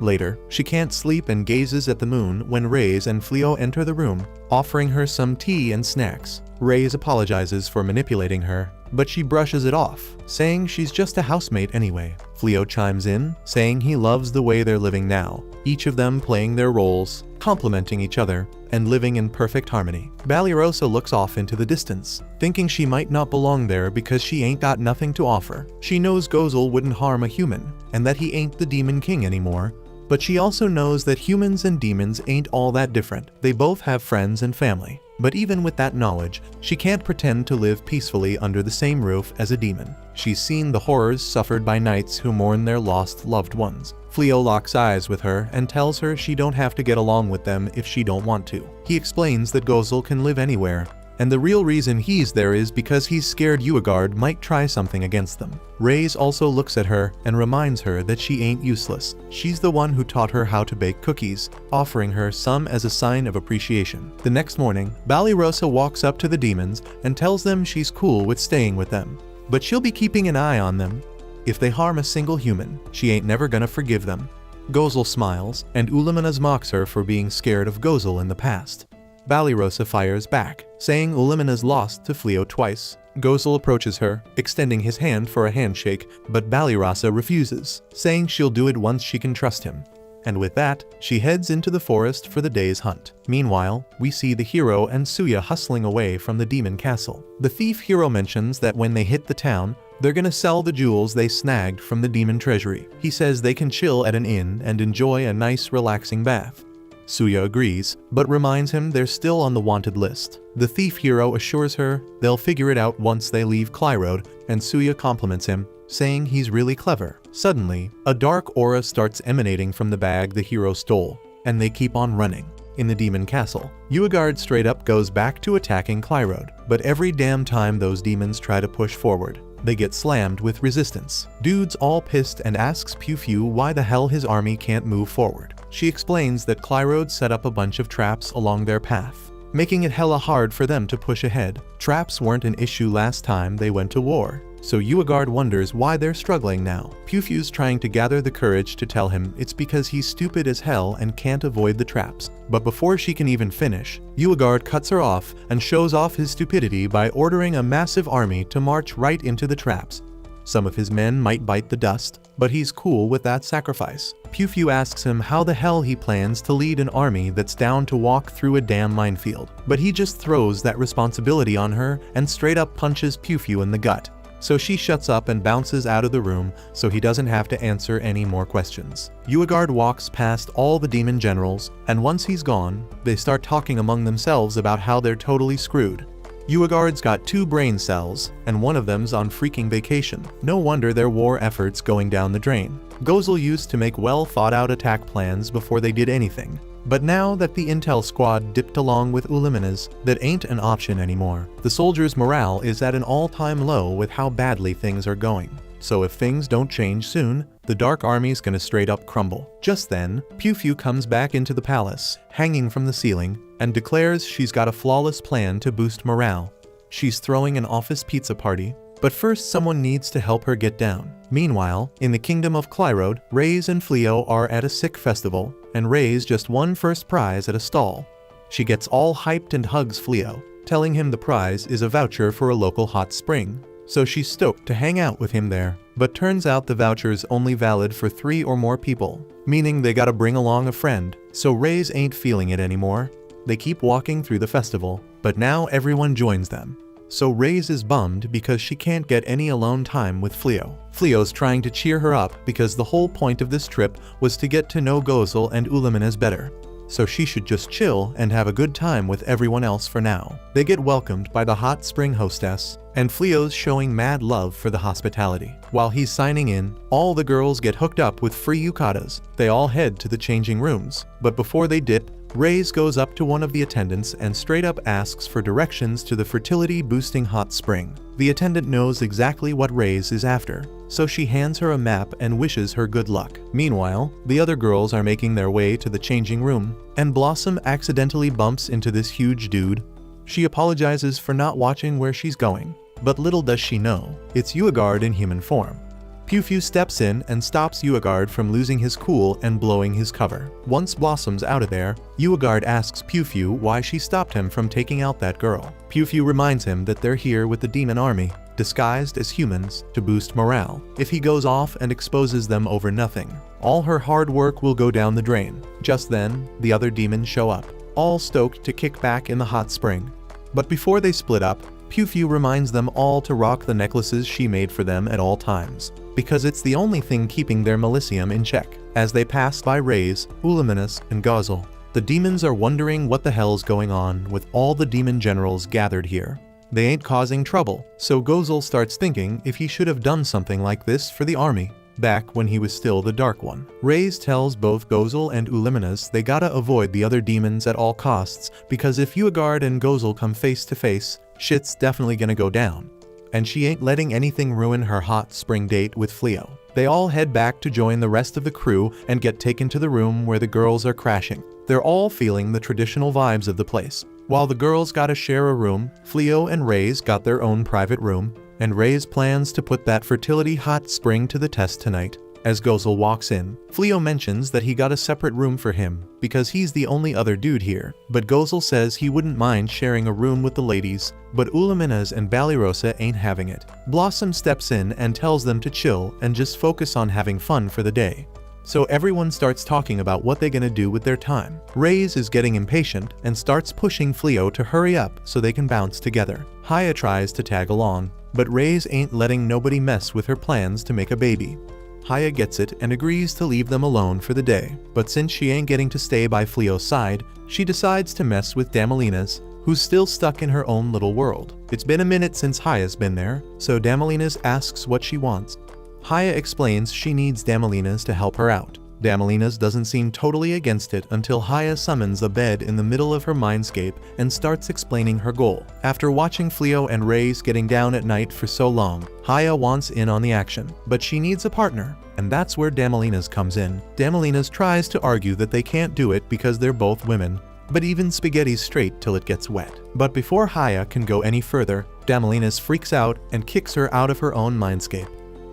Later, she can't sleep and gazes at the moon when Reyes and Fleo enter the room, offering her some tea and snacks. Reyes apologizes for manipulating her, but she brushes it off, saying she's just a housemate anyway. Fleo chimes in, saying he loves the way they're living now, each of them playing their roles, complementing each other, and living in perfect harmony. Banished looks off into the distance, thinking she might not belong there because she ain't got nothing to offer. She knows Gozel wouldn't harm a human, and that he ain't the Demon King anymore, but she also knows that humans and demons ain't all that different. They both have friends and family. But even with that knowledge, she can't pretend to live peacefully under the same roof as a demon. She's seen the horrors suffered by knights who mourn their lost loved ones. Fleo locks eyes with her and tells her she don't have to get along with them if she don't want to. He explains that Gozel can live anywhere, and the real reason he's there is because he's scared Uegard might try something against them. Reyes also looks at her and reminds her that she ain't useless. She's the one who taught her how to bake cookies, offering her some as a sign of appreciation. The next morning, Banished walks up to the demons and tells them she's cool with staying with them, but she'll be keeping an eye on them. If they harm a single human, she ain't never gonna forgive them. Gozel smiles, and Ulimenes mocks her for being scared of Gozel in the past. Banished fires back, saying Ulimenes lost to Fleo twice. Gozel approaches her, extending his hand for a handshake, but Banished refuses, saying she'll do it once she can trust him. And with that, she heads into the forest for the day's hunt. Meanwhile, we see the hero and Suya hustling away from the demon castle. The thief hero mentions that when they hit the town, they're gonna sell the jewels they snagged from the demon treasury. He says they can chill at an inn and enjoy a nice relaxing bath. Suya agrees, but reminds him they're still on the wanted list. The thief hero assures her they'll figure it out once they leave Clyrode, and Suya compliments him, saying he's really clever. Suddenly, a dark aura starts emanating from the bag the hero stole, and they keep on running. In the demon castle, Uegard straight up goes back to attacking Clyrode, but every damn time those demons try to push forward, they get slammed with resistance. Dude's all pissed and asks Pew why the hell his army can't move forward. She explains that Clyrode set up a bunch of traps along their path, making it hella hard for them to push ahead. Traps weren't an issue last time they went to war, so Uegard wonders why they're struggling now. Pew's trying to gather the courage to tell him it's because he's stupid as hell and can't avoid the traps. But before she can even finish, Uegard cuts her off and shows off his stupidity by ordering a massive army to march right into the traps. Some of his men might bite the dust, but he's cool with that sacrifice. Pew asks him how the hell he plans to lead an army that's down to walk through a damn minefield. But he just throws that responsibility on her and straight up punches Pew in the gut. So she shuts up and bounces out of the room so he doesn't have to answer any more questions. Uegard walks past all the demon generals, and once he's gone, they start talking among themselves about how they're totally screwed. Uegard's got 2 brain cells, and one of them's on freaking vacation. No wonder their war efforts going down the drain. Gozel used to make well thought out attack plans before they did anything. But now that the intel squad dipped along with Ulimenes, that ain't an option anymore. The soldiers' morale is at an all-time low with how badly things are going. So if things don't change soon, the Dark Army's gonna straight up crumble. Just then, Pew comes back into the palace, hanging from the ceiling, and declares she's got a flawless plan to boost morale. She's throwing an office pizza party, but first someone needs to help her get down. Meanwhile, in the kingdom of Clyrode, Reyes and Fleo are at a sick festival, and Reyes just won first prize at a stall. She gets all hyped and hugs Fleo, telling him the prize is a voucher for a local hot spring. So she's stoked to hang out with him there, but turns out the voucher's only valid for 3 or more people, meaning they gotta bring along a friend. So Reyes ain't feeling it anymore. They keep walking through the festival, but now everyone joins them. So Reyes is bummed because she can't get any alone time with Fleo. Fleo's trying to cheer her up because the whole point of this trip was to get to know Gozel and Ulimenes better. So she should just chill and have a good time with everyone else for now. They get welcomed by the hot spring hostess, and Fleo's showing mad love for the hospitality. While he's signing in, all the girls get hooked up with free yukatas. They all head to the changing rooms, but before they dip, Reyes goes up to one of the attendants and straight up asks for directions to the fertility-boosting hot spring. The attendant knows exactly what Reyes is after, so she hands her a map and wishes her good luck. Meanwhile, the other girls are making their way to the changing room, and Blossom accidentally bumps into this huge dude. She apologizes for not watching where she's going, but little does she know, it's Uegard in human form. Pew steps in and stops Uegard from losing his cool and blowing his cover. Once Blossom's out of there, Uegard asks Pew why she stopped him from taking out that girl. Piu reminds him that they're here with the demon army, disguised as humans, to boost morale. If he goes off and exposes them over nothing, all her hard work will go down the drain. Just then, the other demons show up, all stoked to kick back in the hot spring. But before they split up, Piu reminds them all to rock the necklaces she made for them at all times, because it's the only thing keeping their Millennium in check. As they pass by Rays, Uluminous, and Gozel, the demons are wondering what the hell's going on with all the demon generals gathered here. They ain't causing trouble, so Gozel starts thinking if he should have done something like this for the army, back when he was still the Dark One. Rays tells both Gozel and Uluminous they gotta avoid the other demons at all costs, because if Uagard and Gozel come face to face, shit's definitely gonna go down. And she ain't letting anything ruin her hot spring date with Fleo. They all head back to join the rest of the crew and get taken to the room where the girls are crashing. They're all feeling the traditional vibes of the place. While the girls gotta share a room, Fleo and Rays got their own private room, and Rays plans to put that fertility hot spring to the test tonight. As Gozel walks in, Fleo mentions that he got a separate room for him because he's the only other dude here, but Gozel says he wouldn't mind sharing a room with the ladies, but Uluminous and Balirosa ain't having it. Blossom steps in and tells them to chill and just focus on having fun for the day. So everyone starts talking about what they're gonna do with their time. Rays is getting impatient and starts pushing Fleo to hurry up so they can bounce together. Haya tries to tag along, but Rays ain't letting nobody mess with her plans to make a baby. Haya gets it and agrees to leave them alone for the day, but since she ain't getting to stay by Fleo's side, she decides to mess with Damalina's, who's still stuck in her own little world. It's been a minute since Haya's been there, so Damalina's asks what she wants. Haya explains she needs Damalina's to help her out. Damalina's doesn't seem totally against it until Haya summons a bed in the middle of her mindscape and starts explaining her goal. After watching Fleo and Rays getting down at night for so long, Haya wants in on the action, but she needs a partner, and that's where Damalina's comes in. Damalina's tries to argue that they can't do it because they're both women, but even spaghetti's straight till it gets wet. But before Haya can go any further, Damalina's freaks out and kicks her out of her own mindscape.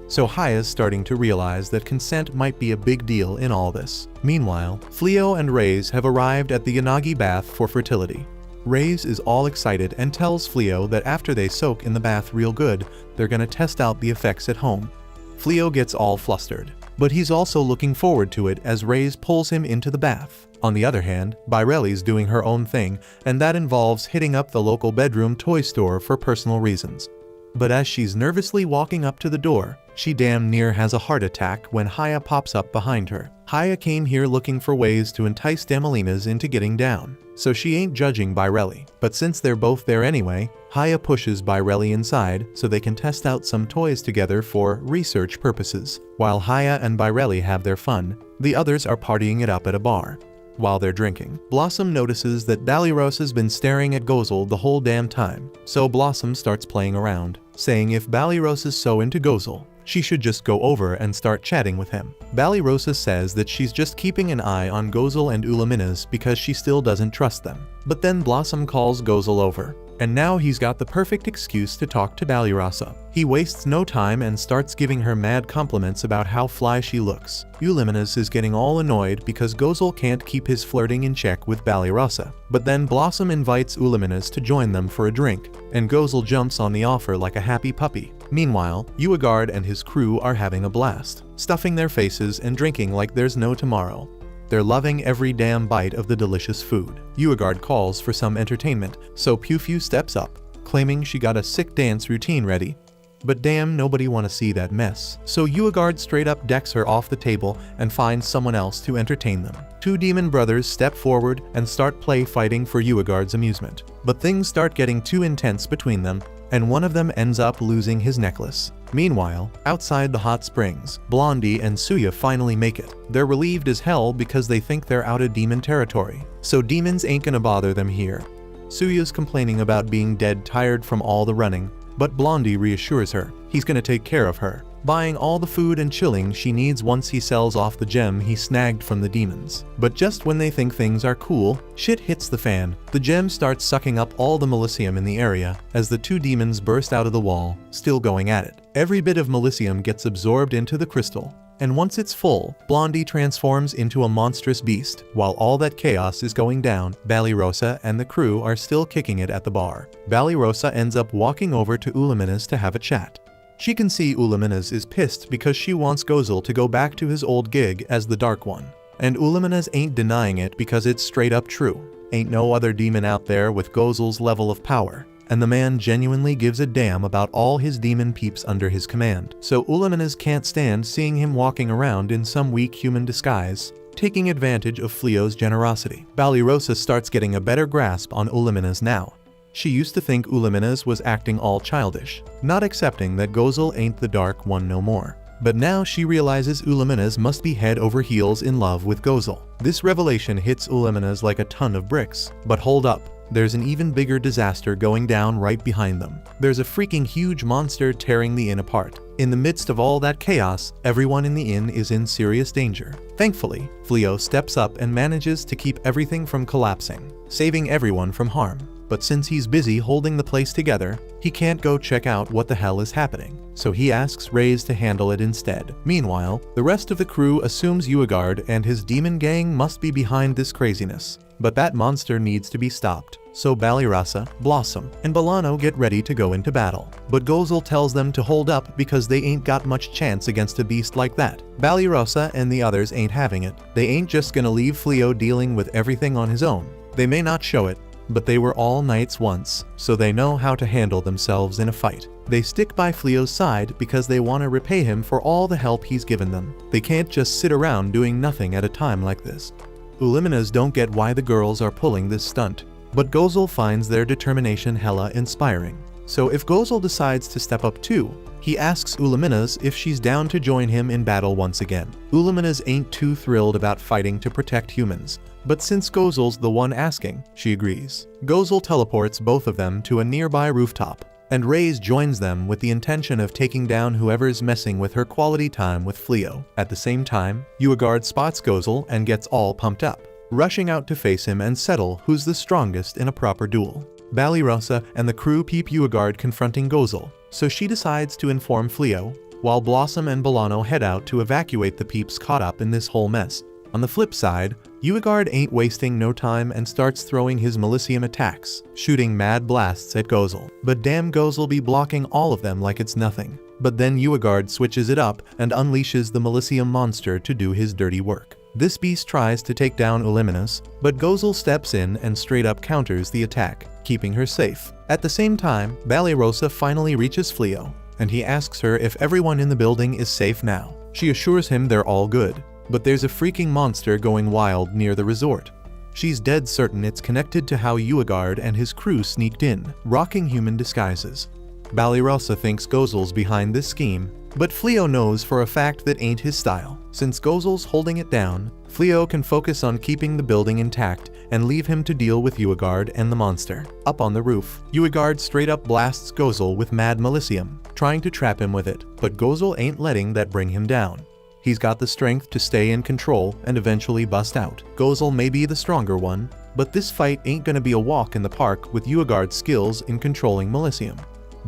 So Haya's starting to realize that consent might be a big deal in all this. Meanwhile, Fleo and Rays have arrived at the Yanagi bath for fertility. Rays is all excited and tells Fleo that after they soak in the bath real good, they're gonna test out the effects at home. Fleo gets all flustered, but he's also looking forward to it as Rays pulls him into the bath. On the other hand, Baireli's doing her own thing, and that involves hitting up the local bedroom toy store for personal reasons. But as she's nervously walking up to the door, she damn near has a heart attack when Haya pops up behind her. Haya came here looking for ways to entice Damalina's into getting down, so she ain't judging Baireli. But since they're both there anyway, Haya pushes Baireli inside so they can test out some toys together for research purposes. While Haya and Baireli have their fun, the others are partying it up at a bar. While they're drinking, Blossom notices that Balirosa's been staring at Gozel the whole damn time, so Blossom starts playing around, saying if Balirosa's so into Gozel, she should just go over and start chatting with him. Balirosa says that she's just keeping an eye on Gozel and Uluminous because she still doesn't trust them. But then Blossom calls Gozel over, and now he's got the perfect excuse to talk to Balirosa. He wastes no time and starts giving her mad compliments about how fly she looks. Uluminous is getting all annoyed because Gozel can't keep his flirting in check with Balirosa. But then Blossom invites Uluminous to join them for a drink, and Gozel jumps on the offer like a happy puppy. Meanwhile, Uagard and his crew are having a blast, stuffing their faces and drinking like there's no tomorrow. They're loving every damn bite of the delicious food. Uagard calls for some entertainment, so Piu steps up, claiming she got a sick dance routine ready. But damn, nobody wanna see that mess. So Uagard straight up decks her off the table and finds someone else to entertain them. Two demon brothers step forward and start play fighting for Uagard's amusement. But things start getting too intense between them, and one of them ends up losing his necklace. Meanwhile, outside the hot springs, Blondie and Suya finally make it. They're relieved as hell because they think they're out of demon territory, so demons ain't gonna bother them here. Suya's complaining about being dead tired from all the running, but Blondie reassures her he's gonna take care of her, buying all the food and chilling she needs once he sells off the gem he snagged from the demons. But just when they think things are cool, shit hits the fan. The gem starts sucking up all the Millennium in the area as the two demons burst out of the wall, still going at it. Every bit of Millennium gets absorbed into the crystal, And once it's full, Blondie transforms into a monstrous beast. While all that chaos is going down, Banished and the crew are still kicking it at the bar. Banished ends up walking over to Uluminas to have a chat. She can see Uluminas is pissed because she wants Gozel to go back to his old gig as the Dark One. And Uluminas ain't denying it because it's straight up true. Ain't no other demon out there with Gozel's level of power. And the man genuinely gives a damn about all his demon peeps under his command. So Uluminas can't stand seeing him walking around in some weak human disguise, taking advantage of Fleo's generosity. Banished starts getting a better grasp on Uluminas now. She used to think Uluminas was acting all childish, not accepting that Gozel ain't the Dark One no more. But now she realizes Uluminas must be head over heels in love with Gozel. This revelation hits Uluminas like a ton of bricks. But hold up, there's an even bigger disaster going down right behind them. There's a freaking huge monster tearing the inn apart. In the midst of all that chaos, everyone in the inn is in serious danger. Thankfully, Fleo steps up and manages to keep everything from collapsing, saving everyone from harm. But since he's busy holding the place together, he can't go check out what the hell is happening. So he asks Reyes to handle it instead. Meanwhile, the rest of the crew assumes Uagard and his demon gang must be behind this craziness. But that monster needs to be stopped. So Banished, Blossom, and Bolano get ready to go into battle. But Gozel tells them to hold up because they ain't got much chance against a beast like that. Banished and the others ain't having it. They ain't just gonna leave Fleo dealing with everything on his own. They may not show it, but they were all knights once, so they know how to handle themselves in a fight. They stick by Fleo's side because they want to repay him for all the help he's given them. They can't just sit around doing nothing at a time like this. Uluminas don't get why the girls are pulling this stunt, but Gozel finds their determination hella inspiring. So if Gozel decides to step up too, he asks Uluminas if she's down to join him in battle once again. Uluminas ain't too thrilled about fighting to protect humans, but since Gozel's the one asking, she agrees. Gozel teleports both of them to a nearby rooftop, and Reyes joins them with the intention of taking down whoever's messing with her quality time with Fleo. At the same time, Uagard spots Gozel and gets all pumped up, rushing out to face him and settle who's the strongest in a proper duel. Banished and the crew peep Uagard confronting Gozel, so she decides to inform Fleo, while Blossom and Bolano head out to evacuate the peeps caught up in this whole mess. On the flip side, Uagard ain't wasting no time and starts throwing his Milicium attacks, shooting mad blasts at Gozel. But damn, Gozel be blocking all of them like it's nothing. But then Uagard switches it up and unleashes the Milicium monster to do his dirty work. This beast tries to take down Uluminas, but Gozel steps in and straight up counters the attack, keeping her safe. At the same time, Banished finally reaches Fleo, and he asks her if everyone in the building is safe now. She assures him they're all good, but there's a freaking monster going wild near the resort. She's dead certain it's connected to how Uagard and his crew sneaked in, rocking human disguises. Banished thinks Gozel's behind this scheme, but Fleo knows for a fact that ain't his style. Since Gozel's holding it down, Fleo can focus on keeping the building intact and leave him to deal with Uagard and the monster. Up on the roof, Uagard straight up blasts Gozel with mad Milicium, trying to trap him with it, but Gozel ain't letting that bring him down. He's got the strength to stay in control and eventually bust out. Gozel may be the stronger one, but this fight ain't gonna be a walk in the park with Uagard's skills in controlling Milicium.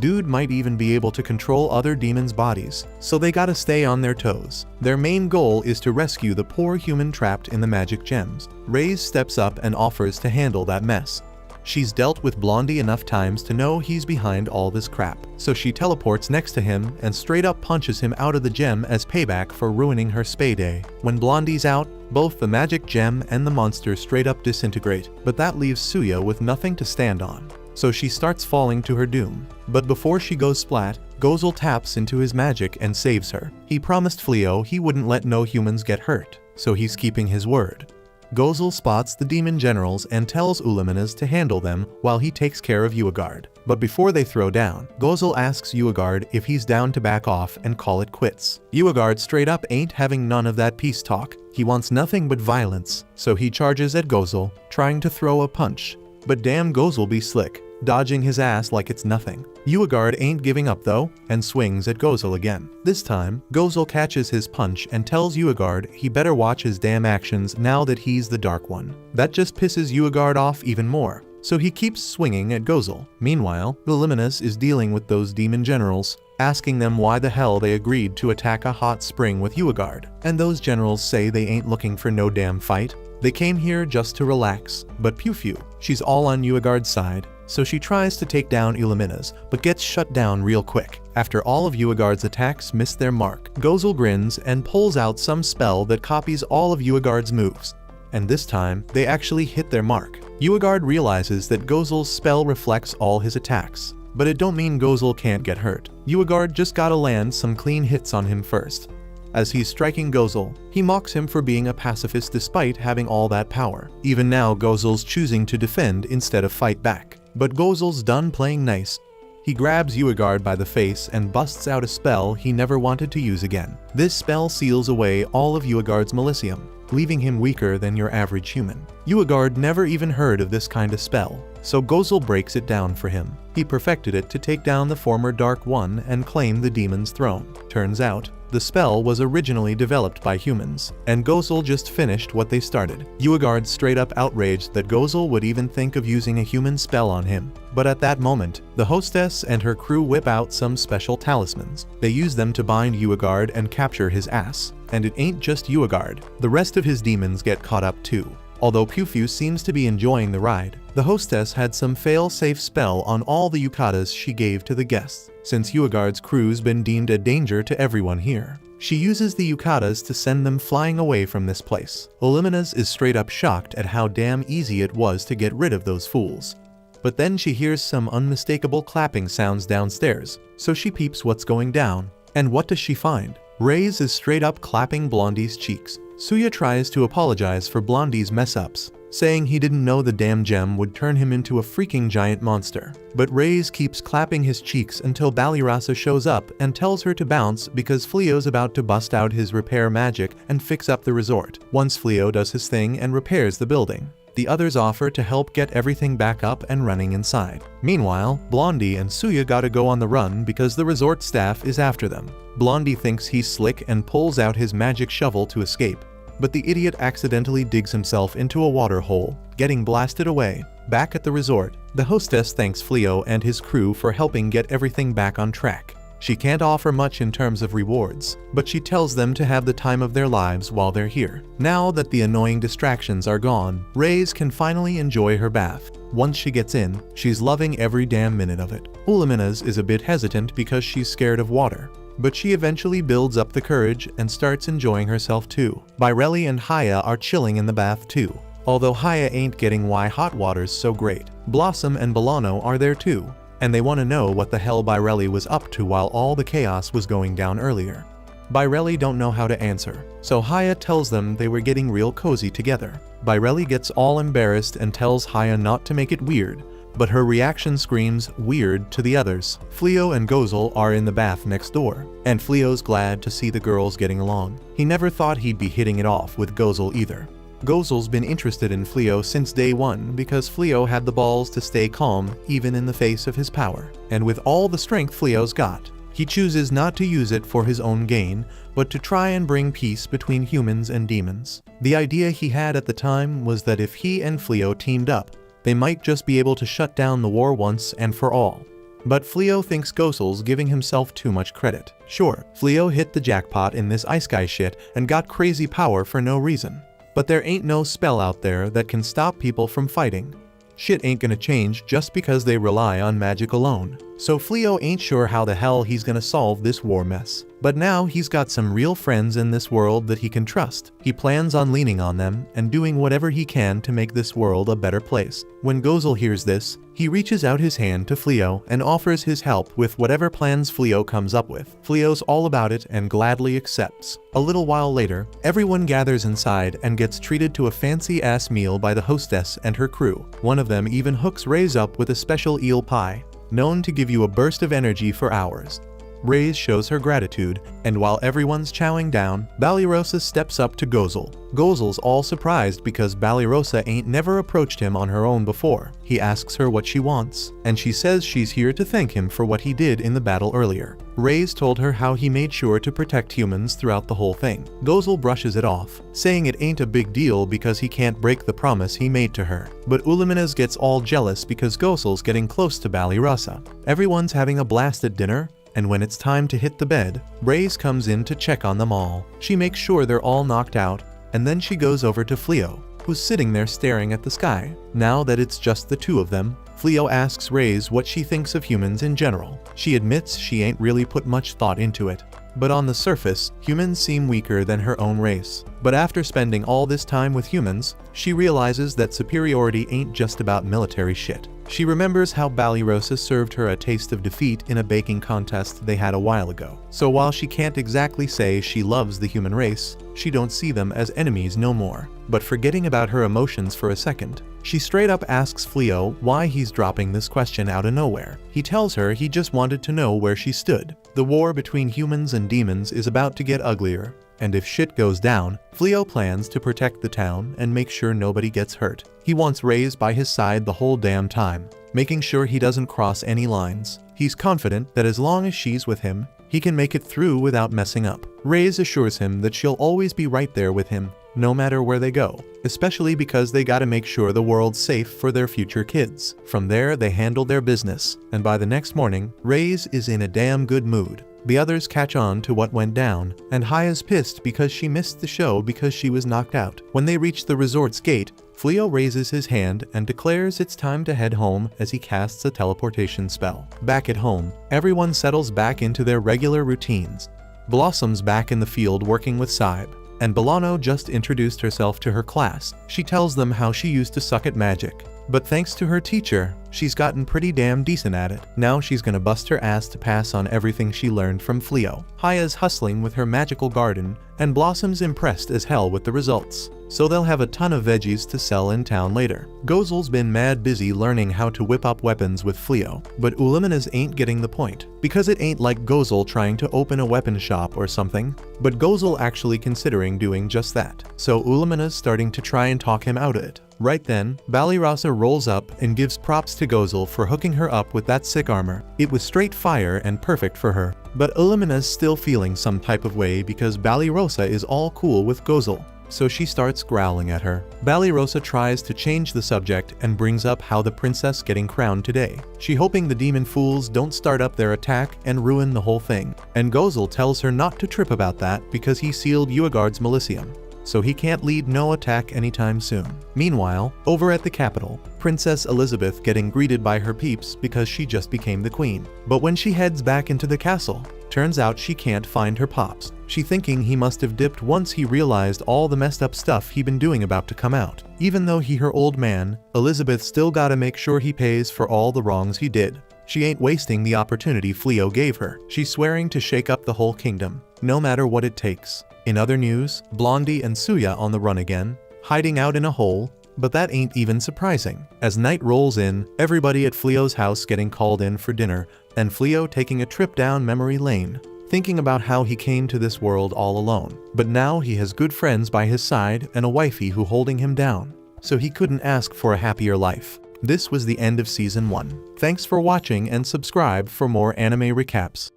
Dude might even be able to control other demons' bodies, so they gotta stay on their toes. Their main goal is to rescue the poor human trapped in the magic gems. Reyes steps up and offers to handle that mess. She's dealt with Blondie enough times to know he's behind all this crap, so she teleports next to him and straight up punches him out of the gem as payback for ruining her spa day. When Blondie's out, both the magic gem and the monster straight up disintegrate, but that leaves Suya with nothing to stand on. So she starts falling to her doom. But before she goes splat, Gozel taps into his magic and saves her. He promised Fleo he wouldn't let no humans get hurt, so he's keeping his word. Gozel spots the demon generals and tells Uluminas to handle them while he takes care of Uagard. But before they throw down, Gozel asks Uagard if he's down to back off and call it quits. Uagard straight up ain't having none of that peace talk. He wants nothing but violence, so he charges at Gozel, trying to throw a punch. But damn, Gozel be slick, dodging his ass like it's nothing. Uagard ain't giving up though, and swings at Gozel again. This time, Gozel catches his punch and tells Uagard he better watch his damn actions now that he's the Dark One. That just pisses Uagard off even more, so he keeps swinging at Gozel. Meanwhile, Uluminas is dealing with those demon generals, asking them why the hell they agreed to attack a hot spring with Uagard. And those generals say they ain't looking for no damn fight. They came here just to relax. But Pew, she's all on Uagard's side, so she tries to take down Illumina's, but gets shut down real quick. After all of Uagard's attacks miss their mark, Gozel grins and pulls out some spell that copies all of Uagard's moves. And this time, they actually hit their mark. Uagard realizes that Gozel's spell reflects all his attacks. But it don't mean Gozel can't get hurt. Uagard just gotta land some clean hits on him first. As he's striking Gozel, he mocks him for being a pacifist despite having all that power. Even now, Gozel's choosing to defend instead of fight back. But Gozel's done playing nice. He grabs Uagard by the face and busts out a spell he never wanted to use again. This spell seals away all of Uagard's Melicium, leaving him weaker than your average human. Uagard never even heard of this kind of spell, so Gozel breaks it down for him. He perfected it to take down the former Dark One and claim the demon's throne. Turns out, the spell was originally developed by humans, and Gozel just finished what they started. Uagard straight up outraged that Gozel would even think of using a human spell on him. But at that moment, the hostess and her crew whip out some special talismans. They use them to bind Uagard and capture his ass. And it ain't just Uagard. The rest of his demons get caught up too. Although Pew seems to be enjoying the ride, the hostess had some fail-safe spell on all the yukatas she gave to the guests. Since Uagard's crew's been deemed a danger to everyone here, she uses the yukatas to send them flying away from this place. Illumina's is straight up shocked at how damn easy it was to get rid of those fools. But then she hears some unmistakable clapping sounds downstairs, so she peeps what's going down. And what does she find? Reyes is straight up clapping Blondie's cheeks. Suya tries to apologize for Blondie's mess-ups, saying he didn't know the damn gem would turn him into a freaking giant monster. But Reyes keeps clapping his cheeks until Balirasa shows up and tells her to bounce because Fleo's about to bust out his repair magic and fix up the resort. Once Fleo does his thing and repairs the building, the others offer to help get everything back up and running inside. Meanwhile, Blondie and Suya gotta go on the run because the resort staff is after them. Blondie thinks he's slick and pulls out his magic shovel to escape. But the idiot accidentally digs himself into a water hole, getting blasted away. Back at the resort, the hostess thanks Fleo and his crew for helping get everything back on track. She can't offer much in terms of rewards, but she tells them to have the time of their lives while they're here. Now that the annoying distractions are gone, Reyes can finally enjoy her bath. Once she gets in, she's loving every damn minute of it. Illumina's is a bit hesitant because she's scared of water, but she eventually builds up the courage and starts enjoying herself too. Bairelli and Haya are chilling in the bath too. Although Haya ain't getting why hot water's so great. Blossom and Bolano are there too, and they want to know what the hell Bairelli was up to while all the chaos was going down earlier. Bairelli don't know how to answer, so Haya tells them they were getting real cozy together. Bairelli gets all embarrassed and tells Haya not to make it weird, but her reaction screams weird to the others. Fleo and Gozel are in the bath next door, and Fleo's glad to see the girls getting along. He never thought he'd be hitting it off with Gozel either. Gozel's been interested in Fleo since day one because Fleo had the balls to stay calm even in the face of his power. And with all the strength Fleo's got, he chooses not to use it for his own gain, but to try and bring peace between humans and demons. The idea he had at the time was that if he and Fleo teamed up, they might just be able to shut down the war once and for all. But Fleo thinks Gozel's giving himself too much credit. Sure, Fleo hit the jackpot in this ice guy shit and got crazy power for no reason. But there ain't no spell out there that can stop people from fighting. Shit ain't gonna change just because they rely on magic alone. So Fleo ain't sure how the hell he's gonna solve this war mess. But now he's got some real friends in this world that he can trust. He plans on leaning on them and doing whatever he can to make this world a better place. When Gozel hears this, he reaches out his hand to Fleo and offers his help with whatever plans Fleo comes up with. Fleo's all about it and gladly accepts. A little while later, everyone gathers inside and gets treated to a fancy-ass meal by the hostess and her crew. One of them even hooks Reyes up with a special eel pie, known to give you a burst of energy for hours. Reyes shows her gratitude, and while everyone's chowing down, Balirosa steps up to Gozel. Gozel's all surprised because Balirosa ain't never approached him on her own before. He asks her what she wants, and she says she's here to thank him for what he did in the battle earlier. Reyes told her how he made sure to protect humans throughout the whole thing. Gozel brushes it off, saying it ain't a big deal because he can't break the promise he made to her. But Illumina's gets all jealous because Gozel's getting close to Balirosa. Everyone's having a blast at dinner, and when it's time to hit the bed, Reyes comes in to check on them all. She makes sure they're all knocked out, and then she goes over to Fleo, who's sitting there staring at the sky. Now that it's just the two of them, Fleo asks Reyes what she thinks of humans in general. She admits she ain't really put much thought into it, but on the surface, humans seem weaker than her own race. But after spending all this time with humans, she realizes that superiority ain't just about military shit. She remembers how Banished served her a taste of defeat in a baking contest they had a while ago. So while she can't exactly say she loves the human race, she don't see them as enemies no more. But forgetting about her emotions for a second, she straight up asks Fleo why he's dropping this question out of nowhere. He tells her he just wanted to know where she stood. The war between humans and demons is about to get uglier, and if shit goes down, Fleo plans to protect the town and make sure nobody gets hurt. He wants Reyes by his side the whole damn time, making sure he doesn't cross any lines. He's confident that as long as she's with him, he can make it through without messing up. Reyes assures him that she'll always be right there with him, no matter where they go, especially because they gotta make sure the world's safe for their future kids. From there, they handle their business, and by the next morning, Reyes is in a damn good mood. The others catch on to what went down, and Haya's pissed because she missed the show because she was knocked out. When they reach the resort's gate, Fleo raises his hand and declares it's time to head home as he casts a teleportation spell. Back at home, everyone settles back into their regular routines. Blossom's back in the field working with Saib, and Bolano just introduced herself to her class. She tells them how she used to suck at magic, but thanks to her teacher, she's gotten pretty damn decent at it. Now she's gonna bust her ass to pass on everything she learned from Fleo. Haya's hustling with her magical garden, and Blossom's impressed as hell with the results, so they'll have a ton of veggies to sell in town later. Gozel's been mad busy learning how to whip up weapons with Fleo, but Ulimina's ain't getting the point, because it ain't like Gozel trying to open a weapon shop or something, but Gozel actually considering doing just that. So Ulimina's starting to try and talk him out of it. Right then, Banished rolls up and gives props to Gozel for hooking her up with that sick armor. It was straight fire and perfect for her. But Ulimina's still feeling some type of way because Banished is all cool with Gozel, so she starts growling at her. Banished tries to change the subject and brings up how the princess getting crowned today. She hoping the demon fools don't start up their attack and ruin the whole thing. And Gozel tells her not to trip about that because he sealed Uagard's Milicium, so he can't lead no attack anytime soon. Meanwhile, over at the capital, Princess Elizabeth getting greeted by her peeps because she just became the queen. But when she heads back into the castle, turns out she can't find her pops. She thinking he must have dipped once he realized all the messed up stuff he been doing about to come out. Even though he her old man, Elizabeth still gotta make sure he pays for all the wrongs he did. She ain't wasting the opportunity Fleo gave her. She's swearing to shake up the whole kingdom, no matter what it takes. In other news, Blondie and Suya on the run again, hiding out in a hole, but that ain't even surprising. As night rolls in, everybody at Fleo's house getting called in for dinner, and Fleo taking a trip down memory lane, thinking about how he came to this world all alone. But now he has good friends by his side and a wifey who holding him down, so he couldn't ask for a happier life. This was the end of Season 1. Thanks for watching and subscribe for more anime recaps.